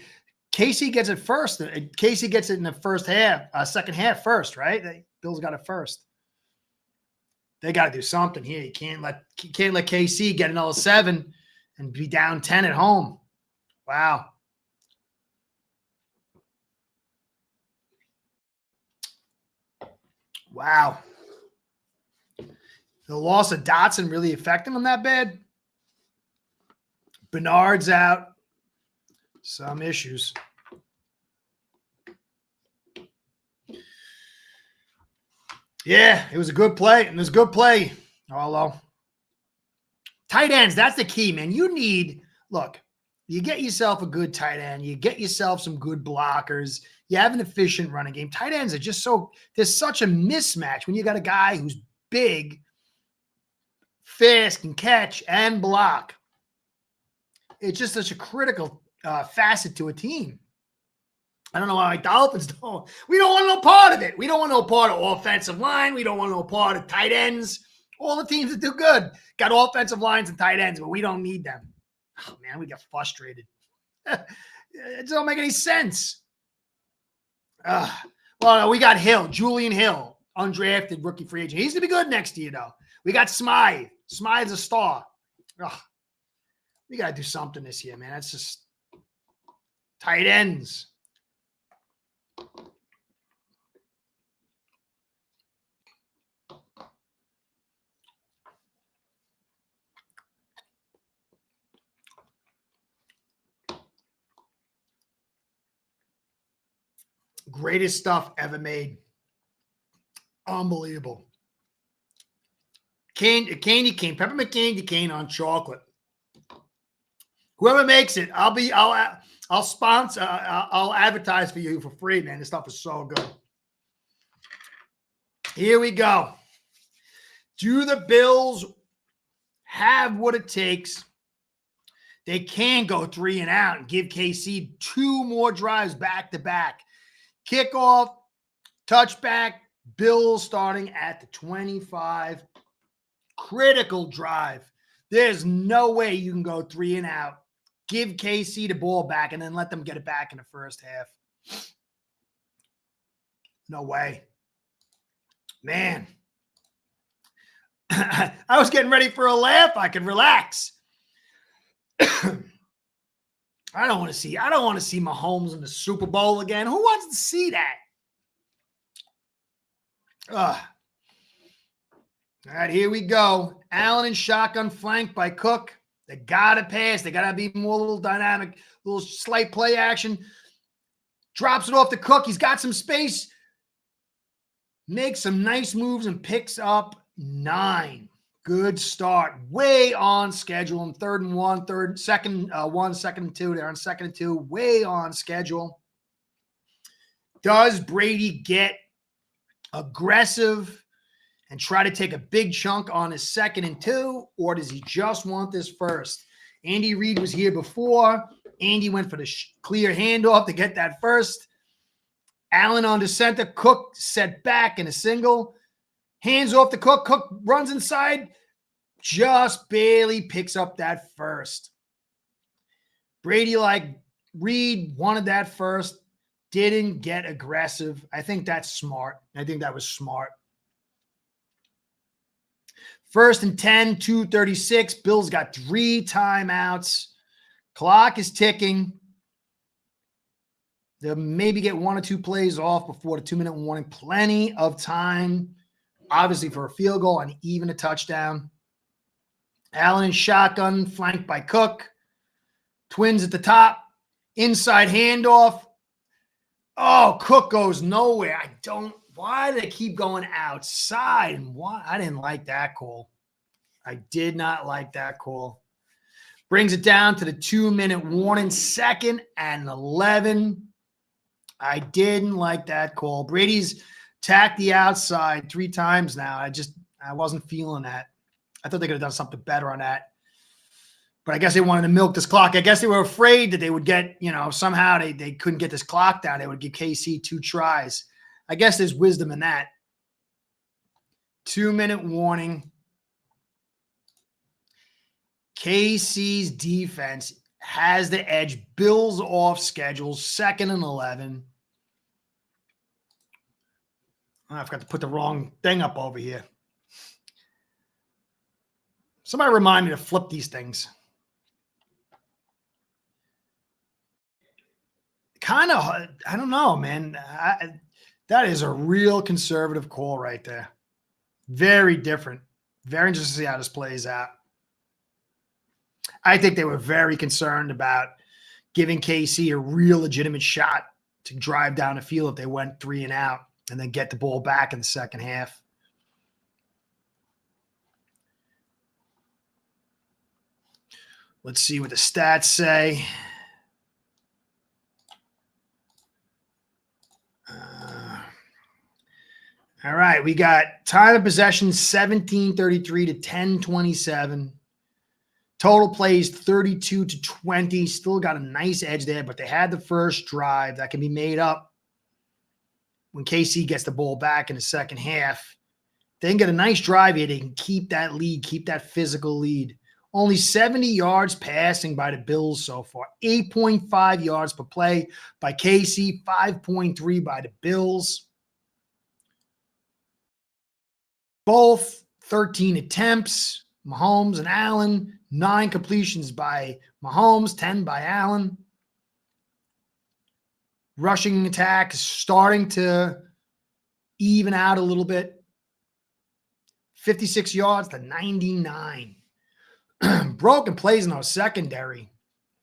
Casey gets it first. Casey gets it in the first half, second half first, right? Bills got it first. They got to do something here. You can't let KC get another 7 and be down 10 at home. Wow. Wow. The loss of Dotson really affected him that bad? Bernard's out. Some issues. Yeah, it was a good play. And it was a good play. Although, tight ends, that's the key, man. You need, look, you get yourself a good tight end. You get yourself some good blockers. You have an efficient running game. Tight ends are just there's such a mismatch when you got a guy who's big, fast, can catch, and block. It's just such a critical facet to a team. I don't know why Dolphins don't. We don't want no part of it. We don't want no part of offensive line. We don't want no part of tight ends. All the teams that do good got offensive lines and tight ends, but we don't need them. Oh, man, we get frustrated. It don't make any sense. Well, we got Hill, Julian Hill, undrafted rookie free agent. He's going to be good next year, though. We got Smythe. Smythe's a star. We got to do something this year, man. That's just tight ends. Greatest stuff ever made. Unbelievable. Candy cane, peppermint candy cane on chocolate. Whoever makes it, I'll sponsor. I'll advertise for you for free, man. This stuff is so good. Here we go. Do the Bills have what it takes? They can go 3 and out and give KC 2 more drives back to back. Kickoff, touchback, Bills starting at the 25. Critical drive. There's no way you can go 3 and out. Give KC the ball back and then let them get it back in the first half. No way. Man. I was getting ready for a laugh. I could relax. I don't want to see Mahomes in the Super Bowl again. Who wants to see that? All right, here we go. Allen and shotgun flanked by Cook. They got to pass. They got to be more little dynamic, little slight play action. Drops it off to Cook. He's got some space. Makes some nice moves and picks up 9. Good start. Way on schedule. And 3rd and 1, second and 2. They're on 2nd and 2. Way on schedule. Does Brady get aggressive and try to take a big chunk on his 2nd and 2, or does he just want this first? Andy Reid was here before. Andy went for the clear handoff to get that first. Allen on to center. Cook set back in a single. Hands off to Cook. Cook runs inside. Just barely picks up that first. Brady, like Reid, wanted that first. Didn't get aggressive. I think that's smart. I think that was smart. 1st and 10, 2:36. Bills got 3 timeouts. Clock is ticking. They'll maybe get 1 or 2 plays off before the 2-minute warning. Plenty of time, obviously, for a field goal and even a touchdown. Allen in shotgun, flanked by Cook. Twins at the top. Inside handoff. Oh, Cook goes nowhere. Why do they keep going outside? And why? I didn't like that call. I did not like that call. Brings it down to the 2-minute warning, 2nd and 11. I didn't like that call. Brady's tacked the outside 3 times now. I wasn't feeling that. I thought they could have done something better on that. But I guess they wanted to milk this clock. I guess they were afraid that they would get, somehow they couldn't get this clock down. They would give KC 2 tries. I guess there's wisdom in that. 2-minute warning. KC's defense has the edge. Bills off schedule, 2nd and 11. Oh, I forgot to put the wrong thing up over here. Somebody remind me to flip these things. Kind of, I don't know, man. That is a real conservative call right there. Very different. Very interesting to see how this plays out. I think they were very concerned about giving KC a real legitimate shot to drive down the field if they went 3 and out and then get the ball back in the second half. Let's see what the stats say. All right, we got time of possession 17:33 to 10:27. Total plays 32 to 20. Still got a nice edge there, but they had the first drive that can be made up when KC gets the ball back in the second half. They can get a nice drive here. They can keep that lead, keep that physical lead. Only 70 yards passing by the Bills so far. 8.5 yards per play by KC, 5.3 by the Bills. Both 13 attempts, Mahomes and Allen. 9 completions by Mahomes, 10 by Allen. Rushing attack is starting to even out a little bit. 56 yards to 99. Broken plays in our secondary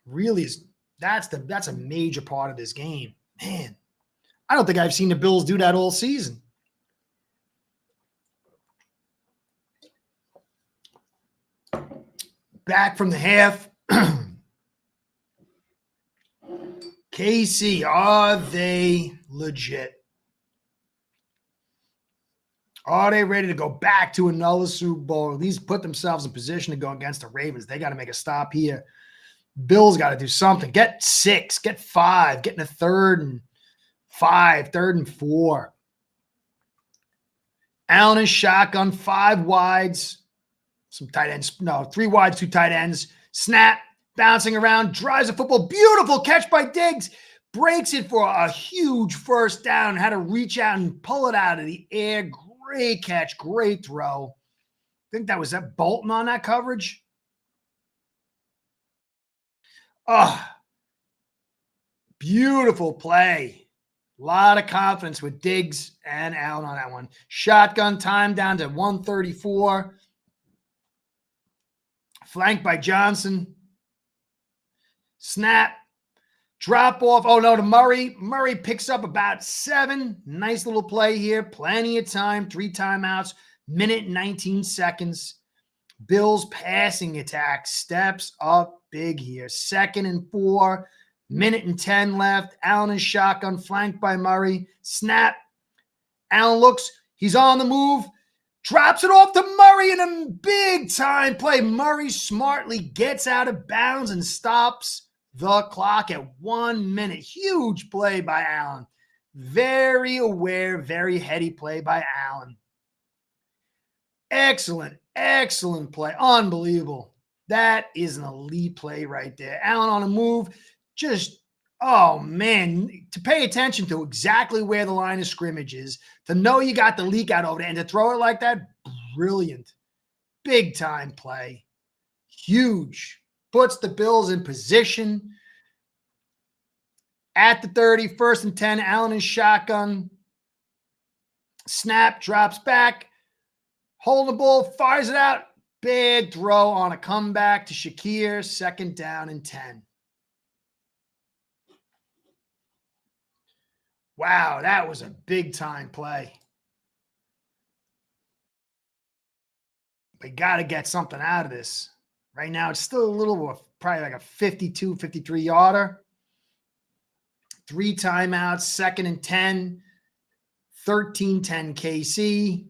really is that's a major part of this game. Man, I don't think I've seen the Bills do that all season. Back from the half. KC, are they legit? Are they ready to go back to another Super Bowl? At least put themselves in position to go against the Ravens. They got to make a stop here. Bills got to do something. Get 6, get 5, get in a 3rd and 5, 3rd and 4. Allen is shotgun, 5 wides. Some tight ends. No, 3 wides, 2 tight ends. Snap, bouncing around, drives a football. Beautiful catch by Diggs. Breaks it for a huge first down. Had to reach out and pull it out of the air. Great catch, great throw. I think that was Bolton on that coverage. Oh, beautiful play. A lot of confidence with Diggs and Allen on that one. Shotgun time down to 134. Flanked by Johnson. Snap. Drop off. Oh, no, to Murray. Murray picks up about 7. Nice little play here. Plenty of time. 3 timeouts. Minute and 19 seconds. Bills passing attack steps up big here. 2nd and 4. Minute and 10 left. Allen is shotgun. Flanked by Murray. Snap. Allen looks. He's on the move. Drops it off to Murray in a big time play. Murray smartly gets out of bounds and stops the clock at 1 minute. Huge play by Allen. Very aware, very heady play by Allen. Excellent, excellent play. Unbelievable. That is an elite play right there. Allen on a move. Just, oh, man, to pay attention to exactly where the line of scrimmage is, to know you got the leak out over there, and to throw it like that, brilliant. Big time play. Huge. Puts the Bills in position. At the 30, 1st and 10, Allen is shotgun. Snap, drops back. Holding the ball, fires it out. Big throw on a comeback to Shakir. 2nd down and 10. Wow, that was a big time play. We got to get something out of this. Right now, it's still a little, probably like a 52, 53 yarder. 3 timeouts, 2nd and 10, 13-10 KC.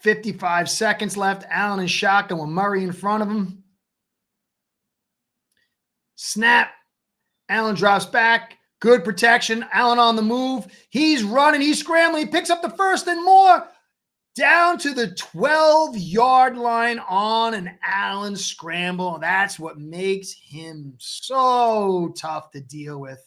.55 seconds left. Allen in shotgun with Murray in front of him. Snap. Allen drops back. Good protection. Allen on the move. He's running. He's scrambling. He picks up the first and more. Down to the 12-yard line on an Allen scramble. That's what makes him so tough to deal with.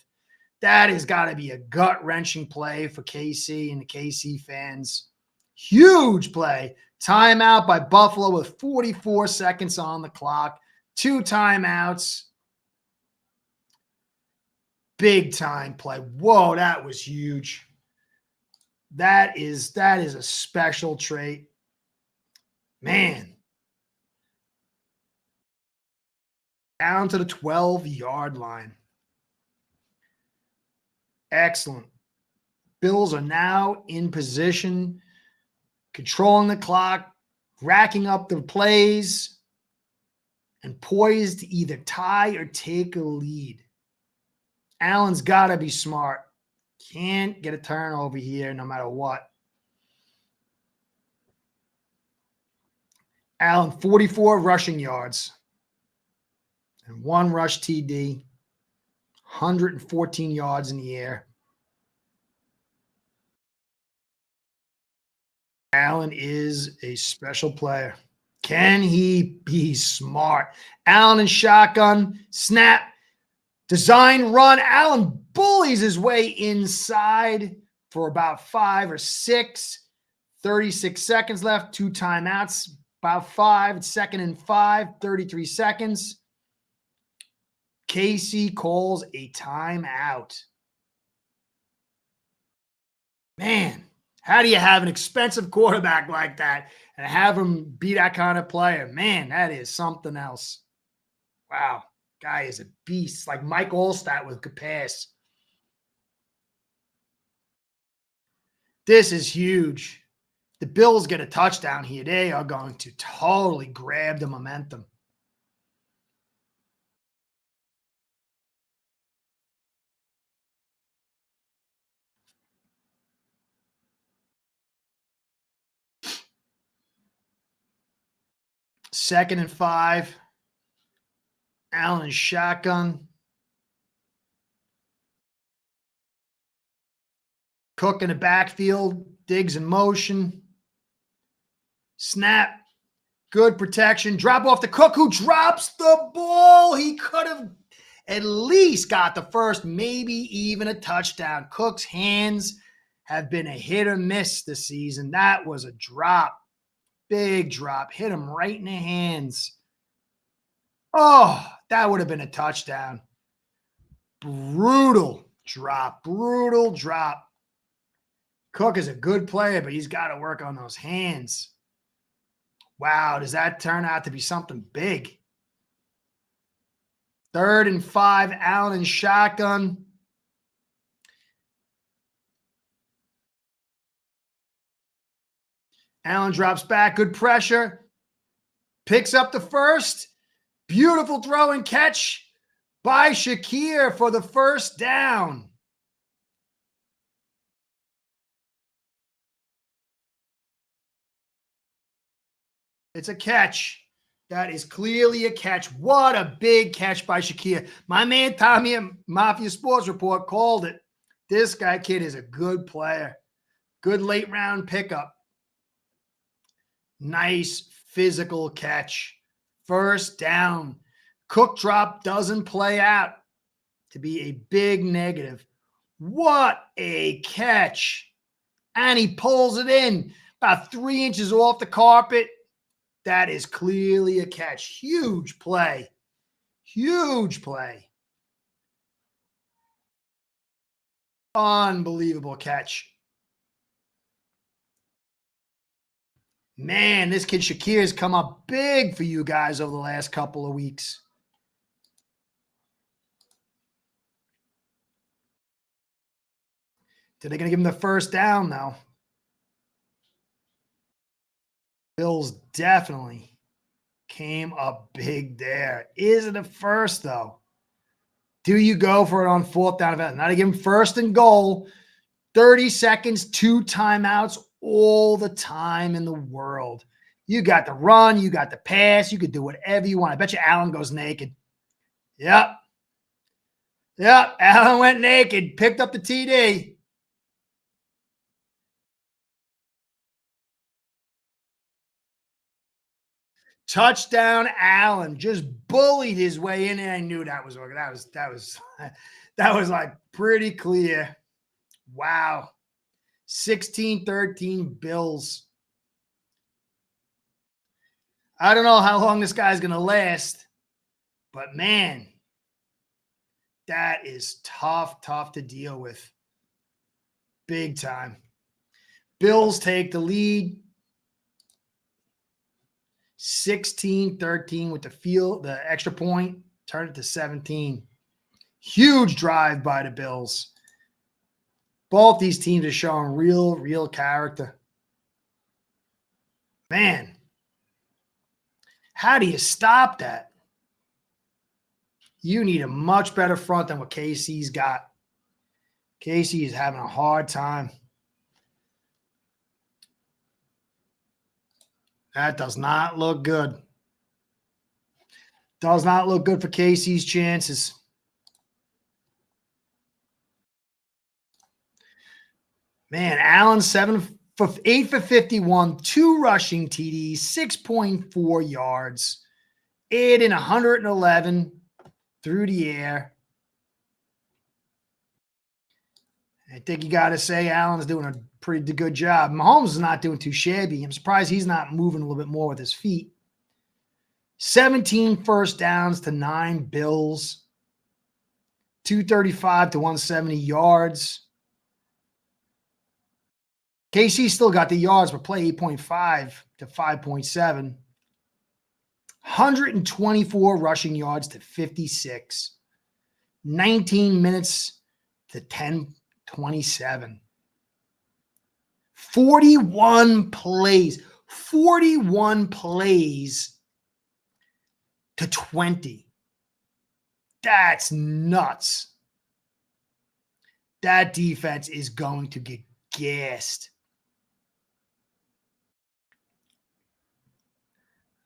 That has got to be a gut-wrenching play for KC and the KC fans. Huge play. Timeout by Buffalo with 44 seconds on the clock. 2 timeouts. Big time play. Whoa, that was huge. That is a special trait. Man. Down to the 12-yard line. Excellent. Bills are now in position, controlling the clock, racking up the plays, and poised to either tie or take a lead. Allen's got to be smart. Can't get a turnover here no matter what. Allen, 44 rushing yards and 1 rush TD, 114 yards in the air. Allen is a special player. Can he be smart? Allen in shotgun, snap, design run. Allen bullies his way inside for about 5 or 6. 36 seconds left, 2 timeouts, about 5, 2nd and 5, 33 seconds. KC calls a timeout. Man, how do you have an expensive quarterback like that and have him be that kind of player? Man, that is something else. Wow. Guy is a beast, like Mike Allstott with Capass. This is huge. The Bills get a touchdown here. They are going to totally grab the momentum. Second and 5. Allen shotgun. Cook in the backfield. Diggs in motion. Snap. Good protection. Drop off to Cook, who drops the ball. He could have at least got the first, maybe even a touchdown. Cook's hands have been a hit or miss this season. That was a drop. Big drop. Hit him right in the hands. Oh, that would have been a touchdown. Brutal drop. Brutal drop. Cook is a good player, but he's got to work on those hands. Wow, does that turn out to be something big? 3rd and 5, Allen in shotgun. Allen drops back, good pressure. Picks up the first. Beautiful throw and catch by Shakir for the first down. It's a catch. That is clearly a catch. What a big catch by Shakir. My man Tommy at Mafia Sports Report called it. This kid is a good player. Good late round pickup. Nice physical catch. First down. Cook drop doesn't play out to be a big negative. What a catch. And he pulls it in about 3 inches off the carpet. That is clearly a catch. Huge play. Huge play. Unbelievable catch. Man, this kid Shakir has come up big for you guys over the last couple of weeks. They're going to give him the first down, though. Bills definitely came up big there. Is it a first, though? Do you go for it on fourth down? Not again, first and goal. 30 seconds, 2 timeouts, all the time in the world. You got the run, you got the pass, you could do whatever you want. I bet you Allen goes naked. Yep. Allen went naked, picked up the TD. Touchdown, Allen just bullied his way in, and I knew that was that was like pretty clear. Wow. 16-13 Bills. I don't know how long this guy's going to last, but man, that is tough to deal with. Big time. Bills take the lead. 16-13 with the extra point, turn it to 17. Huge drive by the Bills. Both these teams are showing real character. Man, how do you stop that? You need a much better front than what KC's got. KC is having a hard time. That does not look good. Does not look good for KC's chances. Man, Allen 8 for 51, 2 rushing TDs, 6.4 yards, 8 and 111 through the air. I think you got to say Allen's doing a pretty good job. Mahomes is not doing too shabby. I'm surprised he's not moving a little bit more with his feet. 17 first downs to 9 Bills. 235 to 170 yards. KC still got the yards, but play 8.5 to 5.7. 124 rushing yards to 56. 19 minutes to 10:27. 41 plays. 41 plays to 20. That's nuts. That defense is going to get gassed.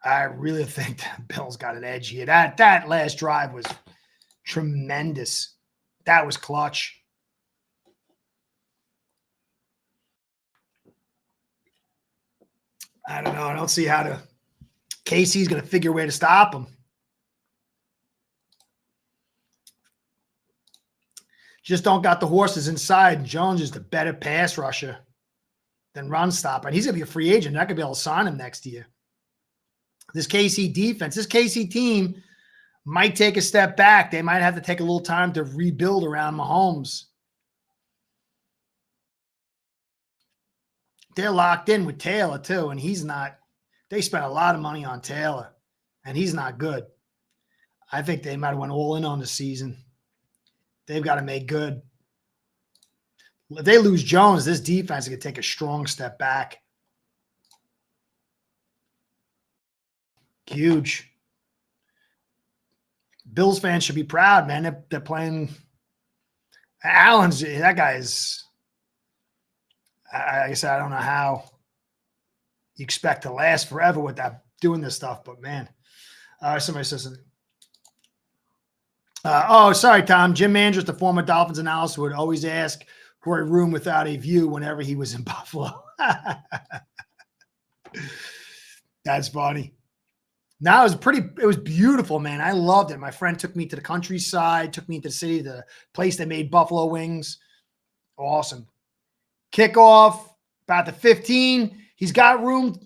I really think the Bills got an edge here. That last drive was tremendous. That was clutch. I don't know. I don't see how KC's going to figure a way to stop him. Just don't got the horses inside. Jones is the better pass rusher than run stopper. And he's going to be a free agent. Not going to be able to sign him next year. This KC defense, this KC team might take a step back. They might have to take a little time to rebuild around Mahomes. They're locked in with Taylor too, and he's not. They spent a lot of money on Taylor, and he's not good. I think they might have went all in on the season. They've got to make good. If they lose Jones, this defense is going to take a strong step back. Huge. Bills fans should be proud, man. They're playing. That guy is. Like I said, I don't know how you expect to last forever with that doing this stuff, but man. Somebody says something. Sorry, Tom. Jim Manders, the former Dolphins analyst, would always ask for a room without a view whenever he was in Buffalo. That's funny. No, it was beautiful, man. I loved it. My friend took me to the countryside, took me into the city, the place that made buffalo wings. Awesome. Kickoff, about the 15. He's got room.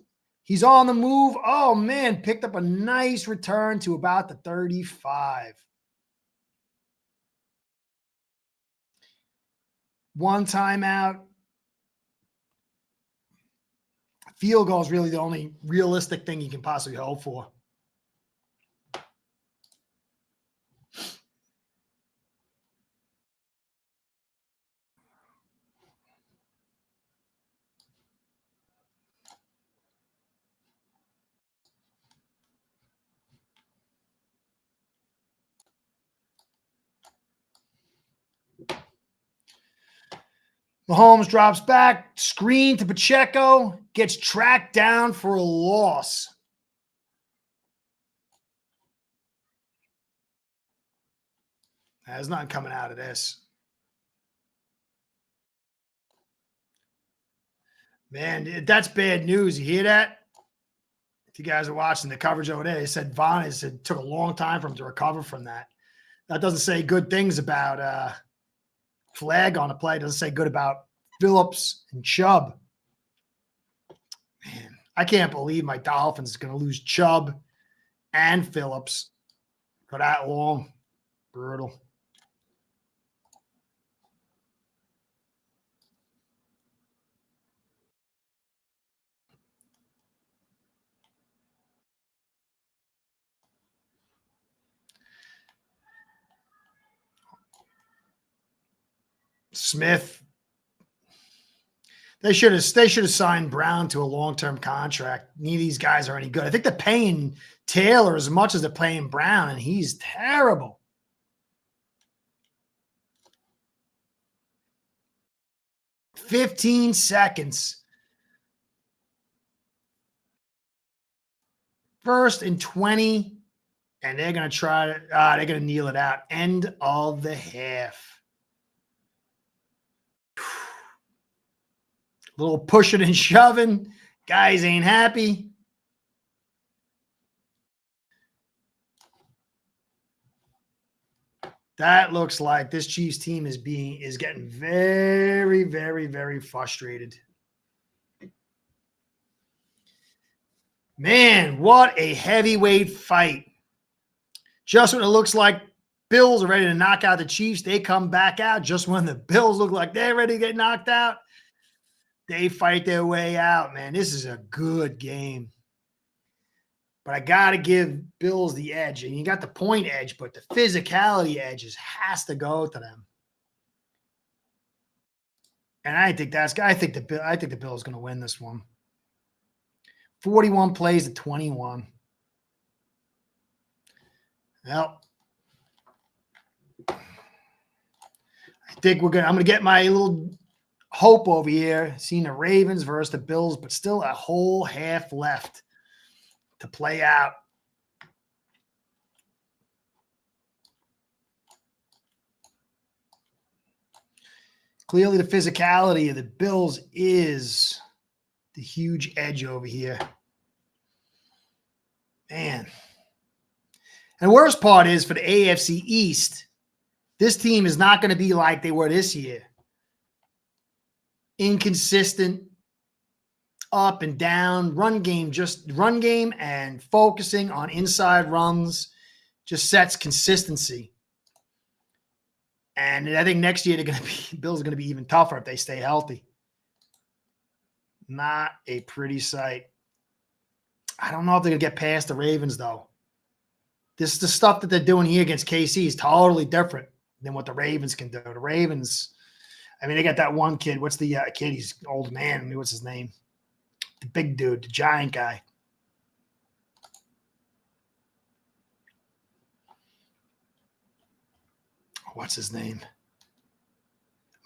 He's on the move. Oh, man, picked up a nice return to about the 35. One timeout. Field goal is really the only realistic thing you can possibly hope for. Mahomes drops back, screen to Pacheco, gets tracked down for a loss. There's nothing coming out of this. Man, that's bad news. You hear that? If you guys are watching the coverage over there, they said Vaughn it took a long time for him to recover from that. That doesn't say good things about Flag on the play. It doesn't say good about Phillips and Chubb. Man, I can't believe my Dolphins is going to lose Chubb and Phillips for that long. Brutal. Smith. They should have signed Brown to a long-term contract. Neither of these guys are any good. I think they're paying Taylor as much as they're paying Brown, and he's terrible. "15 seconds. First and 20, and they're going to try to they're going to kneel it out. End of the half. Little pushing and shoving. Guys ain't happy. That looks like this Chiefs team is getting very, very, very frustrated. Man, what a heavyweight fight. Just when it looks like Bills are ready to knock out the Chiefs, they come back out. Just when the Bills look like they're ready to get knocked out, they fight their way out, man. This is a good game. But I got to give Bills the edge. And you got the point edge, but the physicality edge has to go to them. And I think the Bills going to win this one. 41 plays to 21. Well, I think I'm going to get my little hope over here, seeing the Ravens versus the Bills, but still a whole half left to play out. Clearly, the physicality of the Bills is the huge edge over here. Man. And the worst part is for the AFC East, this team is not going to be like they were this year. Inconsistent, up and down, run game and focusing on inside runs just sets consistency. And I think next year Bills are going to be even tougher if they stay healthy. Not a pretty sight. I don't know if they're going to get past the Ravens, though. The stuff that they're doing here against KC is totally different than what the Ravens can do. The Ravens, I mean, they got that one kid. What's the kid? He's an old man. I mean, what's his name? The big dude, the giant guy. What's his name?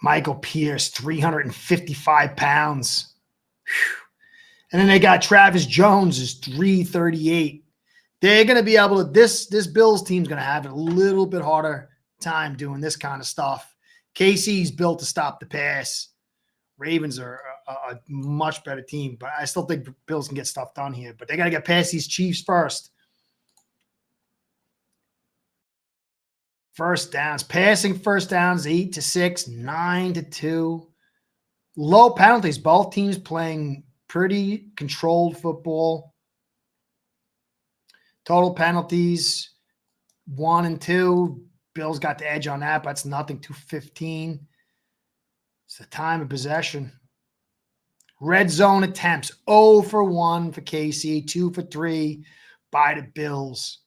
Michael Pierce, 355 pounds. Whew. And then they got Travis Jones, is 338. They're going to be able to, this Bills team's going to have a little bit harder time doing this kind of stuff. KC's built to stop the pass. Ravens are a much better team, but I still think the Bills can get stuff done here. But they got to get past these Chiefs first. First downs, passing first downs, 8-6, 9-2. Low penalties. Both teams playing pretty controlled football. Total penalties, 1 and 2. Bills got the edge on that, but it's nothing. 2:15. It's the time of possession. Red zone attempts, 0 for 1 for KC, 2 for 3 by the Bills.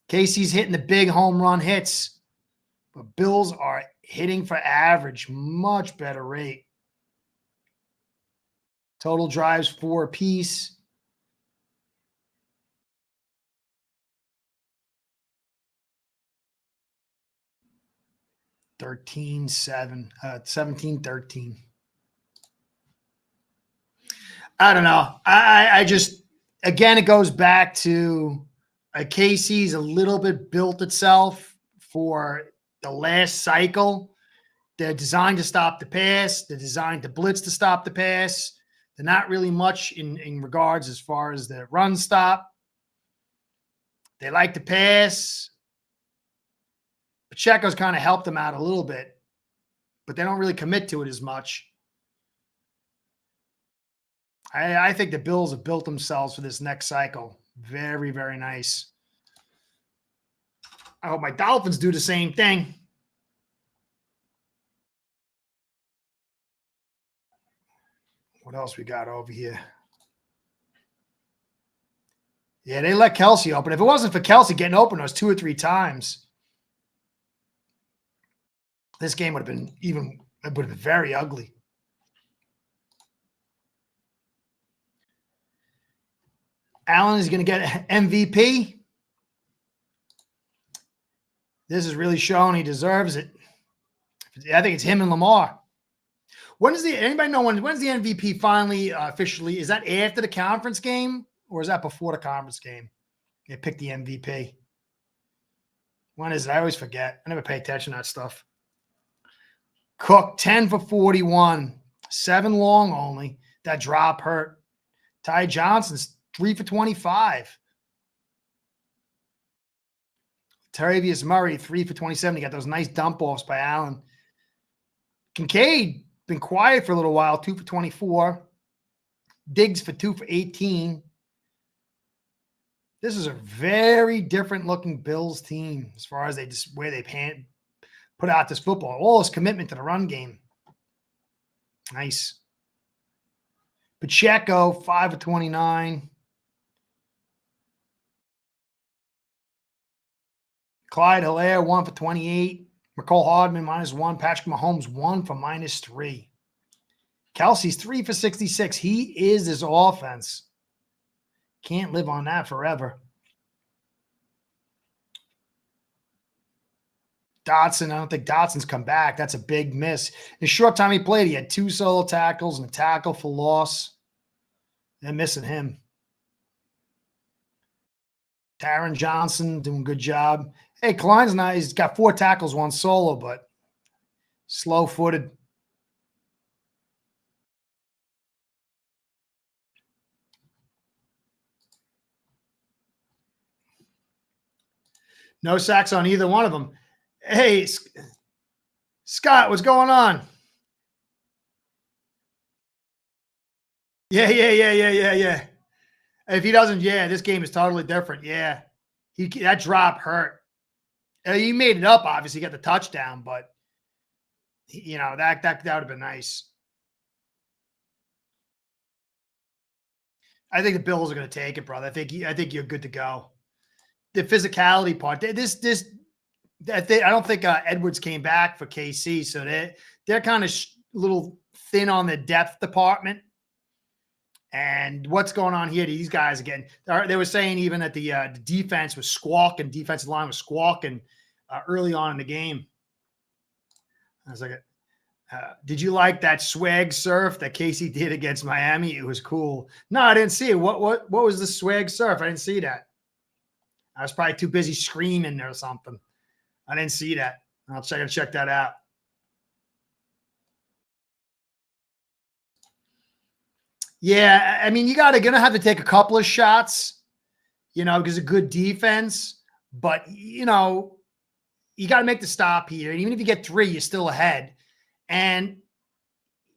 KC's hitting the big home run hits, but Bills are hitting for average, much better rate. Total drives, 4 apiece. 13-7, 17-13. I don't know. I just, again, it goes back to KC's a little bit built itself for the last cycle. They're designed to stop the pass. They're designed to blitz to stop the pass. They're not really much in regards as far as the run stop. They like to pass. Pacheco's kind of helped them out a little bit, but they don't really commit to it as much. I think the Bills have built themselves for this next cycle. Very, very nice. I hope my Dolphins do the same thing. What else we got over here? Yeah, they let Kelsey open. If it wasn't for Kelsey getting open those 2 or 3 times, this game would have been very ugly. Allen is going to get MVP. This is really showing he deserves it. I think it's him and Lamar. Anybody know when's the MVP finally officially? Is that after the conference game or is that before the conference game? They pick the MVP. When is it? I always forget. I never pay attention to that stuff. Cook, 10 for 41, 7 long only. That drop hurt. Ty Johnson's 3 for 25. Taravius Murray, 3 for 27. He got those nice dump offs by Allen. Kincaid, been quiet for a little while, 2 for 24. Diggs for 2 for 18. This is a very different looking Bills team as far as where they put out this football. All this commitment to the run game. Nice. Pacheco, 5 for 29. Clyde Hilaire, 1 for 28. McCole Hardman, -1. Patrick Mahomes, 1 for -3. Kelsey's 3 for 66. He is his offense. Can't live on that forever. Dotson, I don't think Dotson's come back. That's a big miss. In the short time he played, he had 2 solo tackles and a tackle for loss. They're missing him. Taron Johnson doing a good job. Hey, Klein's he's got 4 tackles, 1 solo, but slow-footed. No sacks on either one of them. Hey, Scott, what's going on? Yeah. If he doesn't, this game is totally different. Yeah, that drop hurt. He made it up. Obviously, he got the touchdown, but that would have been nice. I think the Bills are going to take it, brother. I think you're good to go. The physicality part. I don't think Edwards came back for KC, so they're kind of little thin on the depth department. And what's going on here? These guys again. They were saying even that the defense was squawking, defensive line was squawking early on in the game. I was like, did you like that swag surf that Casey did against Miami? It was cool. No, I didn't see it. What was the swag surf? I didn't see that. I was probably too busy screaming or something. I didn't see that. I'll check that out. Yeah, I mean, you're gonna have to take a couple of shots, because of good defense. But you got to make the stop here. And even if you get 3, you're still ahead. And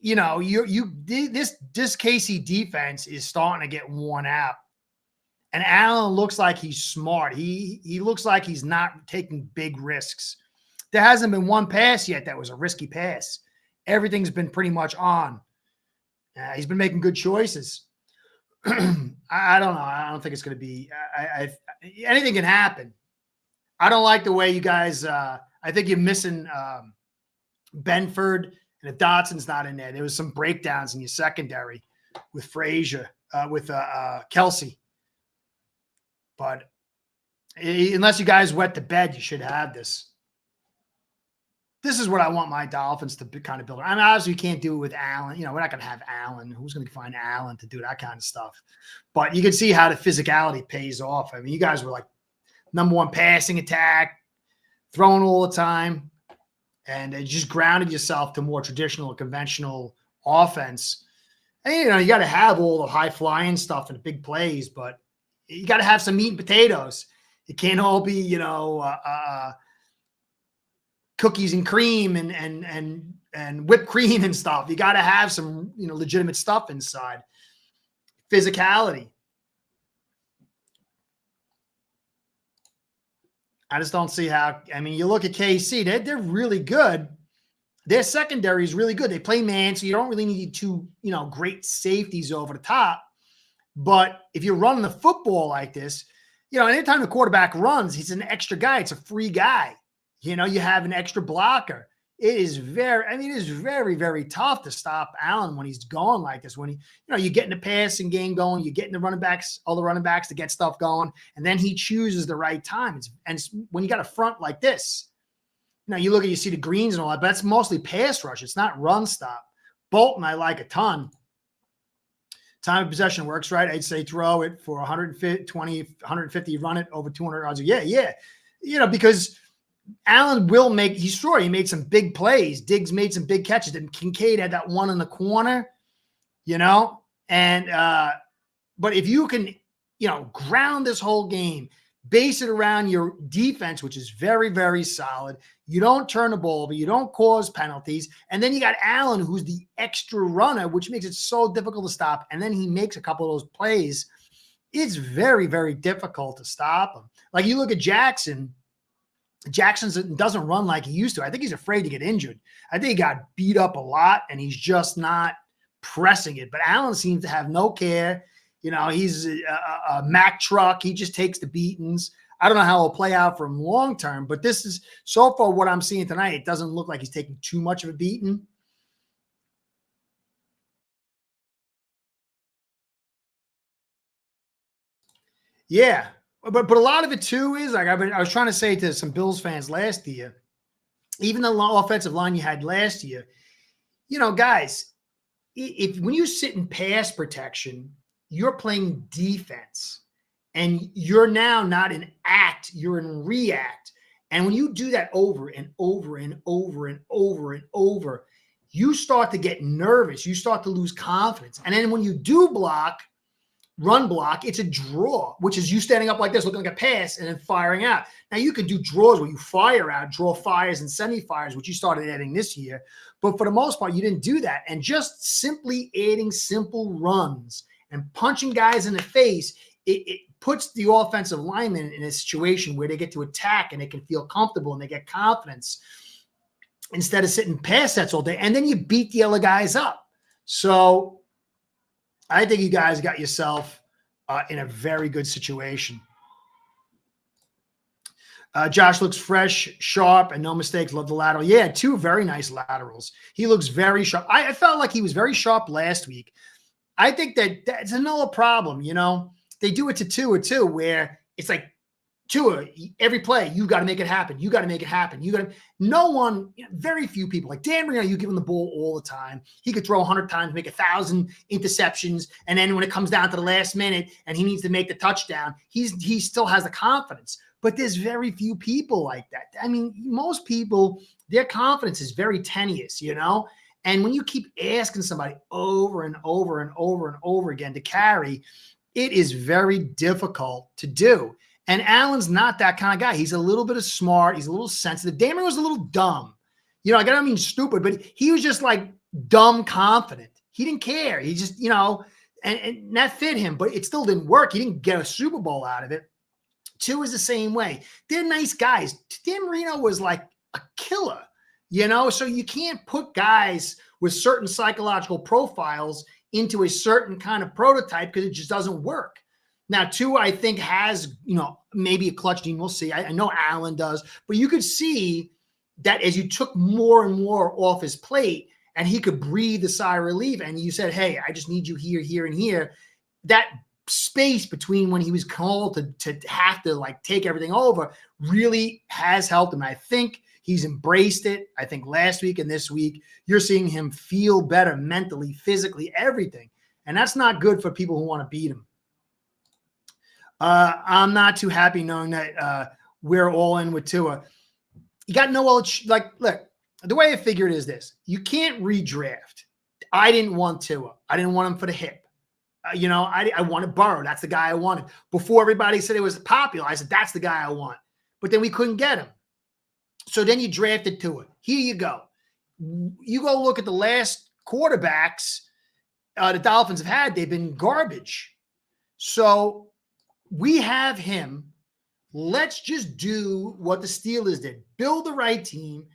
this KC defense is starting to get worn out. And Allen looks like he's smart. He looks like he's not taking big risks. There hasn't been one pass yet that was a risky pass. Everything's been pretty much on. He's been making good choices. I don't know. I don't think it's going to be anything can happen. I don't like the way you guys I think you're missing Benford, and if Dotson's not in there was some breakdowns in your secondary with Frazier, with Kelsey. But unless you guys wet the bed, you should have this. this is what I want my Dolphins to kind of build. I mean, obviously, you can't do it with Allen. You know, we're not going to have Allen. Who's going to find Allen to do that kind of stuff? But you can see how the physicality pays off. I mean, you guys were like #1 passing attack, throwing all the time, and it just grounded yourself to more traditional, conventional offense. And, you know, you got to have all the high flying stuff and the big plays, but you got to have some meat and potatoes. It can't all be, you know, cookies and cream and whipped cream and stuff. You got to have some, you know, legitimate stuff inside. Physicality. I just don't see how. I mean, you look at KC, they're really good. Their secondary is really good. They play man, so you don't really need two, you know, great safeties over the top. But if you're running the football like this, you know, anytime the quarterback runs, he's an extra guy. It's a free guy. You know, you have an extra blocker. It is very, very tough to stop Allen when he's going like this. When he, you know, you get in the passing game going, you get in the running backs, all the running backs to get stuff going, and then he chooses the right time. It's when you got a front like this, you know, you see the greens and all that, but that's mostly pass rush. It's not run stop. Bolton, I like a ton. Time of possession works, right? I'd say throw it for 150, run it over 200 yards. Yeah. You know, because Allen will make, he made some big plays. Diggs made some big catches. And Kincaid had that one in the corner, you know, and, but if you can, you know, ground this whole game, base it around your defense, which is very, very solid. You don't turn the ball over. You don't cause penalties. And then you got Allen, who's the extra runner, which makes it so difficult to stop. And then he makes a couple of those plays. It's very, very difficult to stop him. Like you look at Jackson. Jackson doesn't run like he used to. I think he's afraid to get injured. I think he got beat up a lot, and he's just not pressing it. But Allen seems to have no care. You know, he's a Mack truck. He just takes the beatings. I don't know how it'll play out for him long term, but this is so far what I'm seeing tonight. It doesn't look like he's taking too much of a beating. Yeah, but a lot of it too is like I was trying to say to some Bills fans last year, even the offensive line you had last year, you know, guys, when you sit in pass protection, you're playing defense. And you're now not in act, you're in react. And when you do that over and over and over and over and over, you start to get nervous. You start to lose confidence. And then when you do run block, it's a draw, which is you standing up like this, looking like a pass, and then firing out. Now, you can do draws where you fire out, draw fires and semi-fires, which you started adding this year. But for the most part, you didn't do that. And just simply adding simple runs and punching guys in the face, it puts the offensive lineman in a situation where they get to attack and they can feel comfortable and they get confidence instead of sitting pass sets all day. And then you beat the other guys up. So I think you guys got yourself in a very good situation. Josh looks fresh, sharp, and no mistakes. Love the lateral. Yeah, 2 very nice laterals. He looks very sharp. I felt like he was very sharp last week. I think that's another problem, you know. They do it to Tua where it's like, Tua, every play, you got to make it happen. You got to make it happen. No one, very few people, like Dan Marino, you give him the ball all the time. He could throw 100 times, make 1,000 interceptions. And then when it comes down to the last minute and he needs to make the touchdown, he still has the confidence. But there's very few people like that. I mean, most people, their confidence is very tenuous, you know? And when you keep asking somebody over and over and over and over again to carry, it is very difficult to do. And Allen's not that kind of guy. He's a little bit of smart. He's a little sensitive. Damon was a little dumb. You know, I don't mean stupid, but he was just like dumb confident. He didn't care. He just, you know, and that fit him, but it still didn't work. He didn't get a Super Bowl out of it. Tua is the same way. They're nice guys. Dan Marino was like a killer, you know, so you can't put guys with certain psychological profiles into a certain kind of prototype because it just doesn't work. Now, Tua, I think, has, you know, maybe a clutch gene. We'll see. I know Allen does, but you could see that as you took more and more off his plate and he could breathe a sigh of relief and you said, hey, I just need you here, here, and here, that space between when he was called to have to like take everything over really has helped him. I think He's embraced it. I think last week and this week, you're seeing him feel better mentally, physically, everything. And that's not good for people who want to beat him. I'm not too happy knowing that we're all in with Tua. You got no other, look, the way I figure it is this. You can't redraft. I didn't want Tua. I didn't want him for the hip. I wanted Burrow. That's the guy I wanted. Before everybody said it was popular, I said, that's the guy I want. But then we couldn't get him. So then you drafted Tua. Here you go. You go look at the last quarterbacks the Dolphins have had. They've been garbage. So we have him. Let's just do what the Steelers did. Build the right team.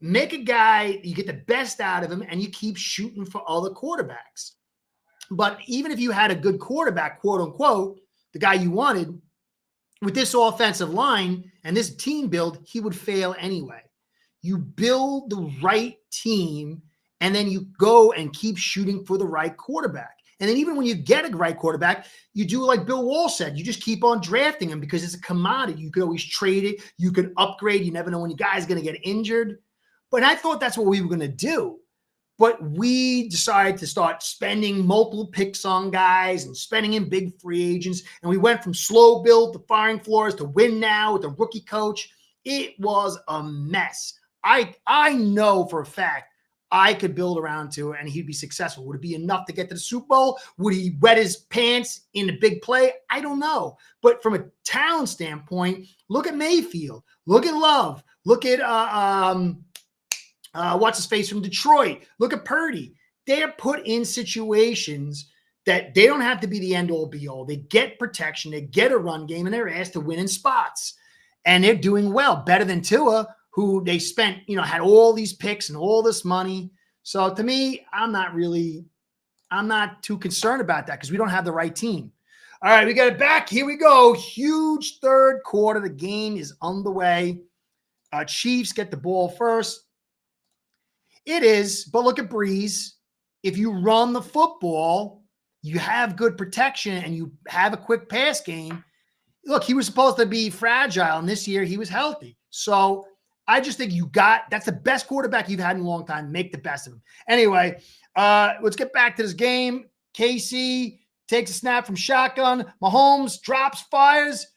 Make a guy, you get the best out of him, and you keep shooting for other quarterbacks. But even if you had a good quarterback, quote unquote, the guy you wanted, with this offensive line and this team build, he would fail anyway. You build the right team, and then you go and keep shooting for the right quarterback. And then even when you get a right quarterback, you do like Bill Wall said, you just keep on drafting him because it's a commodity. You could always trade it. You could upgrade. You never know when your guy's going to get injured. But I thought that's what we were going to do. But we decided to start spending multiple picks on guys and spending in big free agents. And we went from slow build to firing floors to win now with a rookie coach. It was a mess. I know for a fact I could build around to it and he'd be successful. Would it be enough to get to the Super Bowl? Would he wet his pants in a big play? I don't know. But from a talent standpoint, look at Mayfield. Look at Love. Look at what's his face from Detroit. Look at Purdy. They are put in situations that they don't have to be the end-all be-all. They get protection. They get a run game, and they're asked to win in spots. And they're doing well, better than Tua, who they spent, had all these picks and all this money. So to me, I'm not too concerned about that because we don't have the right team. All right, we got it back. Here we go. Huge third quarter. The game is underway. Chiefs get the ball first. It is, but look at Breeze. If you run the football, you have good protection and you have a quick pass game. Look, he was supposed to be fragile, and this year he was healthy. So I just think that's the best quarterback you've had in a long time. Make the best of him. Anyway, let's get back to this game. KC takes a snap from shotgun. Mahomes drops, fires.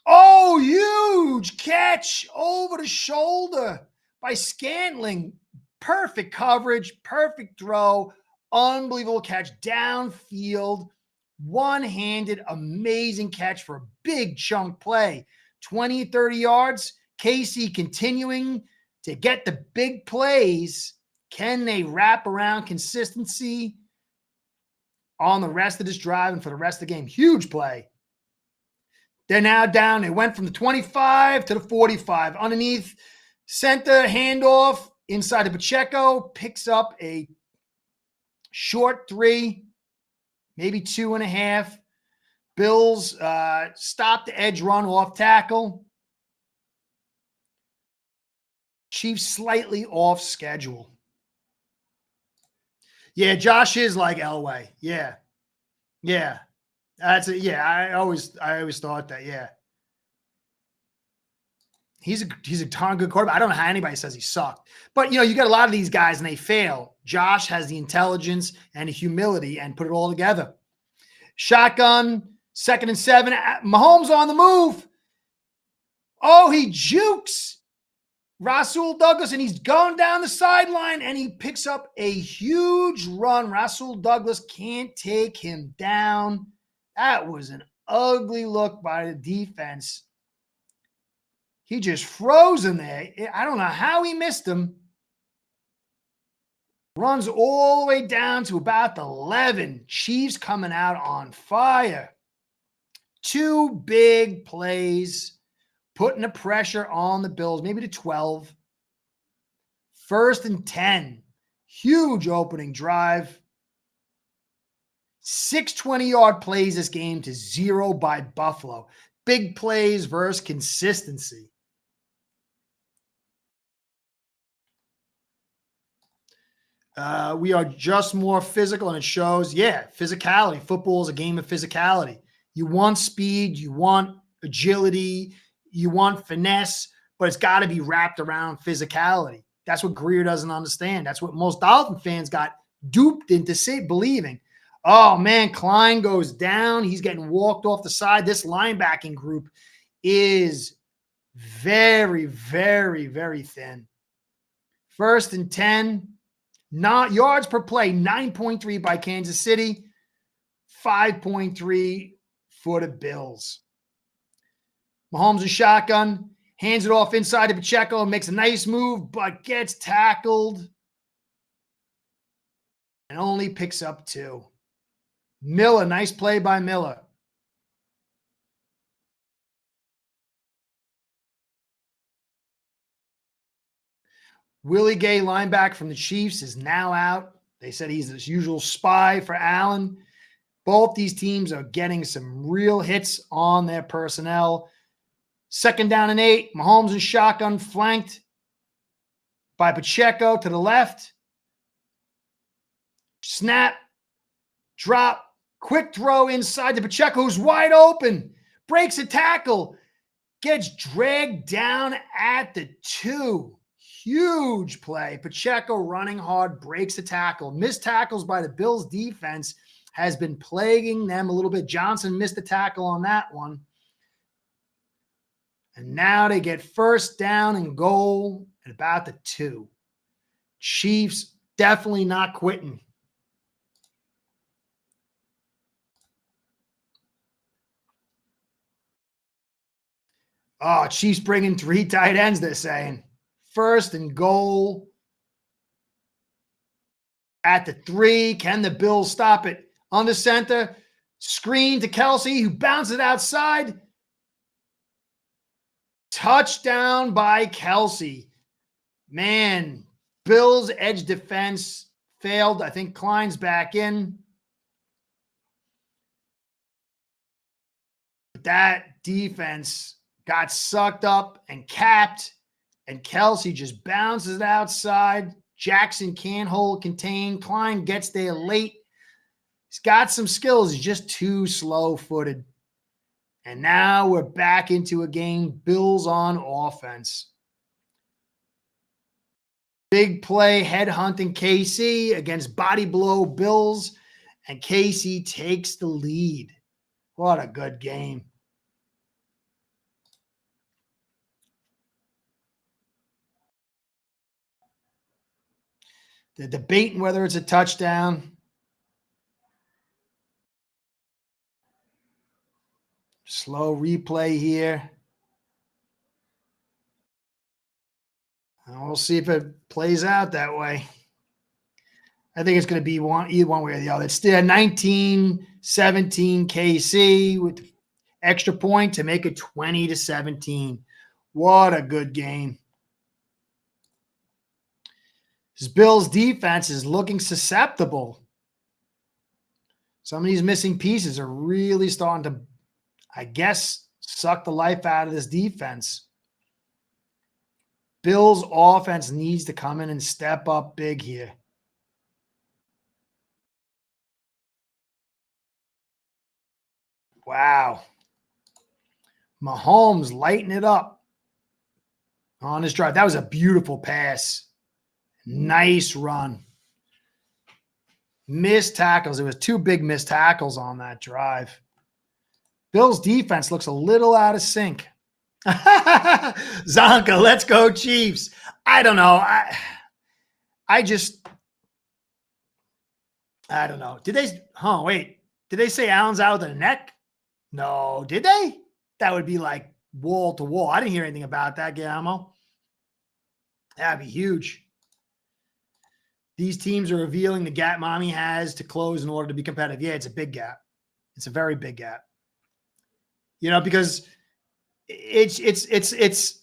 Oh, huge catch over the shoulder by Scantling. Perfect coverage, perfect throw, unbelievable catch downfield, one-handed, amazing catch for a big chunk play. 20, 30 yards. Casey continuing to get the big plays. Can they wrap around consistency on the rest of this drive and for the rest of the game? Huge play. They're now down. They went from the 25 to the 45. Underneath, center handoff inside to Pacheco. Picks up a short 3, maybe 2.5. Bills stop the edge run off tackle. Chiefs slightly off schedule. Yeah, Josh is like Elway. Yeah. That's it. Yeah, I always thought that. Yeah. He's a darn good quarterback. I don't know how anybody says he sucked. But, you got a lot of these guys and they fail. Josh has the intelligence and the humility and put it all together. Shotgun, 2nd and 7. Mahomes on the move. Oh, he jukes Rasul Douglas, and he's going down the sideline, and he picks up a huge run. Rasul Douglas can't take him down. That was an ugly look by the defense. He just froze in there. I don't know how he missed him. Runs all the way down to about the 11. Chiefs coming out on fire. 2 big plays. Putting the pressure on the Bills, maybe to 12. 1st and 10. Huge opening drive. 6 20-yard plays this game to 0 by Buffalo. Big plays versus consistency. We are just more physical, and it shows. Yeah, physicality. Football is a game of physicality. You want speed. You want agility. You want finesse, but it's got to be wrapped around physicality. That's what Greer doesn't understand. That's what most Dolphin fans got duped into believing. Oh, man, Klein goes down. He's getting walked off the side. This linebacking group is very, very, very thin. 1st and 10. Not yards per play, 9.3 by Kansas City, 5.3 for the Bills. Mahomes in shotgun, hands it off inside to Pacheco, makes a nice move, but gets tackled and only picks up 2. Miller, nice play by Miller. Willie Gay, linebacker from the Chiefs, is now out. They said he's this usual spy for Allen. Both these teams are getting some real hits on their personnel. 2nd down and 8. Mahomes in shotgun, flanked by Pacheco to the left. Snap, drop, quick throw inside to Pacheco, who's wide open. Breaks a tackle. Gets dragged down at the 2. Huge play. Pacheco running hard, breaks a tackle. Missed tackles by the Bills defense has been plaguing them a little bit. Johnson missed the tackle on that one. And now they get 1st down and goal at about the 2. Chiefs definitely not quitting. Oh, Chiefs bringing 3 tight ends, they're saying. 1st and goal at the 3. Can the Bills stop it? On the center, screen to Kelsey, who bounces it outside. Touchdown by Kelsey. Man, Bills edge defense failed. I think Klein's back in. But that defense got sucked up and capped. And Kelsey just bounces it outside. Jackson can't hold contain. Klein gets there late. He's got some skills. He's just too slow-footed. And now we're back into a game. Bills on offense. Big play, headhunting KC against body blow Bills. And KC takes the lead. What a good game. They're debating whether it's a touchdown. Slow replay here. And we'll see if it plays out that way. I think it's going to be either one way or the other. It's still 19-17 KC with extra point to make it 20-17. What a good game. This Bills defense is looking susceptible. Some of these missing pieces are really starting to, I guess, suck the life out of this defense. Bills offense needs to come in and step up big here. Wow. Mahomes lighting it up on this drive. That was a beautiful pass. Nice run. Missed tackles. There was 2 big missed tackles on that drive. Bills defense looks a little out of sync. Zonka, let's go Chiefs. I don't know. I don't know. Did they? Wait. Did they say Allen's out with a neck? No. Did they? That would be like wall to wall. I didn't hear anything about that, Guillermo. That'd be huge. These teams are revealing the gap Mommy has to close in order to be competitive. Yeah, it's a big gap. It's a very big gap. You know, because it's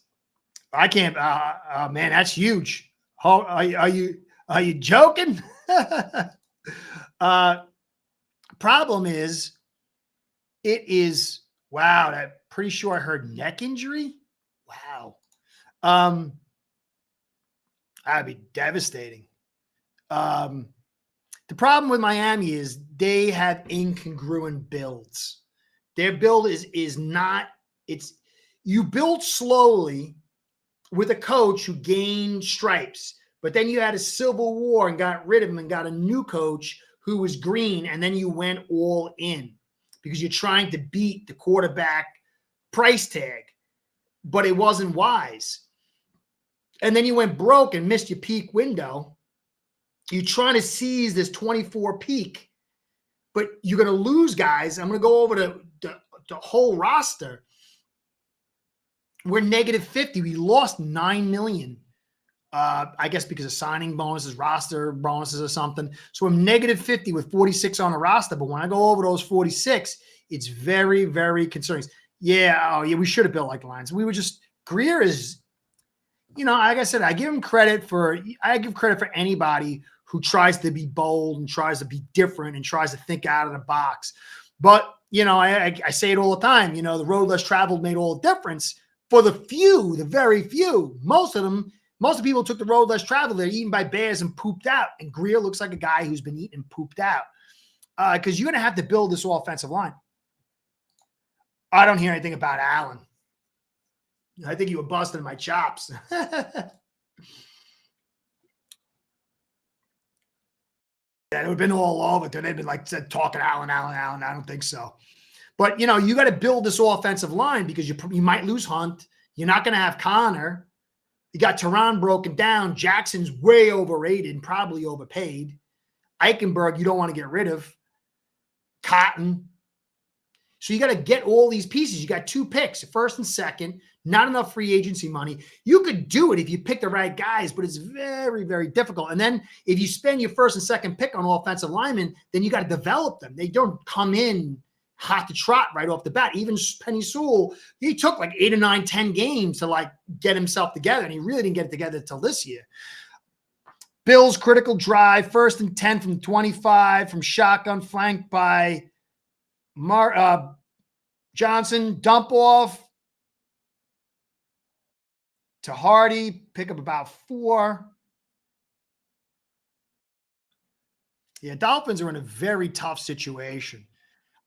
I can't man, that's huge. Are you joking? Problem is wow, I'm pretty sure I heard neck injury. Wow. That'd be devastating. The problem with Miami is they have incongruent builds. Their build is not, you build slowly with a coach who gained stripes, but then you had a civil war and got rid of him and got a new coach who was green, and then you went all in because you're trying to beat the quarterback price tag, but it wasn't wise. And then you went broke and missed your peak window. You're trying to seize this 24 peak, but you're going to lose guys. I'm going to go over the whole roster. We're negative 50. We lost $9 million. I guess because of signing bonuses, roster bonuses or something. So I'm negative 50 with 46 on the roster. But when I go over those 46, it's very, very concerning. Yeah, we should have built like the Lions. We were just, Greer is, like I said, I give credit for anybody who tries to be bold and tries to be different and tries to think out of the box. But, I say it all the time, the road less traveled made all the difference. For the few, the very few, most of the people took the road less traveled. They're eaten by bears and pooped out. And Greer looks like a guy who's been eaten and pooped out because you're going to have to build this offensive line. I don't hear anything about Allen. I think you were busting my chops. It would have been all over. They'd been like talking Allen. I don't think so. But, you got to build this offensive line because you might lose Hunt. You're not going to have Connor. You got Tehran broken down. Jackson's way overrated, probably overpaid. Eichenberg, you don't want to get rid of. Cotton. So you got to get all these pieces. You got 2 picks, first and second, not enough free agency money. You could do it if you pick the right guys, but it's very, very difficult. And then if you spend your first and second pick on offensive linemen, then you got to develop them. They don't come in hot to trot right off the bat. Even Penny Sewell, he took like 8 or 9, 10 games to get himself together, and he really didn't get it together until this year. Bills critical drive, first and 10 from 25 from shotgun, flanked by Johnson, dump off to Hardy, pick up about 4. Yeah, Dolphins are in a very tough situation.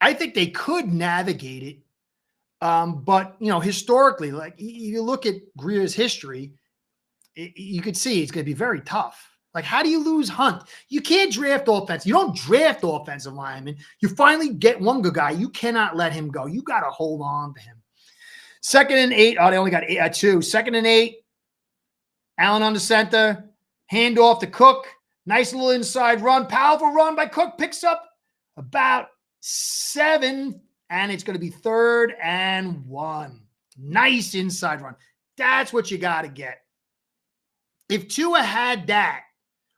I think they could navigate it. But, historically, you look at Greer's history, you could see it's going to be very tough. How do you lose Hunt? You can't draft offense. You don't draft offensive linemen. You finally get one good guy. You cannot let him go. You got to hold on to him. 2nd and 8. Oh, they only got 2. 2nd and 8. Allen on the center. Handoff to Cook. Nice little inside run. Powerful run by Cook. Picks up about 7. And it's going to be 3rd and 1. Nice inside run. That's what you got to get. If Tua had that,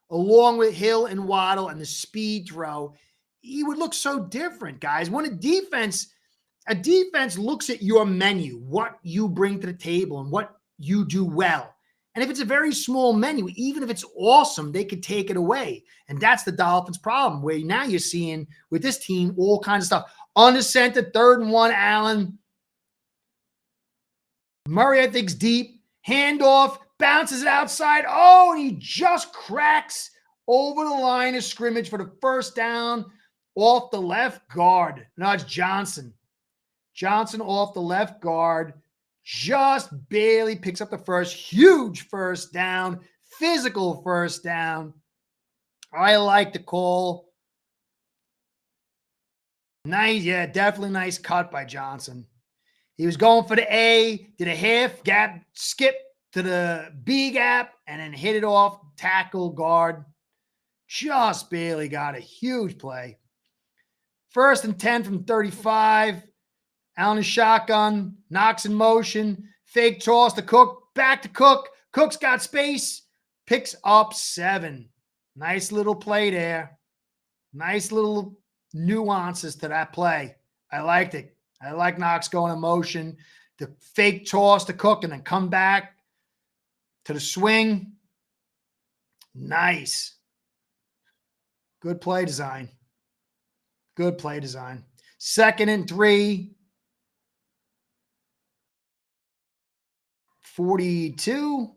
along with Hill and Waddle and the speed throw, he would look so different, guys. When a defense looks at your menu, what you bring to the table and what you do well. And if it's a very small menu, even if it's awesome, they could take it away. And that's the Dolphins' problem, where now you're seeing with this team all kinds of stuff. On the center, 3rd and 1, Allen. Murray, I think's deep. Handoff. Bounces it outside. Oh, and he just cracks over the line of scrimmage for the first down off the left guard. No, it's Johnson. Johnson off the left guard. Just barely picks up the first. Huge first down. Physical first down. I like the call. Nice. Yeah, definitely nice cut by Johnson. He was going for the A. Did a half gap skip to the B gap and then hit it off tackle guard. Just barely got a huge play. 1st and 10 from 35. Allen shotgun, knocks in motion, fake toss to Cook, back to Cook. Cook's got space, picks up 7. Nice little play there. Nice little nuances to that play. I liked it. I like Knox going in motion. The fake toss to Cook and then come back to the swing. Nice. Good play design. Good play design. 2nd and 3. 42.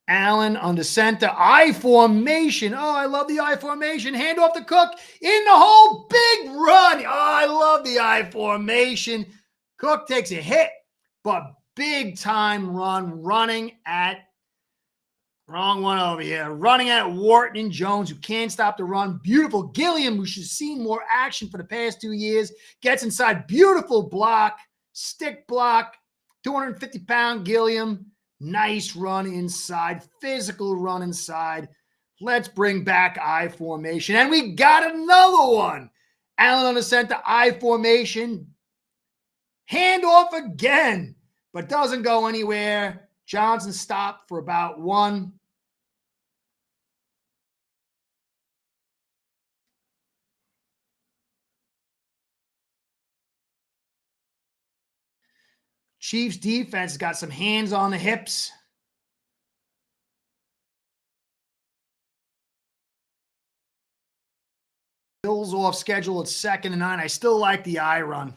Allen on the center. I formation. Oh, I love the I formation. Hand off to Cook. In the hole. Big run. Oh, I love the I formation. Cook takes a hit, but big time run, running at, wrong one over here, running at Wharton and Jones, who can't stop the run. Beautiful Gilliam, who should have seen more action for the past 2 years, gets inside. Beautiful block, stick block, 250-pound Gilliam. Nice run inside, physical run inside. Let's bring back I formation. And we got another one. Allen on the center, I formation. Handoff again, but doesn't go anywhere. Johnson stopped for about 1. Chiefs defense got some hands on the hips. Bills off schedule at 2nd and 9. I still like the I run.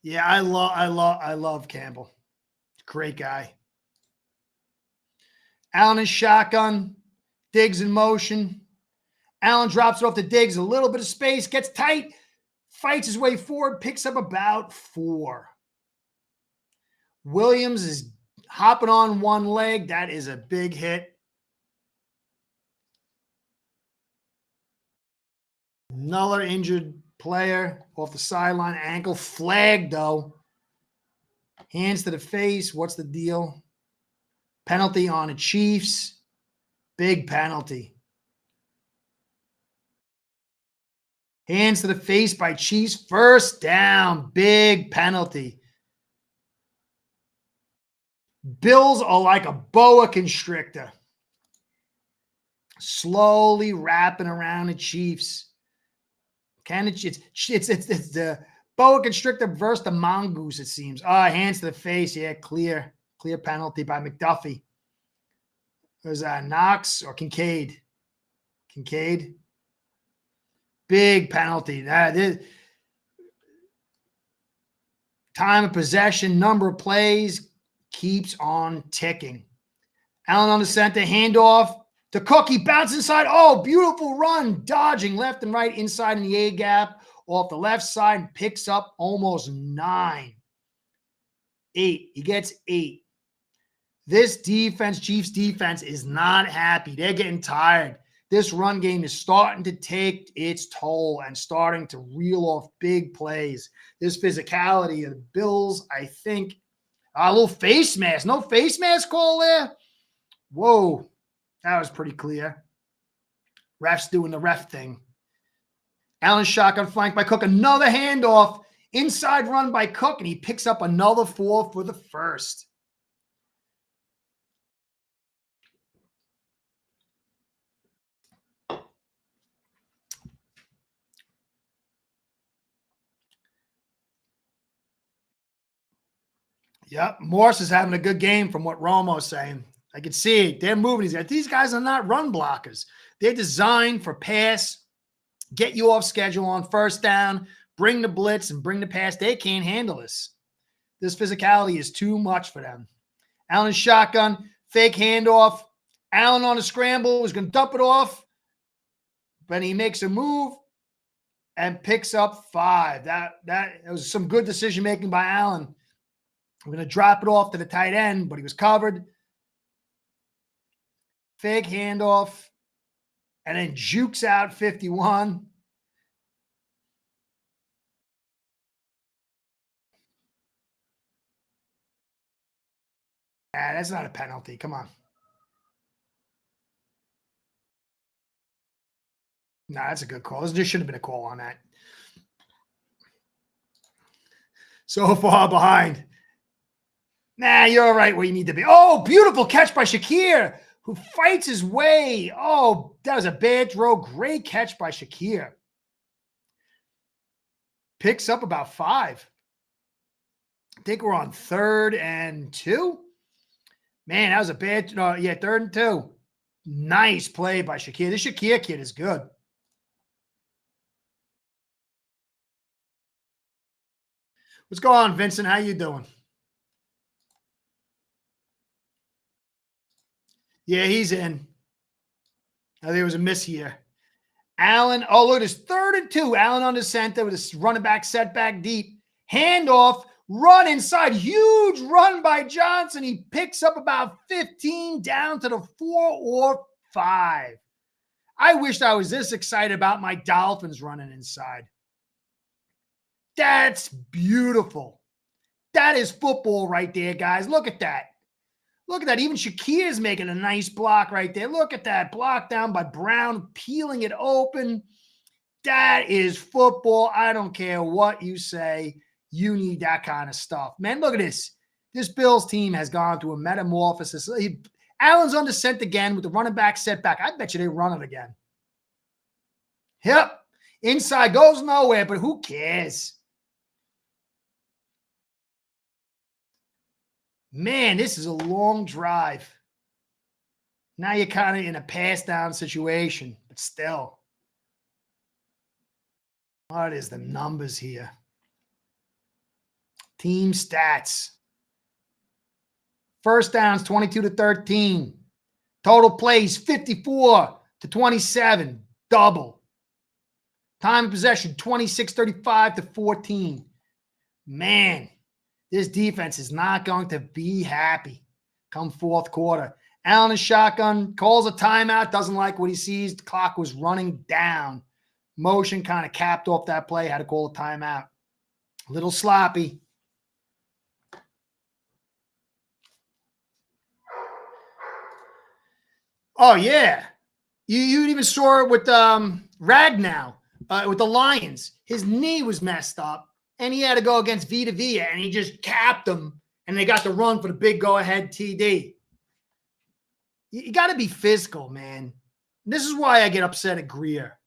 Yeah, I love Campbell. Great guy. Allen in shotgun. Diggs in motion. Allen drops it off to Diggs. A little bit of space. Gets tight. Fights his way forward. Picks up about 4. Williams is hopping on one leg. That is a big hit. Another injured player off the sideline. Ankle flagged, though. Hands to the face. What's the deal? Penalty on the Chiefs. Big penalty. Hands to the face by Chiefs. First down. Big penalty. Bills are like a boa constrictor. Slowly wrapping around the Chiefs. It's the boa constrictor versus the mongoose, it seems. Hands to the face. Yeah, clear penalty by McDuffie. Was that Knox or Kincaid? Kincaid. Big penalty. Time of possession, number of plays keeps on ticking. Allen on the center, handoff to Cook. He bounces inside. Oh, beautiful run. Dodging left and right inside in the A gap. Off the left side and picks up almost 9. 8. He gets 8. This defense, Chiefs defense, is not happy. They're getting tired. This run game is starting to take its toll and starting to reel off big plays. This physicality of the Bills, I think, a little face mask. No face mask call there? Whoa. That was pretty clear. Refs doing the ref thing. Allen shotgun flank by Cook. Another handoff. Inside run by Cook, and he picks up another 4 for the first. Yep, Morse is having a good game from what Romo's saying. I can see it. They're moving. These guys are not run blockers. They're designed for pass, get you off schedule on first down, bring the blitz, and bring the pass. They can't handle this. This physicality is too much for them. Allen shotgun, fake handoff. Allen on a scramble is going to dump it off, but he makes a move and picks up 5. That was some good decision making by Allen. We're going to drop it off to the tight end, but he was covered. Fake handoff, and then jukes out 51. That's not a penalty. Come on. No, that's a good call. There shouldn't have been a call on that. So far behind. Nah, you're right where you need to be. Oh, beautiful catch by Shakir, who fights his way. Oh, that was a bad throw. Great catch by Shakir. Picks up about 5. I think we're on 3rd and 2. Man, that was a bad, 3rd and 2. Nice play by Shakir. This Shakir kid is good. What's going on, Vincent? How you doing? Yeah, he's in. I think it was a miss here. Allen, oh, look, it's 3rd and 2. Allen on the center with his running back setback deep. Handoff, run inside. Huge run by Johnson. He picks up about 15 down to the 4 or 5. I wished I was this excited about my Dolphins running inside. That's beautiful. That is football right there, guys. Look at that. Look at that. Even Shakir's making a nice block right there. Look at that. Block down by Brown, peeling it open. That is football. I don't care what you say. You need that kind of stuff. Man, look at this. This Bills team has gone through a metamorphosis. Allen's under center again with the running back setback. I bet you they run it again. Yep. Inside goes nowhere, but who cares? Man, this is a long drive. Now you're kind of in a pass down situation, but still. What is the numbers here? Team stats. First downs, 22-13. Total plays, 54-27. Double. Time of possession, 26-35-14. Man, this defense is not going to be happy come fourth quarter. Allen is shotgun, calls a timeout, doesn't like what he sees. The clock was running down. Motion kind of capped off that play, had to call a timeout. A little sloppy. Oh, yeah. You even saw it with Ragnow, with the Lions. His knee was messed up, and he had to go against Vita Vea, and he just capped him, and they got the run for the big go-ahead TD. You got to be physical, man. This is why I get upset at Greer.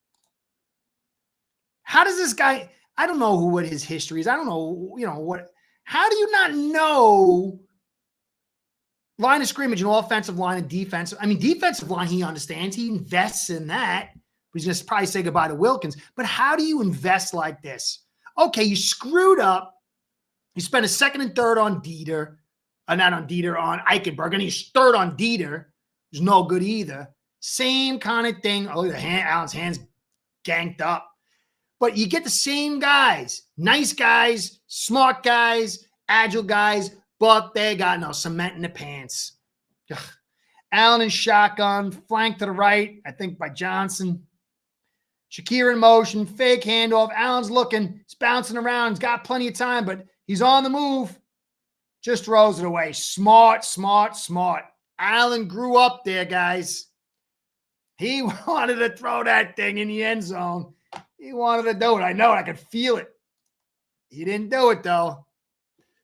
How does this guy – I don't know what his history is. I don't know, what – how do you not know – line of scrimmage and offensive line and defensive. I mean, defensive line, he understands. He invests in that. He's going to probably say goodbye to Wilkins. But how do you invest like this? Okay, you screwed up. You spent a second and third on Dieter. Not on Dieter, on Eichenberg. And he's third on Dieter. Who's no good either. Same kind of thing. Oh, Allen's hand's ganked up. But you get the same guys. Nice guys, smart guys, agile guys, but they got no cement in the pants. Ugh. Allen in shotgun, flank to the right, I think by Johnson. Shakir in motion, fake handoff. Allen's looking, he's bouncing around, he's got plenty of time, but he's on the move. Just throws it away. Smart, smart, smart. Allen grew up there, guys. He wanted to throw that thing in the end zone. He wanted to do it. I know it. I could feel it. He didn't do it, though.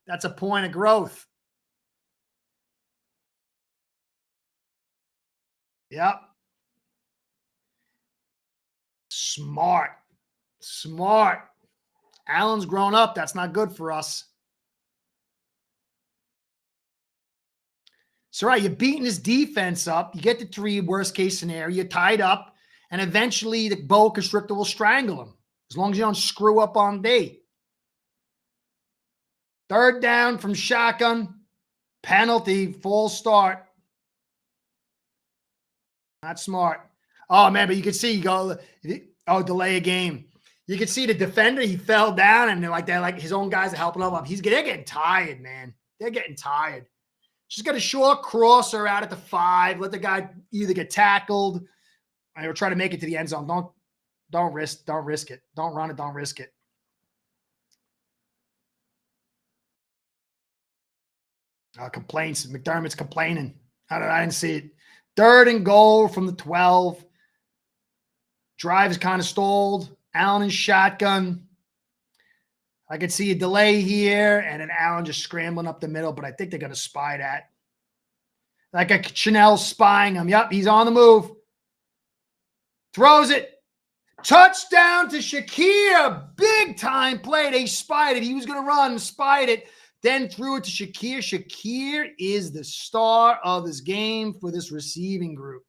That's a point of growth. Yep. Smart. Smart. Allen's grown up. That's not good for us. So, right, you're beating his defense up. You get the 3, worst case scenario. You're tied up, and eventually the boa constrictor will strangle him as long as you don't screw up on D. Third down from shotgun. Penalty, full start. Not smart. Oh, man, but you can see you go, delay a game. You can see the defender, he fell down, and like his own guys are helping him up. They're getting tired, man. They're getting tired. Just got a short crosser out at the 5. Let the guy either get tackled or try to make it to the end zone. Don't risk it. Don't run it, don't risk it. Complaints. McDermott's complaining. I didn't see it. 3rd and goal from the 12. Drive is kind of stalled. Allen in shotgun. I could see a delay here, and then Allen just scrambling up the middle, but I think they're going to spy that. Like a Chanel spying him. Yep, he's on the move. Throws it. Touchdown to Shakir. Big time play. They spied it. He was going to run, spied it. Then threw it to Shakir. Shakir is the star of this game for this receiving group.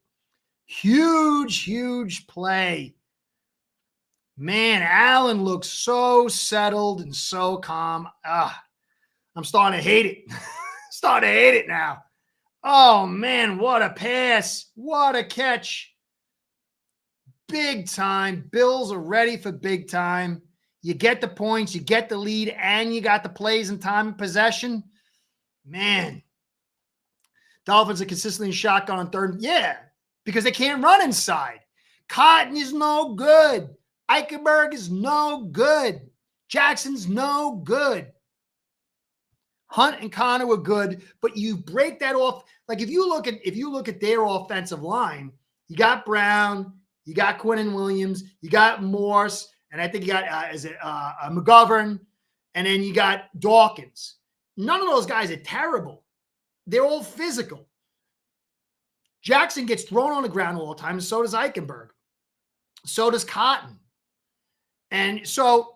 Huge, huge play. Man, Allen looks so settled and so calm. I'm starting to hate it. Starting to hate it now. Oh, man, what a pass. What a catch. Big time. Bills are ready for big time. you get the points, you get the lead, and you got the plays and time of possession. Man, Dolphins are consistently in shotgun on third. Yeah, because they can't run inside. Cotton is no good. Eichenberg is no good. Jackson's no good. Hunt and Connor were good, but you break that off. Like if you look at their offensive line, you got Brown, you got Quinnen Williams, you got Morse, and I think you got McGovern, and then you got Dawkins. None of those guys are terrible. They're all physical. Jackson gets thrown on the ground all the time, and so does Eichenberg. So does Cotton. And so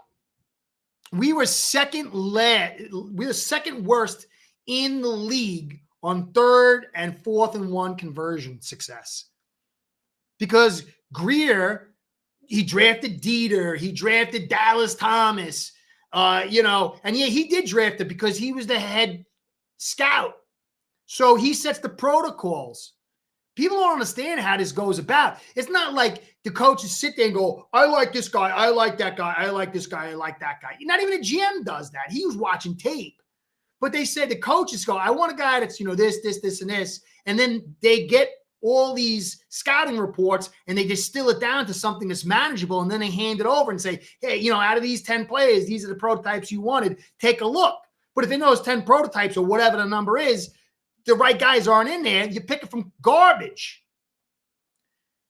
we were second worst in the league on 3rd and 4th and 1 conversion success. Because Greer, he drafted Dieter, he drafted Dallas Thomas, and yeah, he did draft it because he was the head scout. So he sets the protocols. People don't understand how this goes about. It's not like the coaches sit there and go, I like this guy, I like that guy, I like this guy, I like that guy. Not even a GM does that. He was watching tape. But they said the coaches go, I want a guy that's, this, and this. And then they get all these scouting reports and they distill it down to something that's manageable. And then they hand it over and say, hey, out of these 10 players, these are the prototypes you wanted. Take a look. But if in those 10 prototypes or whatever the number is, the right guys aren't in there, you pick it from garbage.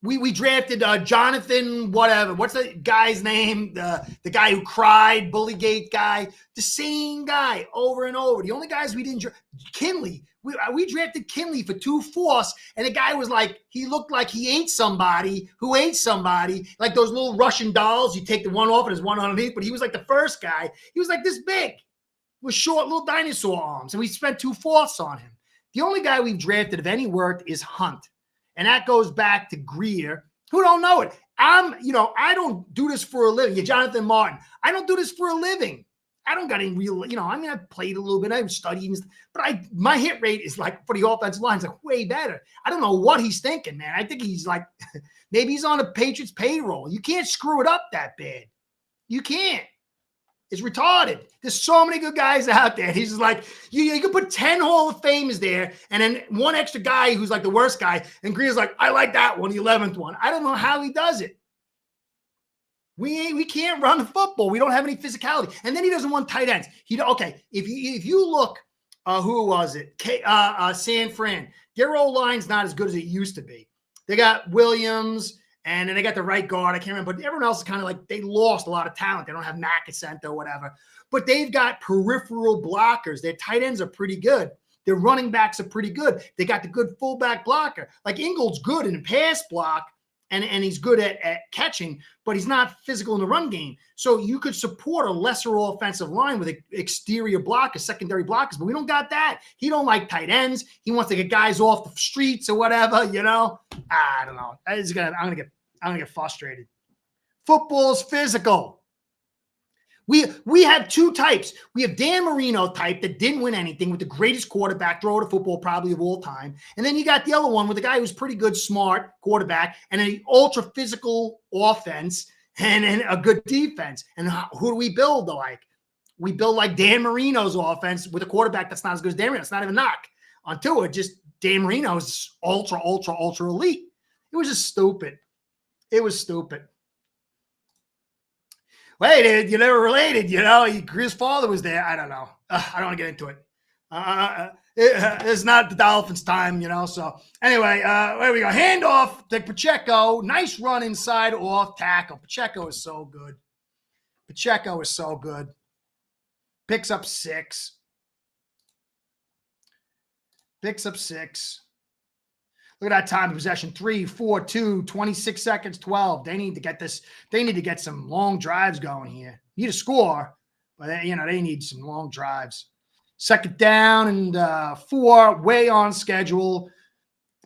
We drafted Jonathan, whatever. What's the guy's name? The guy who cried, Bullygate guy. The same guy over and over. The only guys we didn't draft, Kinley. We drafted Kinley for 2 fourths, and the guy was like, he looked like he ate somebody who ate somebody, like those little Russian dolls. You take the one off and there's one underneath, but he was like the first guy. He was like this big with short little dinosaur arms, and we spent 2 fourths on him. The only guy we've drafted of any worth is Hunt. And that goes back to Greer, who don't know it. I don't do this for a living. You're Jonathan Martin. I don't do this for a living. I don't got any real, I played a little bit. I've studied, but my hit rate is like, for the offensive line, is like way better. I don't know what he's thinking, man. I think he's like, maybe he's on the Patriots payroll. You can't screw it up that bad. You can't. It's retarded. There's so many good guys out there. He's just like, you can put 10 Hall of Famers there and then one extra guy who's like the worst guy. And Green's like, I like that one, the 11th one. I don't know how he does it. We can't run the football. We don't have any physicality. And then he doesn't want tight ends. If you look, who was it? San Fran. Their O-line's not as good as it used to be. They got Williams, and then they got the right guard. I can't remember, but everyone else is kind of like, they lost a lot of talent. They don't have Mack at center or whatever. But they've got peripheral blockers. Their tight ends are pretty good. Their running backs are pretty good. They got the good fullback blocker. Like Ingold's good in pass block, and he's good at catching, but he's not physical in the run game. So you could support a lesser offensive line with exterior blockers, secondary blockers, but we don't got that. He don't like tight ends. He wants to get guys off the streets or whatever, I don't know. I'm gonna get frustrated. Football's physical. We have 2 types. We have Dan Marino type that didn't win anything with the greatest quarterback thrower to football probably of all time. And then you got the other one with a guy who's pretty good, smart quarterback and an ultra physical offense and a good defense. And who do we build like? We build like Dan Marino's offense with a quarterback that's not as good as Dan Marino. It's not even a knock on Tua. Just Dan Marino's ultra elite. It was just stupid. It was stupid. Wait, you never related, His father was there. I don't know. I don't want to get into it. It's not the Dolphins' time, So anyway, there we go. Handoff to Pacheco. Nice run inside off tackle. Pacheco is so good. Picks up 6. Look at that time of possession. 3, 4, 2, 26 seconds, 12. They need to get this. They need to get some long drives going here. Need a score, but they need some long drives. 2nd down and 4, way on schedule.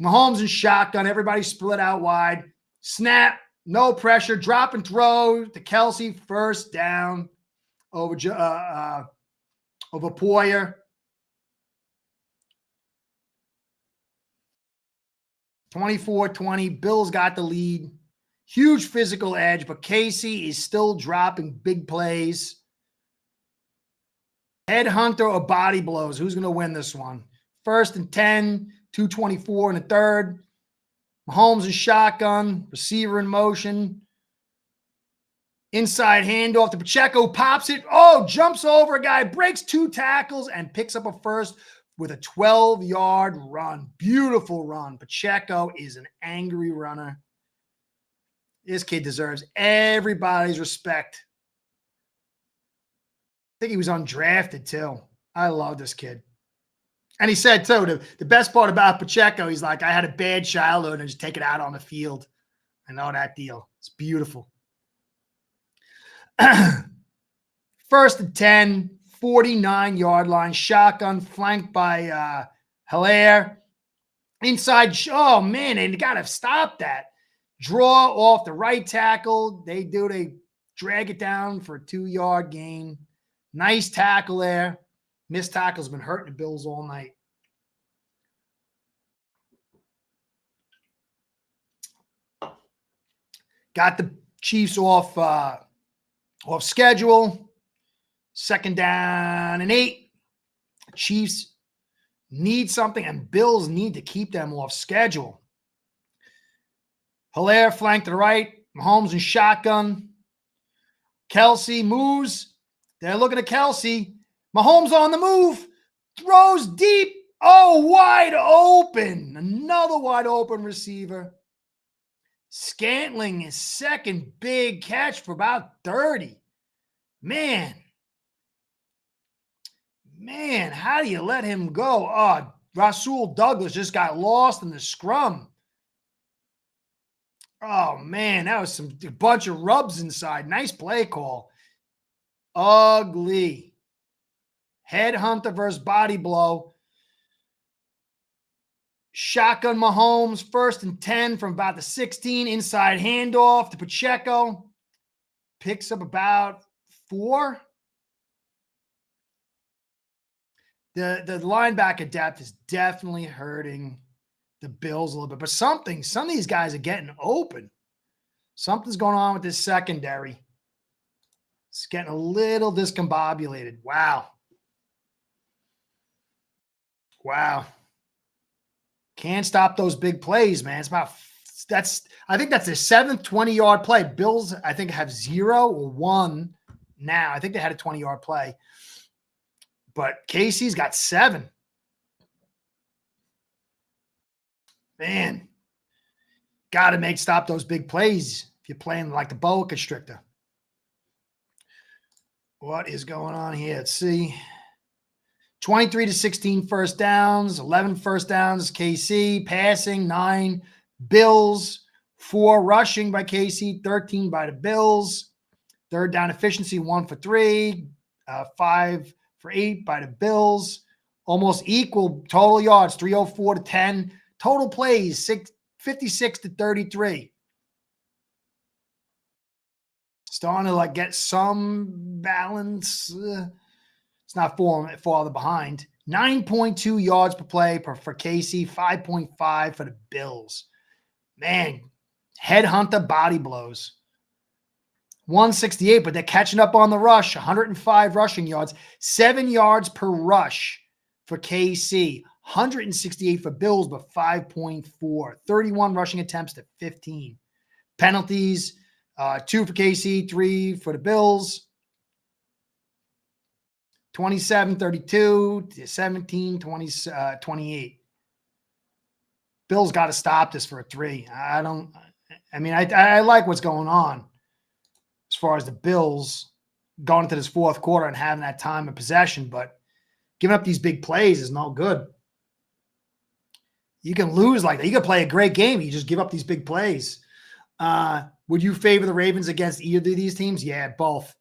Mahomes and shotgun. Everybody split out wide. Snap, no pressure. Drop and throw to Kelsey. 1st down over Poyer. 24-20. Bills got the lead. Huge physical edge, but Casey is still dropping big plays. Headhunter or body blows? Who's going to win this one? 1st and 10, 2:24 in the third. Mahomes in shotgun, receiver in motion. Inside handoff to Pacheco, pops it. Oh, jumps over a guy, breaks 2 tackles, and picks up a first with a 12-yard run. Beautiful run. Pacheco is an angry runner. This kid deserves everybody's respect. I think he was undrafted too. I love this kid. And he said too, the best part about Pacheco, he's like, I had a bad childhood and just take it out on the field. I know that deal. It's beautiful. 1st and 10, 49-yard line, shotgun flanked by Hilaire. Inside, oh man, they got to stop that. Draw off the right tackle. They drag it down for a 2-yard gain. Nice tackle there. Missed tackle's been hurting the Bills all night. Got the Chiefs off schedule. 2nd down and 8. Chiefs need something, and Bills need to keep them off schedule. Hilaire flanked to the right. Mahomes in shotgun. Kelsey moves. They're looking at Kelsey. Mahomes on the move. Throws deep. Oh, wide open. Another wide open receiver. Scantling, his 2nd big catch for about 30. Man, how do you let him go? Oh, Rasul Douglas just got lost in the scrum. Oh, man, that was a bunch of rubs inside. Nice play call. Ugly. Headhunter versus body blow. Shotgun Mahomes, 1st and 10 from about the 16. Inside handoff to Pacheco. Picks up about 4. The linebacker depth is definitely hurting the Bills a little bit. But some of these guys are getting open. Something's going on with this secondary. It's getting a little discombobulated. Wow. Can't stop those big plays, man. I think that's their 7th 20-yard play. Bills, I think, have 0 or 1 now. I think they had a 20-yard play. But Casey's got 7. Man, got to stop those big plays if you're playing like the boa constrictor. What is going on here? Let's see. 23-16 1st downs, 11 1st downs, KC. Passing, 9. Bills, 4 rushing by KC, 13 by the Bills. 3rd down efficiency, 1 for 3. 5 for 8 by the Bills. Almost equal total yards, 304 to 10. Total plays, 56 to 33. Starting to get some balance. It's not farther behind. 9.2 yards per play for Casey, 5.5 for the Bills. Man, headhunter body blows. 168, but they're catching up on the rush. 105 rushing yards, 7 yards per rush for KC. 168 for Bills, but 5.4. 31 rushing attempts to 15. Penalties, 2 for KC, 3 for the Bills. 27-32 to 17-28. Bills got to stop this for a 3. I like what's going on as far as the Bills going into this 4th quarter and having that time of possession, but giving up these big plays is no good. You can lose like that. You can play a great game. You just give up these big plays. Would you favor the Ravens against either of these teams? Yeah, both.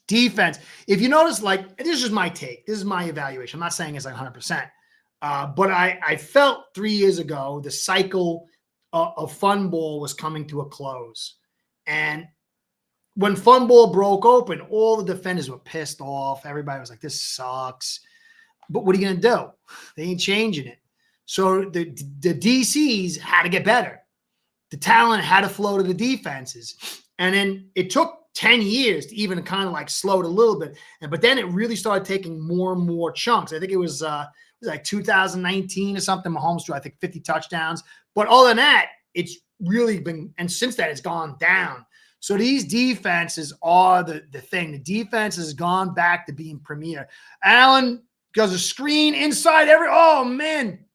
Defense. If you notice, this is just my take. This is my evaluation. I'm not saying it's 100%. But I felt 3 years ago the cycle of fun ball was coming to a close. And when fun ball broke open, all the defenders were pissed off. Everybody was like, this sucks. But what are you going to do? They ain't changing it. So the DCs had to get better. The talent had to flow to the defenses. And then it took 10 years to even kind of like slow it a little bit. But then it really started taking more and more chunks. I think it was like 2019 or something. Mahomes threw, I think, 50 touchdowns. But other than that, it's really been, and since that, it's gone down. So these defenses are the thing. The defense has gone back to being premier. Allen does a screen inside oh, man.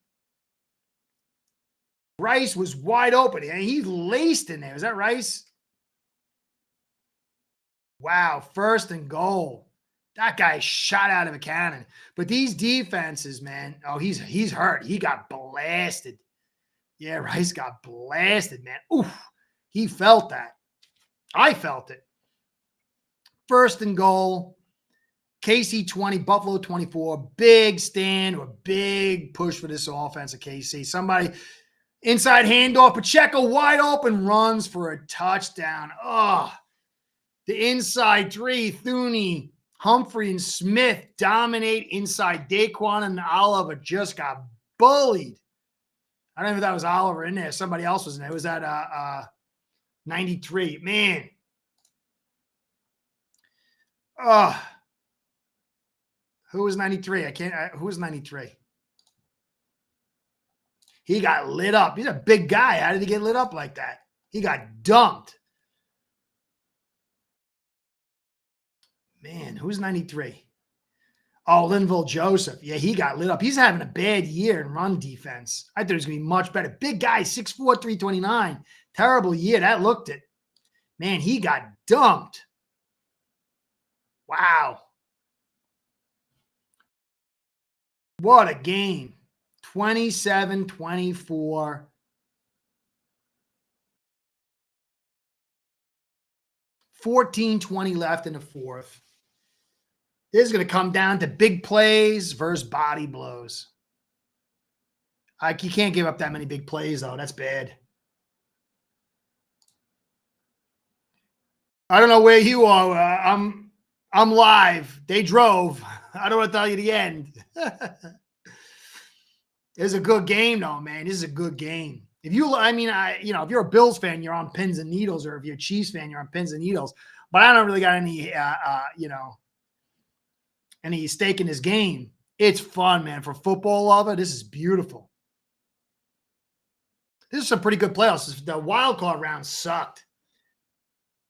Rice was wide open, and he laced in there. Is that Rice? Wow, 1st and goal. That guy shot out of a cannon. But these defenses, man, oh, he's hurt. He got blasted. Yeah, Rice got blasted, man. Oof, he felt that. I felt it. 1st and goal. KC 20, Buffalo 24. Big stand or big push for this offense of KC. Somebody inside handoff. Pacheco wide open, runs for a touchdown. Oh, the inside 3, Thuney, Humphrey, and Smith dominate inside. Daquan and Oliver just got bullied. I don't know if that was Oliver in there. Somebody else was in there. It was at 93. Man. Who was 93? Who was 93? He got lit up. He's a big guy. How did he get lit up like that? He got dumped. Man, who's 93? Oh, Linville Joseph. Yeah, he got lit up. He's having a bad year in run defense. I thought he was going to be much better. Big guy, 6'4", 329. Terrible year. That looked it. Man, he got dumped. Wow. What a game. 27-24. 14-20 left in the 4th. This is going to come down to big plays versus body blows. You can't give up that many big plays, though. That's bad. I don't know where you are. I'm live. They drove. I don't want to tell you the end. It's a good game, though, man. This is a good game. If you're a Bills fan, you're on pins and needles, or if you're a Chiefs fan, you're on pins and needles. But I don't really got any stake in this game. It's fun, man. For football lover, this is beautiful. This is some pretty good playoffs. The wild card round sucked.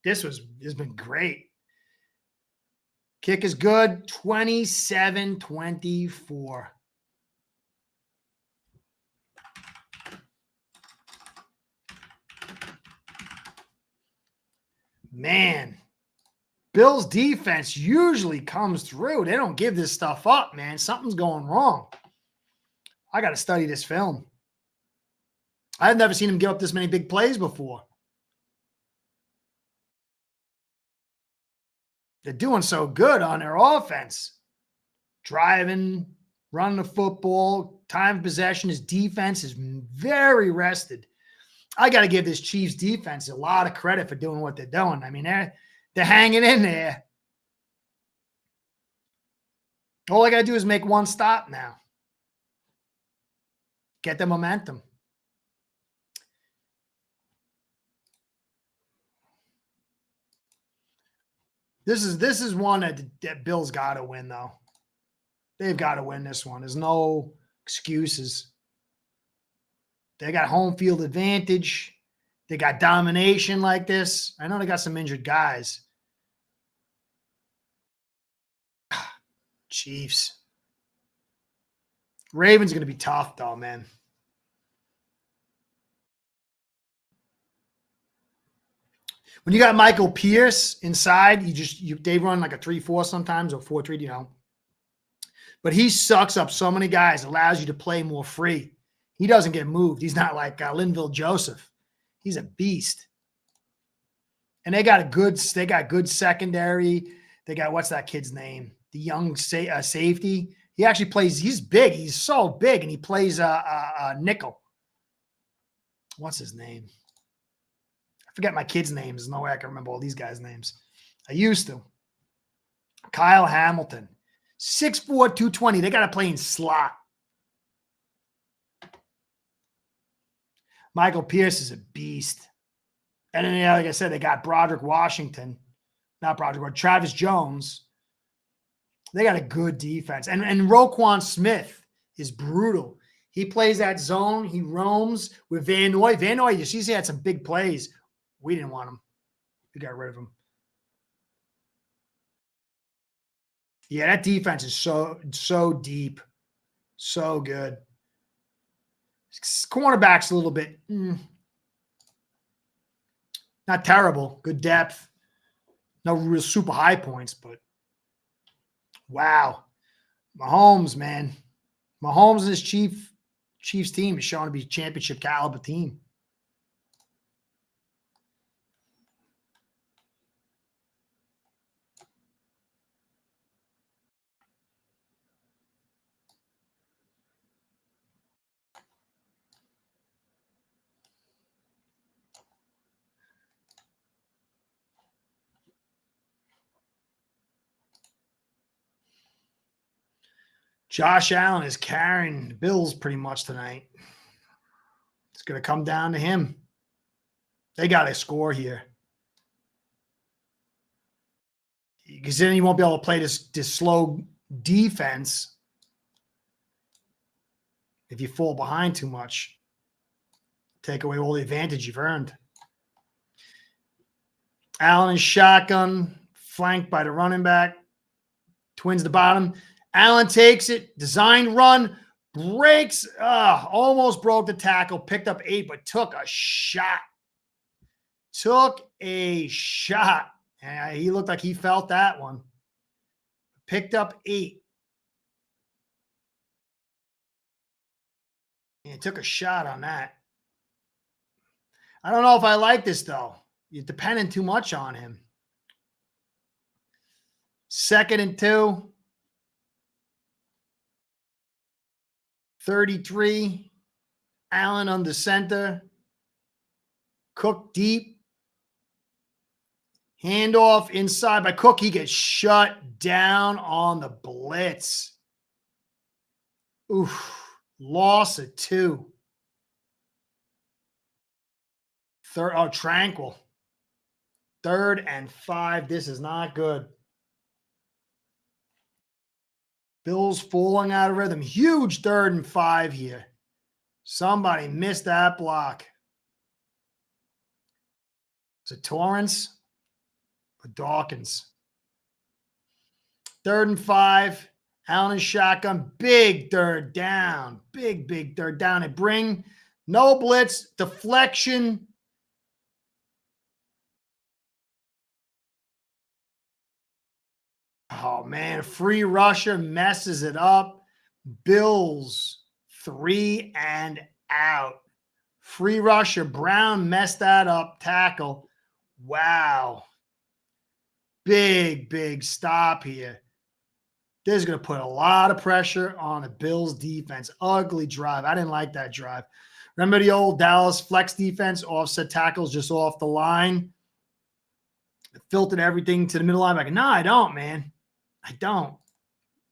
This has been great. Kick is good. 27-24. Man, Bills defense usually comes through. They don't give this stuff up, man. Something's going wrong. I got to study this film. I've never seen him give up this many big plays before. They're doing so good on their offense. Driving, running the football, time of possession. His defense is very rested. I got to give this Chiefs defense a lot of credit for doing what they're doing. I mean, they're hanging in there. All I got to do is make one stop now. Get the momentum. This is one that Bills got to win, though. They've got to win this one. There's no excuses. They got home field advantage. They got domination like this. I know they got some injured guys. Chiefs. Ravens going to be tough, though, man. When you got Michael Pierce inside, they run like a 3-4 sometimes, or 4-3, But he sucks up so many guys, allows you to play more free. He doesn't get moved. He's not like Linville Joseph. He's a beast. And they got good secondary. They got, what's that kid's name? The young safety. He actually plays, he's big. He's so big, and he plays nickel. What's his name? I forget my kids' names. There's no way I can remember all these guys' names. I used to. Kyle Hamilton. 6'4", 220. They got to play in slot. Michael Pierce is a beast. And then, yeah, like I said, they got Broderick Washington. Not Broderick, but Travis Jones. They got a good defense. And Roquan Smith is brutal. He plays that zone. He roams with Van Noy. Van Noy, you see, he had some big plays. We didn't want him. We got rid of him. Yeah, that defense is so deep. So good. Cornerback's a little bit not terrible. Good depth. No real super high points, but wow. Mahomes, man. Mahomes and his Chiefs team is showing to be a championship caliber team. Josh Allen is carrying the Bills pretty much tonight. It's going to come down to him. They got to score here. Because then you won't be able to play this slow defense if you fall behind too much. Take away all the advantage you've earned. Allen is shotgun, flanked by the running back. Twins the bottom. Allen takes it, design run, breaks, almost broke the tackle, picked up 8, but took a shot. And he looked like he felt that one. Picked up 8. And took a shot on that. I don't know if I like this, though. You're depending too much on him. 2nd and 2. 33. Allen on the center. Cook deep. Handoff inside by Cook. He gets shut down on the blitz. Oof. Loss of 2. Tranquil. 3rd and 5. This is not good. Bills falling out of rhythm. Huge 3rd and 5 here. Somebody missed that block. Is it Torrance or Dawkins? 3rd and 5. Allen and shotgun. Big 3rd down. Big 3rd down. They bring no blitz. Deflection. Oh, man. Free rusher messes it up. Bills 3 and out. Free rusher. Brown messed that up. Tackle. Wow. Big stop here. This is going to put a lot of pressure on the Bills defense. Ugly drive. I didn't like that drive. Remember the old Dallas flex defense? Offset tackles just off the line. It filtered everything to the middle linebacker. No, I don't, man. I don't.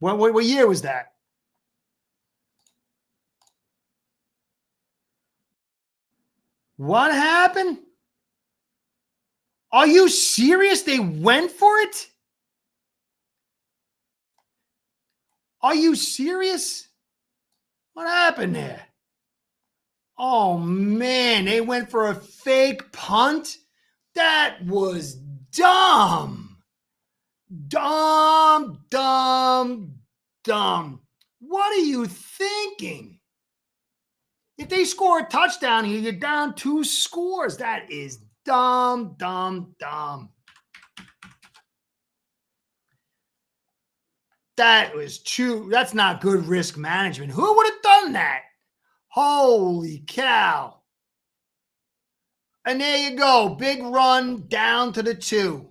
What year was that? What happened? Are you serious? They went for it? Are you serious? What happened there? Oh, man. They went for a fake punt? That was dumb. Dumb. What are you thinking? If they score a touchdown here, you're down 2 scores. That is dumb. That was true. That's not good risk management. Who would have done that? Holy cow. And there you go. Big run down to the 2.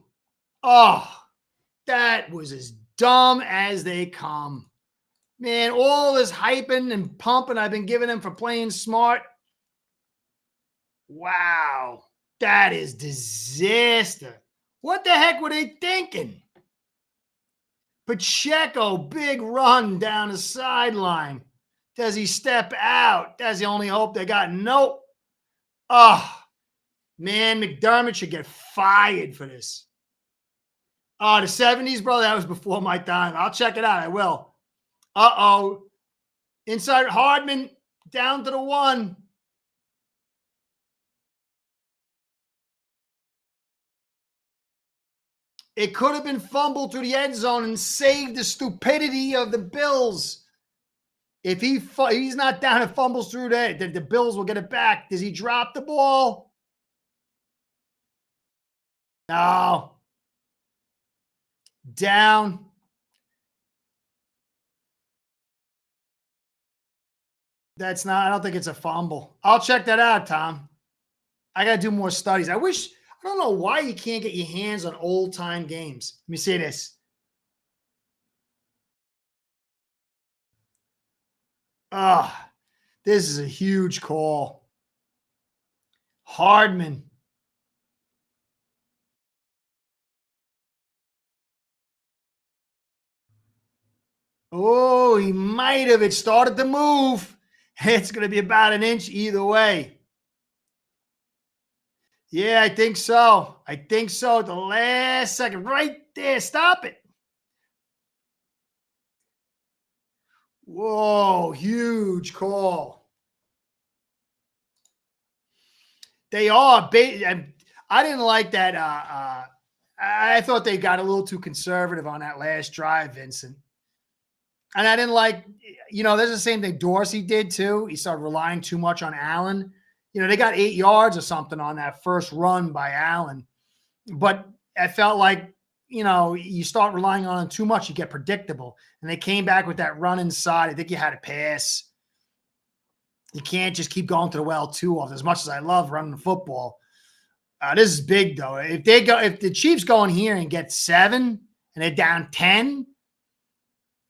Oh, that was as dumb as they come. Man, all this hyping and pumping I've been giving him for playing smart. Wow. That is disaster. What the heck were they thinking? Pacheco, big run down the sideline. Does he step out? That's the only hope they got. Nope. Oh, man, McDermott should get fired for this. Oh, the 70s, brother, that was before my time. I'll check it out. I will. Uh-oh. Inside Hardman down to the 1. It could have been fumbled through the end zone and saved the stupidity of the Bills. If he's not down and fumbles through there, the Bills will get it back. Does he drop the ball? No. Down. That's not, I don't think it's a fumble. I'll check that out, Tom. I got to do more studies. I don't know why you can't get your hands on old time games. Let me see this. Ah, this is a huge call. Hardman. Oh, he might have. It started to move. It's going to be about an inch either way. Yeah, I think so. I think so. The last second, right there. Stop it. Whoa, huge call. They are. I didn't like that. I thought they got a little too conservative on that last drive, Vincent. And I didn't like, there's the same thing Dorsey did too. He started relying too much on Allen. They got 8 yards or something on that first run by Allen. But I felt like, you start relying on him too much, you get predictable. And they came back with that run inside. I think you had to pass. You can't just keep going to the well too often. As much as I love running the football, this is big though. If the Chiefs go in here and get 7 and they're down 10,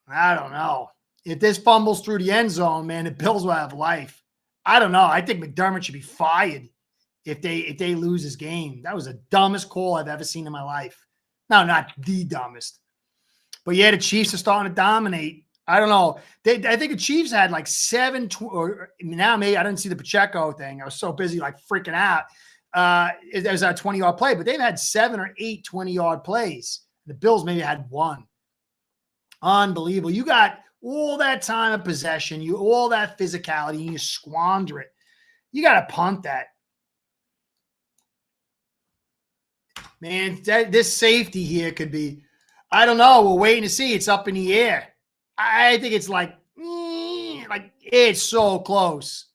I don't know. If this fumbles through the end zone, man, the Bills will have life. I don't know. I think McDermott should be fired if they lose this game. That was the dumbest call I've ever seen in my life. No, not the dumbest. But yeah, the Chiefs are starting to dominate. I don't know. I think the Chiefs had like 7, or now maybe I didn't see the Pacheco thing. I was so busy like freaking out. It was a 20-yard play, but they've had 7 or 8 20-yard plays. The Bills maybe had 1. Unbelievable. You got all that time of possession, all that physicality, and you squander it. You got to punt that. Man, this safety here could be, I don't know. We're waiting to see. It's up in the air. I think it's like it's so close.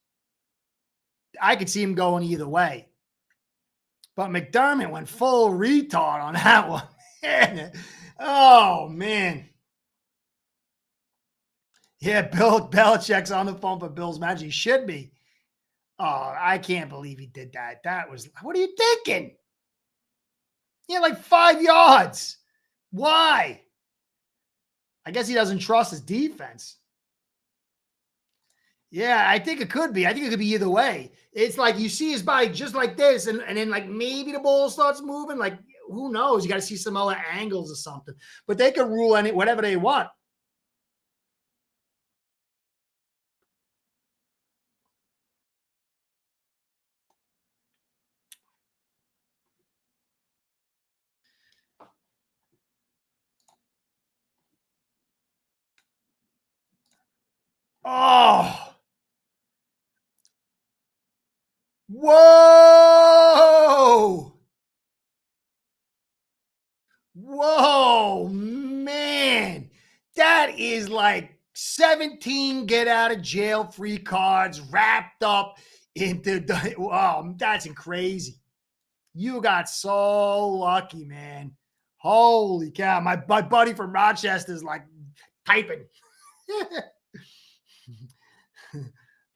I could see him going either way. But McDermott went full retard on that one. Oh, man. Yeah, Bill Belichick's on the phone for Bill's Magic. He should be. Oh, I can't believe he did that. That was, what are you thinking? Yeah, like 5 yards. Why? I guess he doesn't trust his defense. Yeah, I think it could be. I think it could be either way. It's like you see his body just like this, and then like maybe the ball starts moving. Like, who knows? You got to see some other angles or something. But they could rule whatever they want. Oh. Whoa. Whoa, man. That is like 17 get out of jail free cards wrapped up into the, oh, that's crazy. You got so lucky, man. Holy cow. My buddy from Rochester is like typing.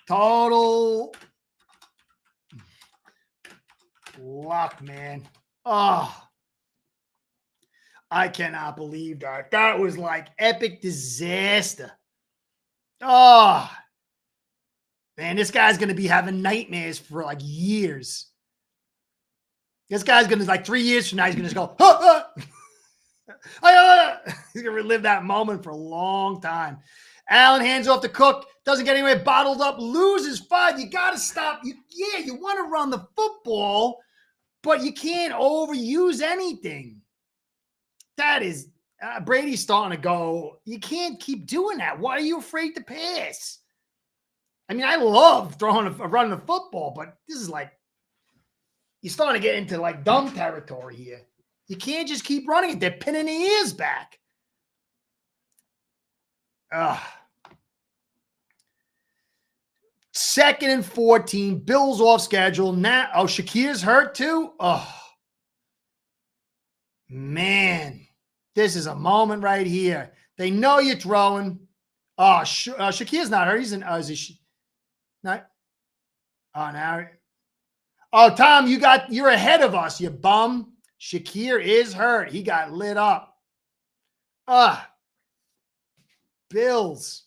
Total luck, man. Oh, I cannot believe that. That was like epic disaster. Oh, man, this guy's going to be having nightmares for like years. This guy's going to, like 3 years from now, he's going to go, He's going to relive that moment for a long time. Allen hands off to Cook. Doesn't get anywhere. Bottled up. Loses 5. You got to stop. You want to run the football, but you can't overuse anything. That is, Brady's starting to go, you can't keep doing that. Why are you afraid to pass? I mean, I love running the football, but this is like, you're starting to get into like dumb territory here. You can't just keep running it. They're pinning the ears back. Second and 14. Bills off schedule. Now, Shakir's hurt too? Oh, man. This is a moment right here. They know you're throwing. Shakir's not hurt. He's in. Is he? Not. Oh, now. Oh, Tom, you're ahead of us, you bum. Shakir is hurt. He got lit up. Bills.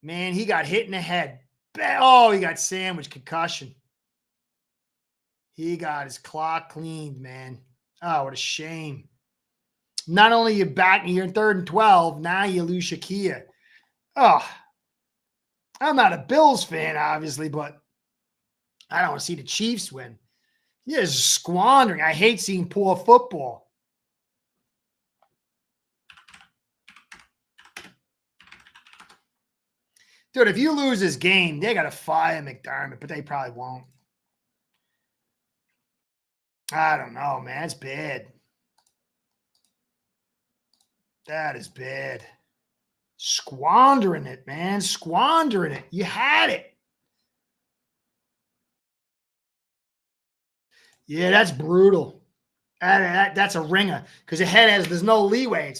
Man, he got hit in the head. Oh, he got sandwiched, concussion. He got his clock cleaned, man. Oh, what a shame. Not only you're back, you're in 3rd and 12, now you lose Shakir. Oh, I'm not a Bills fan, obviously, but I don't want to see the Chiefs win. You're just squandering. I hate seeing poor football. Dude, if you lose this game, they got to fire McDermott, but they probably won't. I don't know, man. That's bad. That is bad. Squandering it, man. Squandering it. You had it. Yeah, that's brutal. That's a ringer because your head there's no leeway.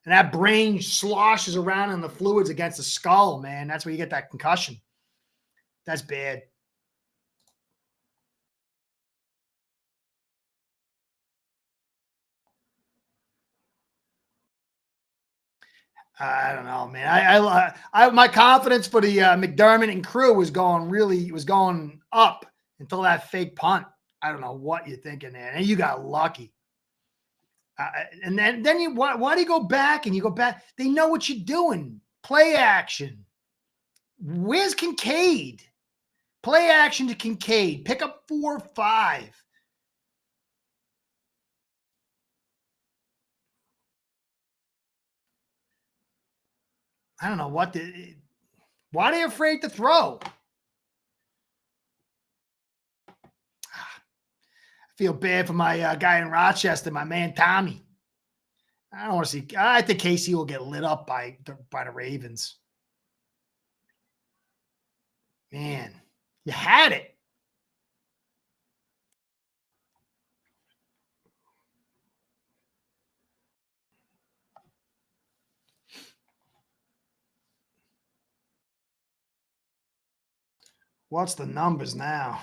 And that brain sloshes around in the fluids against the skull, man. That's where you get that concussion. That's bad. I don't know, man. My confidence for the McDermott and crew was going up until that fake punt. I don't know what you're thinking there, and you got lucky. And then why do you go back and you go back? They know what you're doing. Play action. Where's Kincaid? Play action to Kincaid. Pick up 4 or 5. I don't know why are they afraid to throw? I feel bad for my guy in Rochester, my man Tommy. I don't want to see. I think KC will get lit up by the Ravens. Man, you had it. What's the numbers now?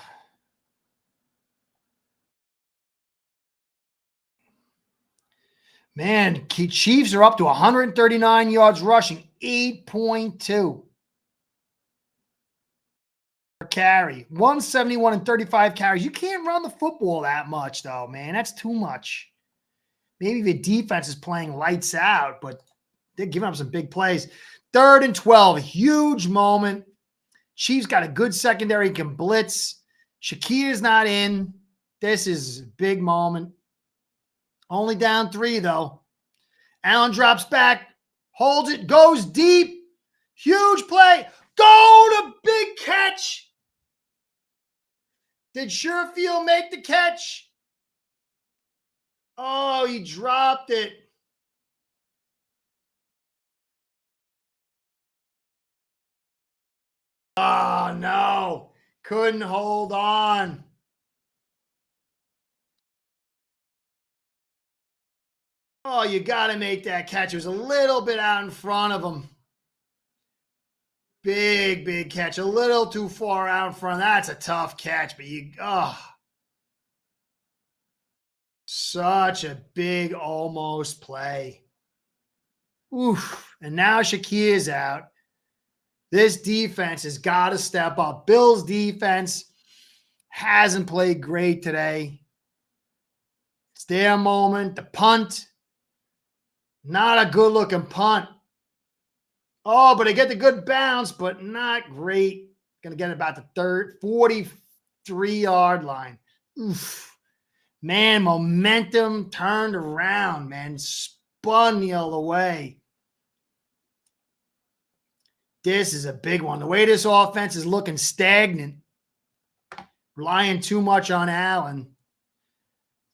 Man, Chiefs are up to 139 yards rushing, 8.2 per carry, 171 and 35 carries. You can't run the football that much, though, man. That's too much. Maybe the defense is playing lights out, but they're giving up some big plays. 3rd and 12, huge moment. Chiefs got a good secondary, can blitz. Shakir's not in. This is a big moment. Only down 3, though. Allen drops back, holds it, goes deep. Huge play. Go to big catch. Did Sherfield make the catch? Oh, he dropped it. Oh, no. Couldn't hold on. Oh, you got to make that catch. It was a little bit out in front of him. Big catch. A little too far out in front. That's a tough catch, but such a big almost play. Oof. And now Shakir's out. This defense has got to step up. Bills defense hasn't played great today. It's their moment. The punt. Not a good looking punt. Oh, but they get the good bounce, but not great. Going to get about the 43-yard line. Oof. Man, momentum turned around, man. Spun the other way. This is a big one. The way this offense is looking stagnant, relying too much on Allen,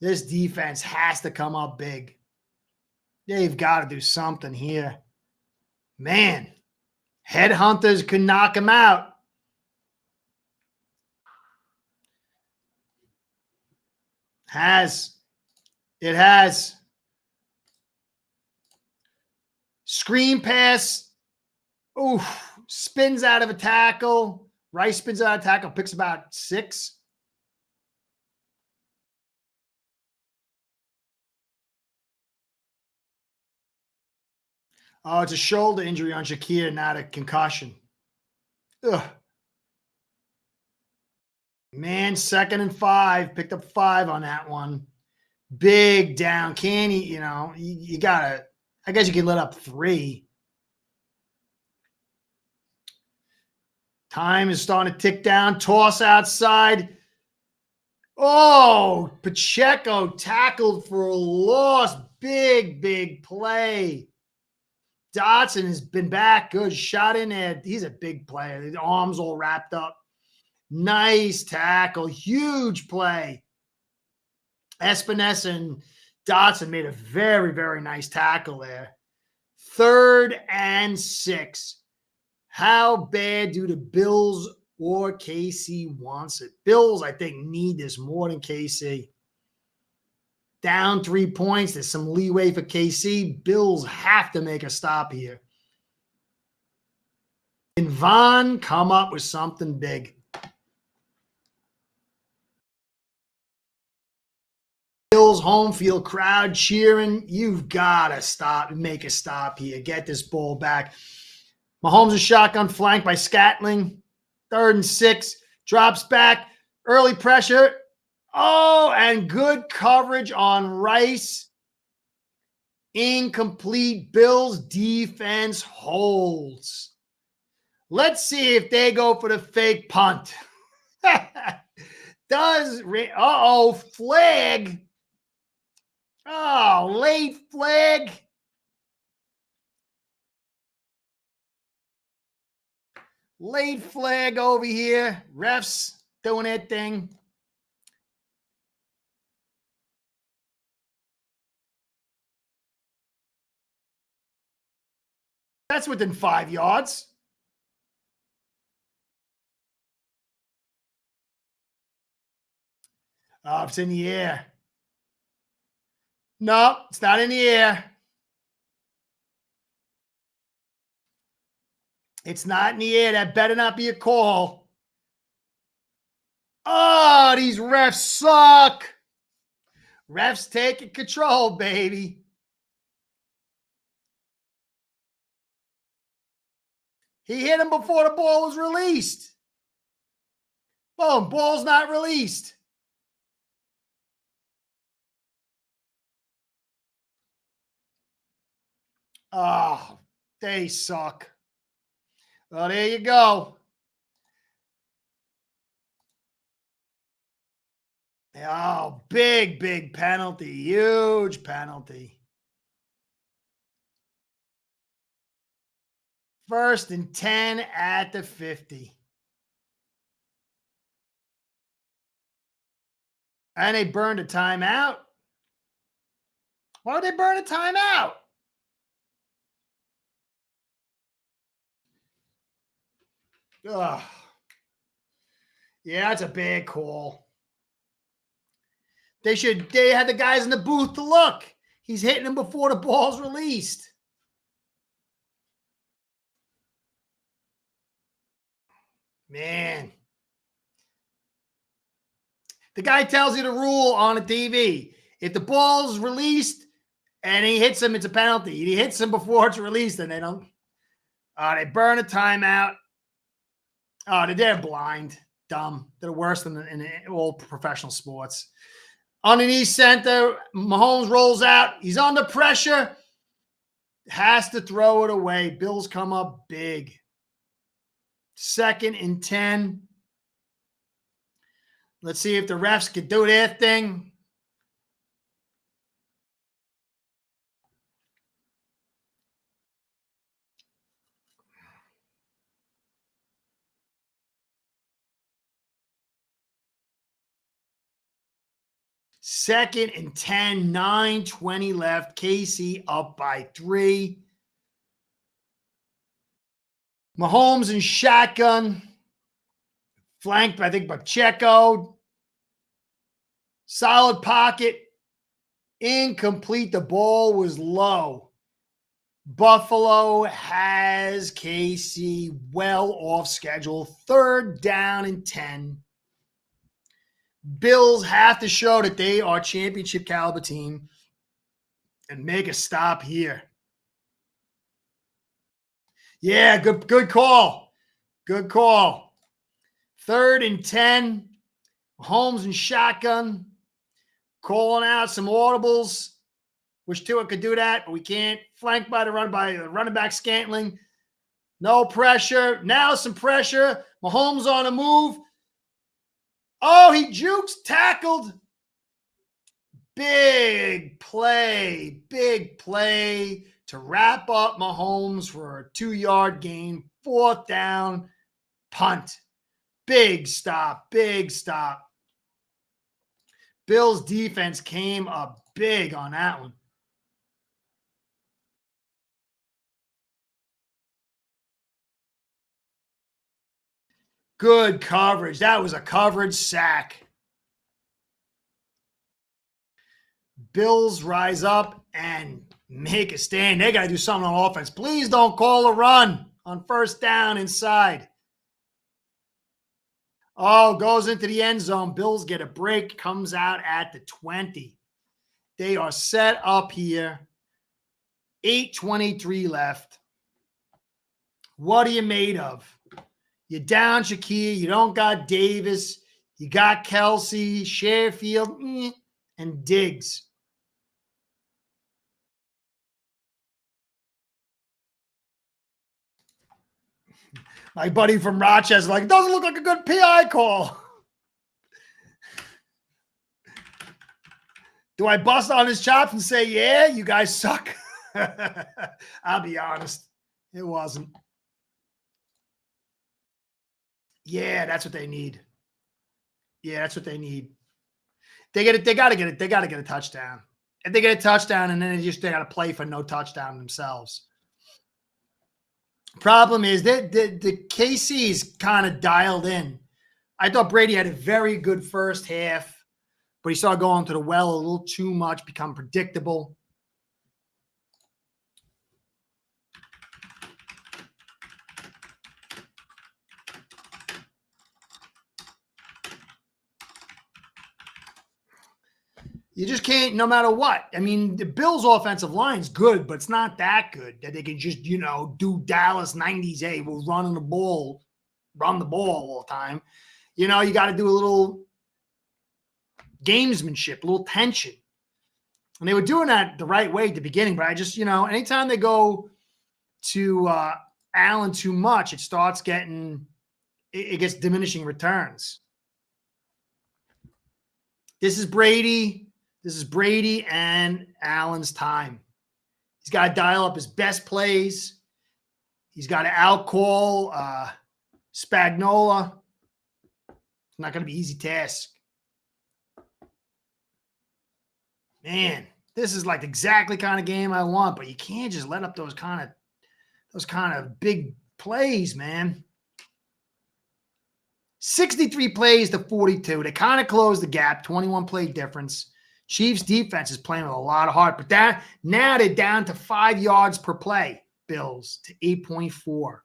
this defense has to come up big. They've got to do something here. Man, headhunters could knock him out. It has. Screen pass. Oof. Spins out of a tackle. Rice spins out of a tackle. Picks about 6. Oh, it's a shoulder injury on Shakir, not a concussion. Ugh. Man, 2nd and 5. Picked up 5 on that one. Big down. Can he, you got to, I guess you can let up 3. Time is starting to tick down. Toss outside. Oh, Pacheco tackled for a loss. Big play. Dotson has been back. Good shot in there. He's a big player. His arms all wrapped up. Nice tackle. Huge play. Espinesa and Dotson made a very nice tackle there. 3rd and 6. How bad do the Bills or KC wants it? Bills, I think, need this more than KC. Down 3 points. There's some leeway for KC. Bills have to make a stop here. Can Von come up with something big? Bills home field crowd cheering. You've got to stop and make a stop here. Get this ball back. Mahomes is shotgun flanked by Scatling. 3rd and 6. Drops back. Early pressure. Oh, and good coverage on Rice. Incomplete. Bills defense holds. Let's see if they go for the fake punt. Flag. Oh, late flag. Late flag over here. Refs doing their thing. That's within 5 yards. Oh, it's in the air. No, it's not in the air. It's not in the air. That better not be a call. Oh, these refs suck. Refs taking control, baby. He hit him before the ball was released. Boom, ball's not released. Oh, they suck. Well, there you go. Oh, big penalty. Huge penalty. 1st and 10 at the 50. And they burned a timeout. Why would they burn a timeout? Ugh. Yeah, that's a bad call. They had the guys in the booth to look. He's hitting him before the ball's released. Man. The guy tells you the rule on the TV. If the ball's released and he hits him, it's a penalty. He hits him before it's released, and they don't. They burn a timeout. Oh, they're blind. Dumb. They're worse than in all professional sports. Underneath center, Mahomes rolls out. He's under pressure. Has to throw it away. Bills come up big. 2nd and 10. Let's see if the refs can do their thing. Second and 10, 9:20 left. KC up by 3. Mahomes in shotgun. Flanked, I think, by Pacheco. Solid pocket. Incomplete. The ball was low. Buffalo has KC well off schedule. 3rd down and 10. Bills have to show that they are championship caliber team and make a stop here. Yeah, good call. Good call. 3rd and 10. Holmes and shotgun. Calling out some audibles. Wish Tua could do that, but we can't. Flanked by the running back Scantling. No pressure. Now some pressure. Mahomes on a move. Oh, he jukes, tackled. Big play to wrap up Mahomes for a 2-yard gain. 4th down, punt. Big stop. Bills defense came up big on that one. Good coverage. That was a coverage sack. Bills rise up and make a stand. They got to do something on offense. Please don't call a run on 1st down inside. Oh, goes into the end zone. Bills get a break. Comes out at the 20. They are set up here. 8:23 left. What are you made of? You're down Shakir. You don't got Davis. You got Kelsey, Sherfield, and Diggs. My buddy from Rochester, like, it doesn't look like a good PI call. Do I bust on his chops and say, yeah, you guys suck? I'll be honest. It wasn't. Yeah, that's what they need. Yeah, that's what they need. They got to get it. They got to get a touchdown. If they get a touchdown, and then they got to play for no touchdown themselves. Problem is that the KC's kind of dialed in. I thought Brady had a very good first half, but he started going to the well a little too much, become predictable. You just can't, no matter what. I mean, the Bills' offensive line's good, but it's not that good that they can just, do Dallas 90s. Hey, we'll run the ball all the time. You got to do a little gamesmanship, a little tension. And they were doing that the right way at the beginning, but I just, anytime they go to Allen too much, it starts getting, it gets diminishing returns. This is Brady and Allen's time. He's got to dial up his best plays. He's got to outcall Spagnuolo. It's not going to be an easy task. Man, this is like exactly kind of game I want, but you can't just let up those kind of big plays, man. 63 plays to 42. They kind of closed the gap, 21 play difference. Chiefs defense is playing with a lot of heart, but now they're down to 5 yards per play, Bills, to 8.4.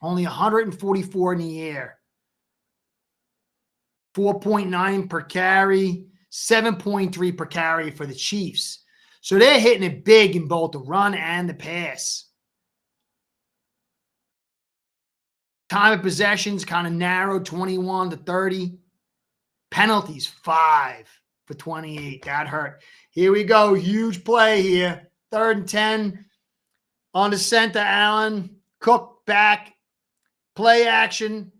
Only 144 in the air. 4.9 per carry, 7.3 per carry for the Chiefs. So they're hitting it big in both the run and the pass. Time of possessions kind of narrowed, 21 to 30. Penalties, 5. for 28. That hurt. Here we go. Huge play here. 3rd and 10 on the center. Allen. Cook back. Play action.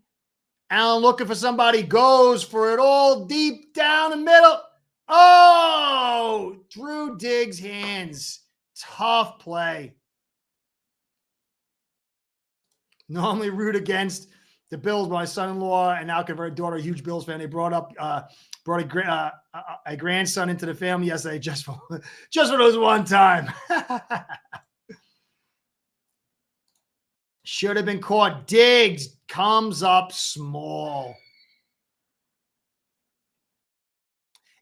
Allen looking for somebody. Goes for it all deep down the middle. Oh, Drew Diggs' hands. Tough play. Normally root against the Bills. My son-in-law and now converted daughter, a huge Bills fan. They brought a grandson into the family yesterday just for those one time. Should have been caught. Diggs comes up small.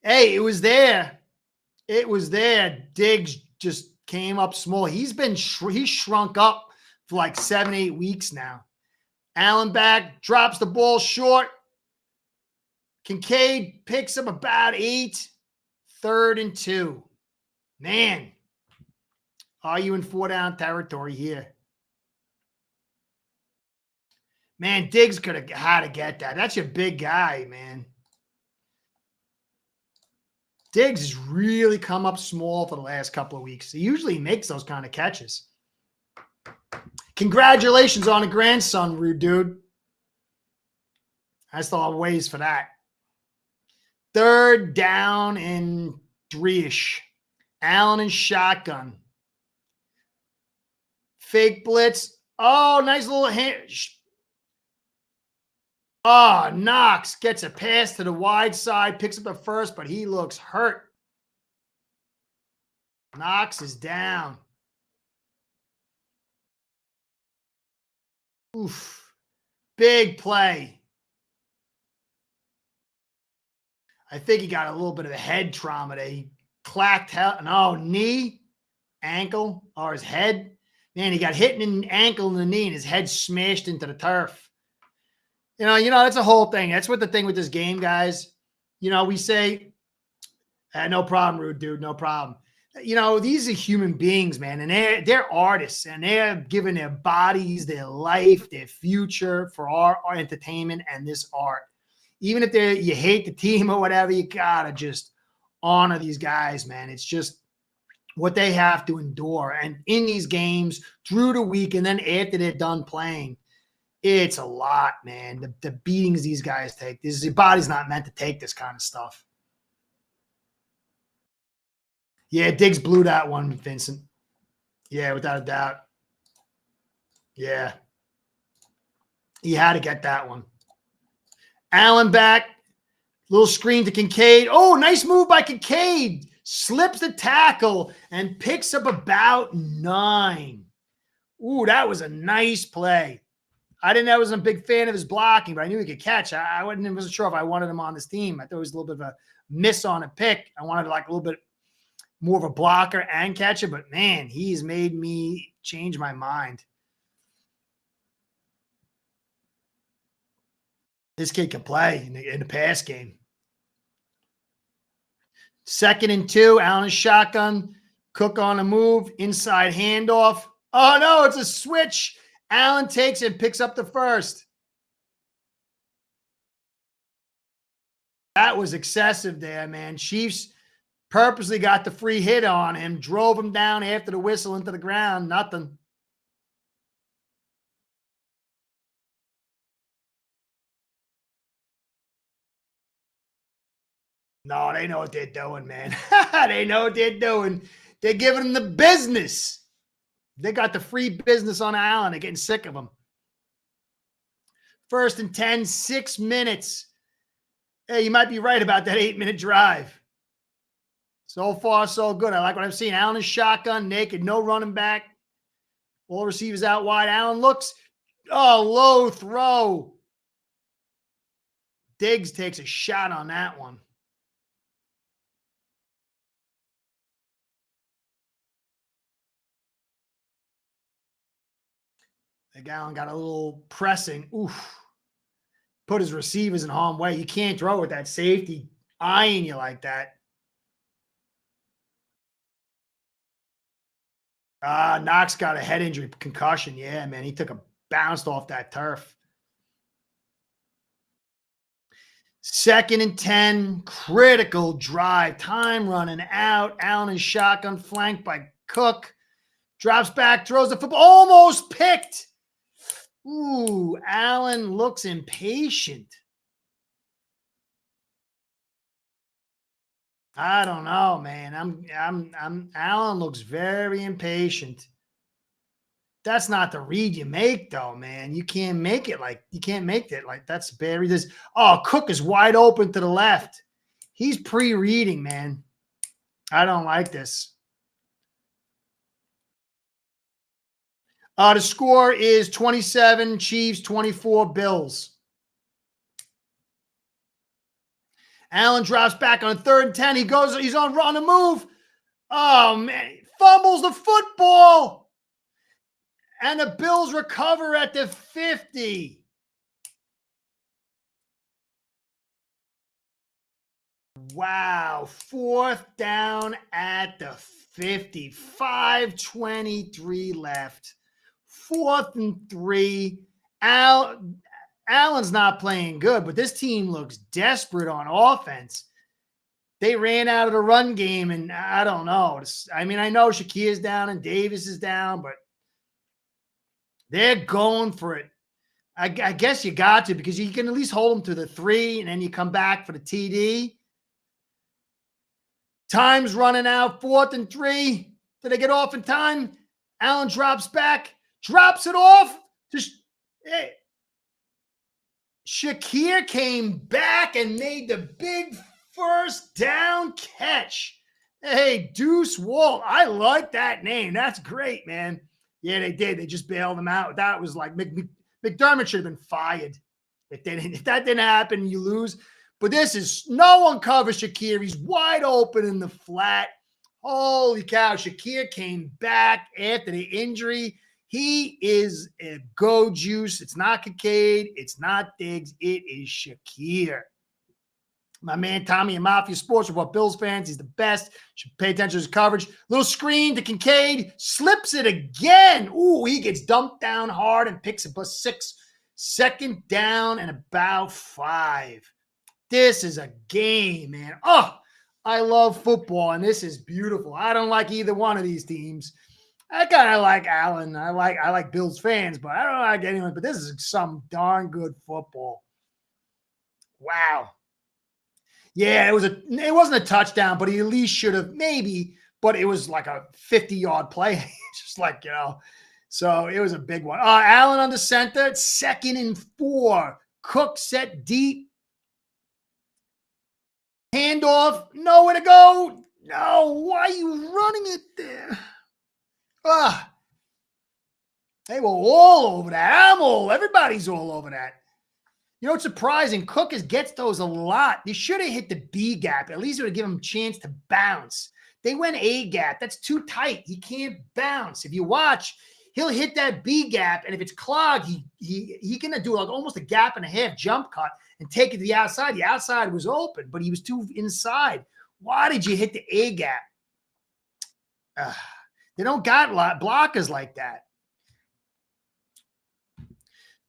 Hey, it was there. It was there. Diggs just came up small. He's shrunk up for like 7-8 weeks now. Allen back, drops the ball short. Kincaid picks up about 8. 3rd and 2. Man, are you in 4-down territory here? Man, Diggs could have had to get that. That's your big guy, man. Diggs has really come up small for the last couple of weeks. He usually makes those kind of catches. Congratulations on a grandson, rude dude. I still have ways for that. 3rd down and 3-ish. Allen and shotgun. Fake blitz. Oh, nice little hand. Oh, Knox gets a pass to the wide side, picks up the first, but he looks hurt. Knox is down. Oof. Big play. I think he got a little bit of a head trauma there. He clacked knee, ankle, or his head. Man, he got hit in the ankle and the knee, and his head smashed into the turf. You know, that's a whole thing. That's what the thing with this game, guys. We say, no problem, rude dude, no problem. These are human beings, man, and they're artists, and they're giving their bodies, their life, their future for our entertainment and this art. Even if you hate the team or whatever, you gotta just honor these guys, man. It's just what they have to endure. And in these games, through the week, and then after they're done playing, it's a lot, man. The beatings these guys take. Your body's not meant to take this kind of stuff. Yeah, Diggs blew that one, Vincent. Yeah, without a doubt. Yeah. He had to get that one. Allen back. Little screen to Kincaid. Oh, nice move by Kincaid. Slips the tackle and picks up about 9. Ooh, that was a nice play. I wasn't a big fan of his blocking, but I knew he could catch. I wasn't sure if I wanted him on this team. I thought it was a little bit of a miss on a pick. I wanted like a little bit more of a blocker and catcher, but man, he's made me change my mind. This kid can play in the pass game. 2nd and 2, Allen shotgun. Cook on a move, inside handoff. Oh no, it's a switch. Allen takes it, picks up the first. That was excessive there, man. Chiefs purposely got the free hit on him, drove him down after the whistle into the ground. Nothing. No, they know what they're doing, man. They know what they're doing. They're giving him the business. They got the free business on Allen. They're getting sick of him. 1st and 10, 6 minutes. Hey, you might be right about that 8-minute drive. So far, so good. I like what I'm seeing. Allen is shotgun, naked, no running back. All receivers out wide. Allen looks. Oh, low throw. Diggs takes a shot on that one. The Allen got a little pressing. Oof. Put his receivers in harm's way. You can't throw with that safety eyeing you like that. Knox got a head injury, concussion. Yeah, man. He bounced off that turf. 2nd and 10, critical drive, time running out. Allen is shotgun, flanked by Cook. Drops back, throws the football, almost picked. Ooh, Allen looks impatient. I don't know, man. Allen looks very impatient. That's not the read you make, though, man. You can't make it like you can't make it like that's buried. This Cook is wide open to the left. He's pre-reading, man. I don't like this. The score is 27 Chiefs, 24 Bills. Allen drops back on 3rd and 10. He's on the move. Oh, man. Fumbles the football. And the Bills recover at the 50. Wow. 4th down at the 50. 5:23 left. 4th and 3. Allen's not playing good, but this team looks desperate on offense. They ran out of the run game, and I don't know. I mean, I know Shakir's down and Davis is down, but they're going for it. I guess you got to, because you can at least hold them to the 3, and then you come back for the TD. Time's running out. 4th and 3. Did they get off in time? Allen drops back, drops it off. Hey. Shakir came back and made the big 1st down catch. Hey, Deuce Walt. I like that name. That's great, man. Yeah, they did. They just bailed him out. That was like McDermott should have been fired if that didn't happen. You lose. But this is no one covers Shakir. He's wide open in the flat. Holy cow! Shakir came back after the injury. He is a go juice. It's not Kincaid. It's not Diggs. It is Shakir. My man Tommy and Mafia Sports Report, Bills fans. He's the best. Should pay attention to his coverage. Little screen to Kincaid. Slips it again. Ooh, he gets dumped down hard and picks it +6. 2nd down and about 5. This is a game, man. Oh, I love football, and this is beautiful. I don't like either one of these teams. I kind of like Allen. I like Bills fans, but I don't like anyone. But this is some darn good football. Wow. Yeah, it wasn't a touchdown, but he at least should have maybe. But it was like a 50-yard play, just like So it was a big one. Allen on the center, 2nd and 4. Cook set deep. Handoff, nowhere to go. No, why are you running it there? They were all over that. Everybody's all over that. You know, it's surprising. Cook gets those a lot. They should have hit the B gap. At least it would give him a chance to bounce. They went A gap. That's too tight. He can't bounce. If you watch, he'll hit that B gap, and if it's clogged, he can do like almost a gap and a half jump cut and take it to the outside. The outside was open, but he was too inside. Why did you hit the A gap? They don't got blockers like that.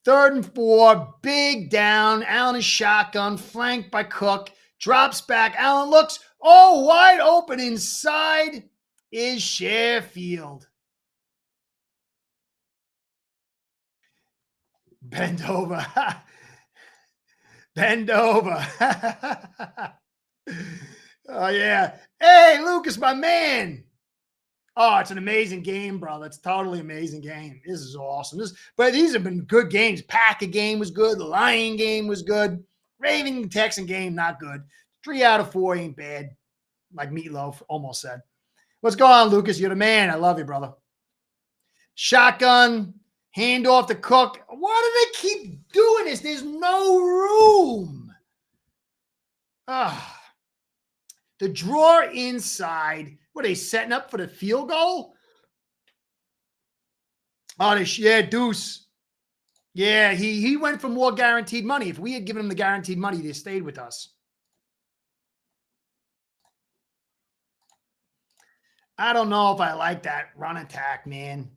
3rd and 4, big down. Allen is shotgun, flanked by Cook. Drops back. Allen looks. Oh, wide open inside is Sheffield. Bend over. Bend over. Oh, yeah. Hey, Lucas, my man. Oh, it's an amazing game, brother. It's a totally amazing game. This is awesome. But these have been good games. Packer game was good. The Lion game was good. Raven Texan game, not good. 3 out of 4 ain't bad. Like Meatloaf almost said. What's going on, Lucas? You're the man. I love you, brother. Shotgun. Handoff to Cook. Why do they keep doing this? There's no room. The draw inside. What are they setting up for the field goal? Deuce. Yeah, he went for more guaranteed money. If we had given him the guaranteed money, they stayed with us. I don't know if I like that run attack, man.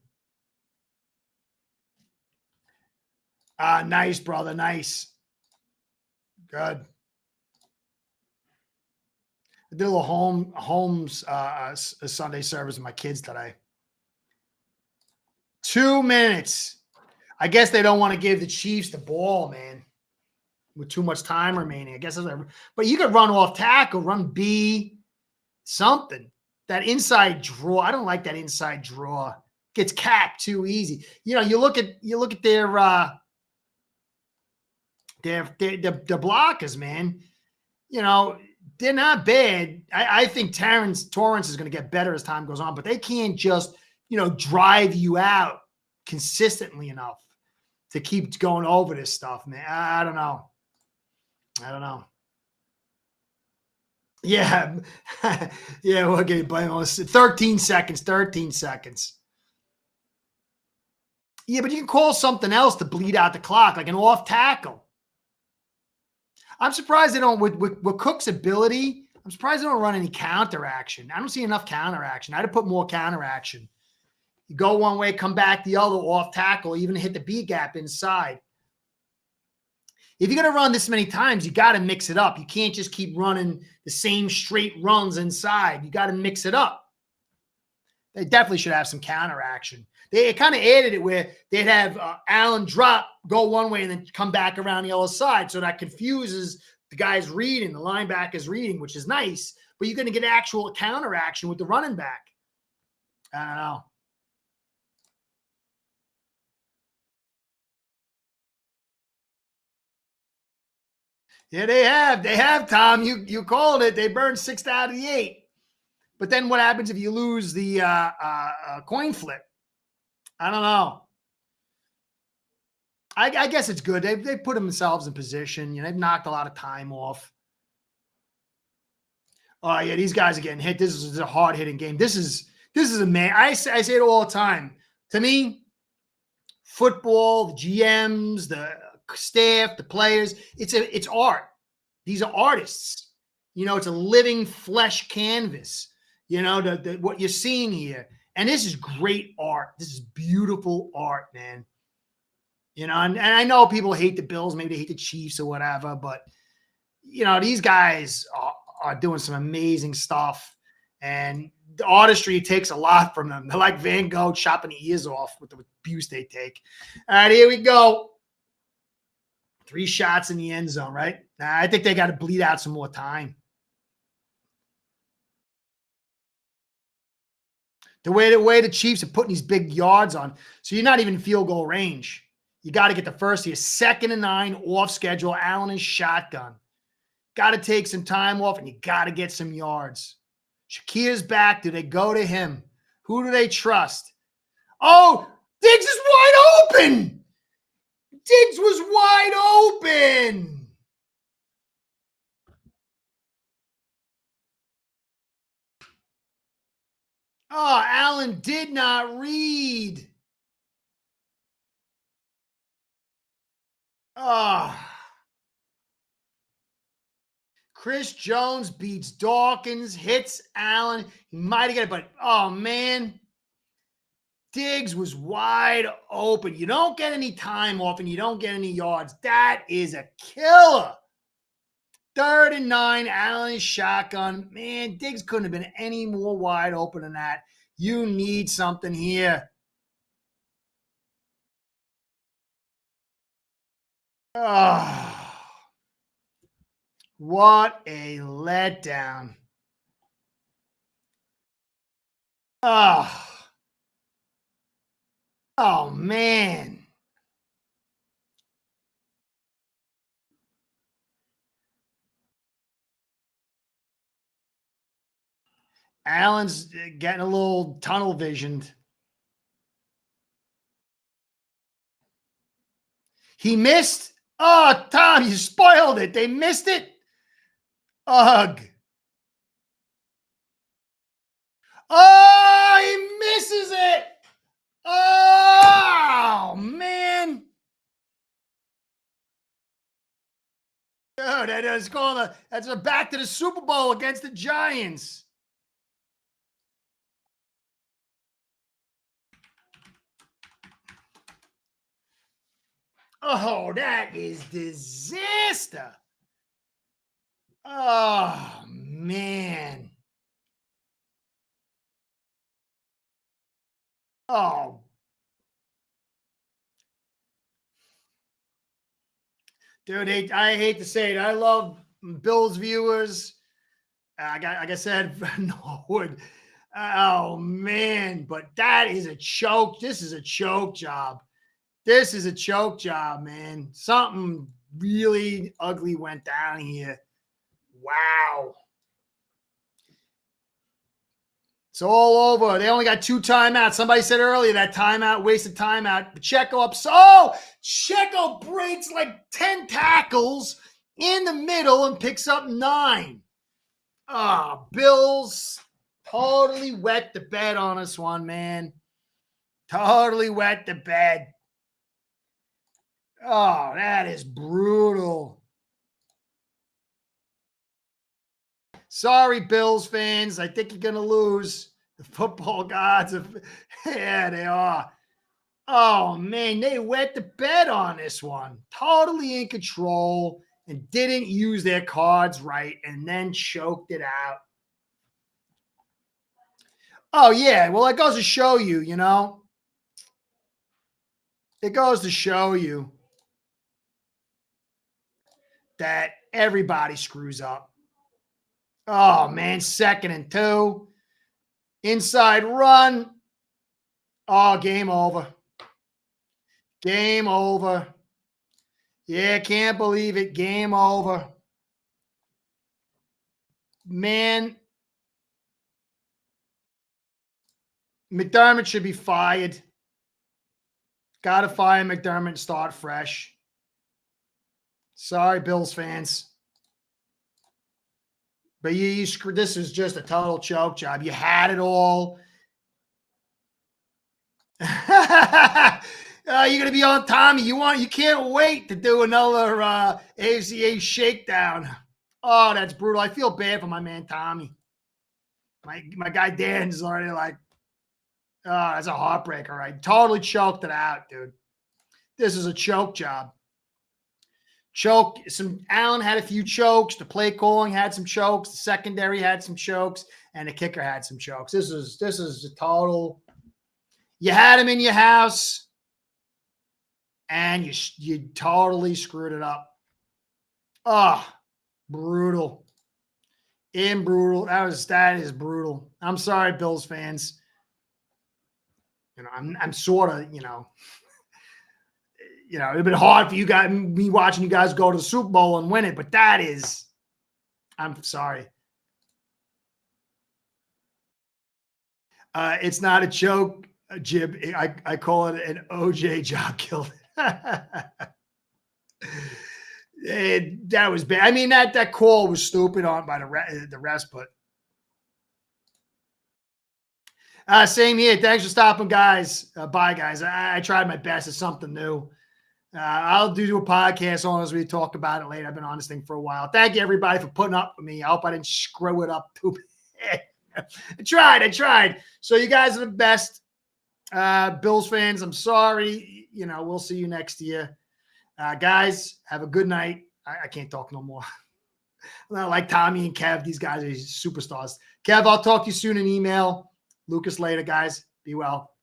Nice, brother. Nice. Good. I did a little homes Sunday service with my kids today. 2 minutes. I guess they don't want to give the Chiefs the ball, man, with too much time remaining. I guess, but you could run off tackle, run B, something. That inside draw. I don't like that inside draw. Gets capped too easy. You look at their blockers, man. They're not bad. I think Torrance is going to get better as time goes on, but they can't just, drive you out consistently enough to keep going over this stuff, man. I don't know. Yeah. Yeah, we'll get it. 13 seconds. Yeah, but you can call something else to bleed out the clock, like an off tackle. I'm surprised they don't, with Cook's ability, I'm surprised they don't run any counter action. I don't see enough counter action. I'd have put more counter action. You go one way, come back the other, off tackle, even hit the B gap inside. If you're going to run this many times, you got to mix it up. You can't just keep running the same straight runs inside. You got to mix it up. They definitely should have some counter action. They kind of added it where they'd have Allen drop, go one way, and then come back around the other side. So that confuses the guys reading, the linebackers reading, which is nice. But you're going to get actual counter action with the running back. I don't know. Yeah, they have. They have, Tom. You called it. They burned 6 out of the 8. But then what happens if you lose the coin flip? I don't know. I guess it's good. They put themselves in position. They've knocked a lot of time off. Oh, yeah, these guys are getting hit. This is a hard-hitting game. This is a man. I say it all the time. To me, football, the GMs, the staff, the players, it's art. These are artists. It's a living flesh canvas. What you're seeing here. And this is great art. This is beautiful art, man. And I know people hate the Bills, maybe they hate the Chiefs or whatever, but these guys are doing some amazing stuff. And the artistry takes a lot from them. They're like Van Gogh chopping the ears off with the abuse they take. All right, here we go. 3 shots in the end zone, right? Now, I think they got to bleed out some more time. The way the Chiefs are putting these big yards on, so you're not even field goal range. You got to get the first here. 2nd and 9 off schedule. Allen is shotgun. Got to take some time off, and you got to get some yards. Shakir's back. Do they go to him? Who do they trust? Oh, Diggs is wide open. Diggs was wide open. Oh, Allen did not read. Oh. Chris Jones beats Dawkins, hits Allen. He might have got it, but oh, man. Diggs was wide open. You don't get any time off and you don't get any yards. That is a killer. 3rd and 9, Allen shotgun. Man, Diggs couldn't have been any more wide open than that. You need something here. Oh, what a letdown. Oh, man. Allen's getting a little tunnel visioned. He missed. Oh, Tom, you spoiled it. They missed it. Ugh. Oh, he misses it. Oh, man. Oh, that's a back to the Super Bowl against the Giants. Oh, that is disaster. Oh, man. Oh, dude, I hate to say it. I love Bills viewers. Like I said, Norwood. Oh man, but that is a choke. This is a choke job. This is a choke job, man. Something really ugly went down here. Wow. It's all over. They only got 2 timeouts. Somebody said earlier that timeout, wasted timeout. Pacheco up. Oh, Pacheco breaks like 10 tackles in the middle and picks up 9. Oh, Bills totally wet the bed on this one, man. Totally wet the bed. Oh, that is brutal. Sorry, Bills fans. I think you're going to lose. The football gods. Yeah, they are. Oh, man. They wet the bed on this one. Totally in control and didn't use their cards right and then choked it out. Oh, yeah. Well, it goes to show you, you know. It goes to show you that everybody screws up. Oh, man. 2nd and 2. Inside run. Oh, game over. Game over. Yeah, can't believe it. Game over. Man, McDermott should be fired. Got to fire McDermott and start fresh. Sorry, Bills fans. But this is just a total choke job. You had it all. You're gonna be on Tommy. You can't wait to do another AFCA shakedown. Oh, that's brutal. I feel bad for my man Tommy. My guy Dan's already like, oh, that's a heartbreaker, right? Totally choked it out, dude. This is a choke job. Allen had a few chokes. The play calling had some chokes. The secondary had some chokes, and the kicker had some chokes. This is a total. You had him in your house, and you totally screwed it up. Oh, brutal. Brutal. That is brutal. I'm sorry, Bills fans. You know, I'm sort of, it'd been hard for you guys, me watching you guys go to the Super Bowl and win it, but I'm sorry. It's not a joke, Jib. I call it an OJ job killed. That was bad. I mean, that call was stupid by the rest, but same here. Thanks for stopping, guys. Bye, guys. I tried my best. It's something new. I'll do a podcast on as we talk about it later. I've been on this thing for a while. Thank you, everybody, for putting up with me. I hope I didn't screw it up too bad. I tried. So you guys are the best. Bills fans, I'm sorry. We'll see you next year. Guys, have a good night. I can't talk no more. I'm not like Tommy and Kev. These guys are superstars. Kev, I'll talk to you soon in email. Lucas later, guys. Be well.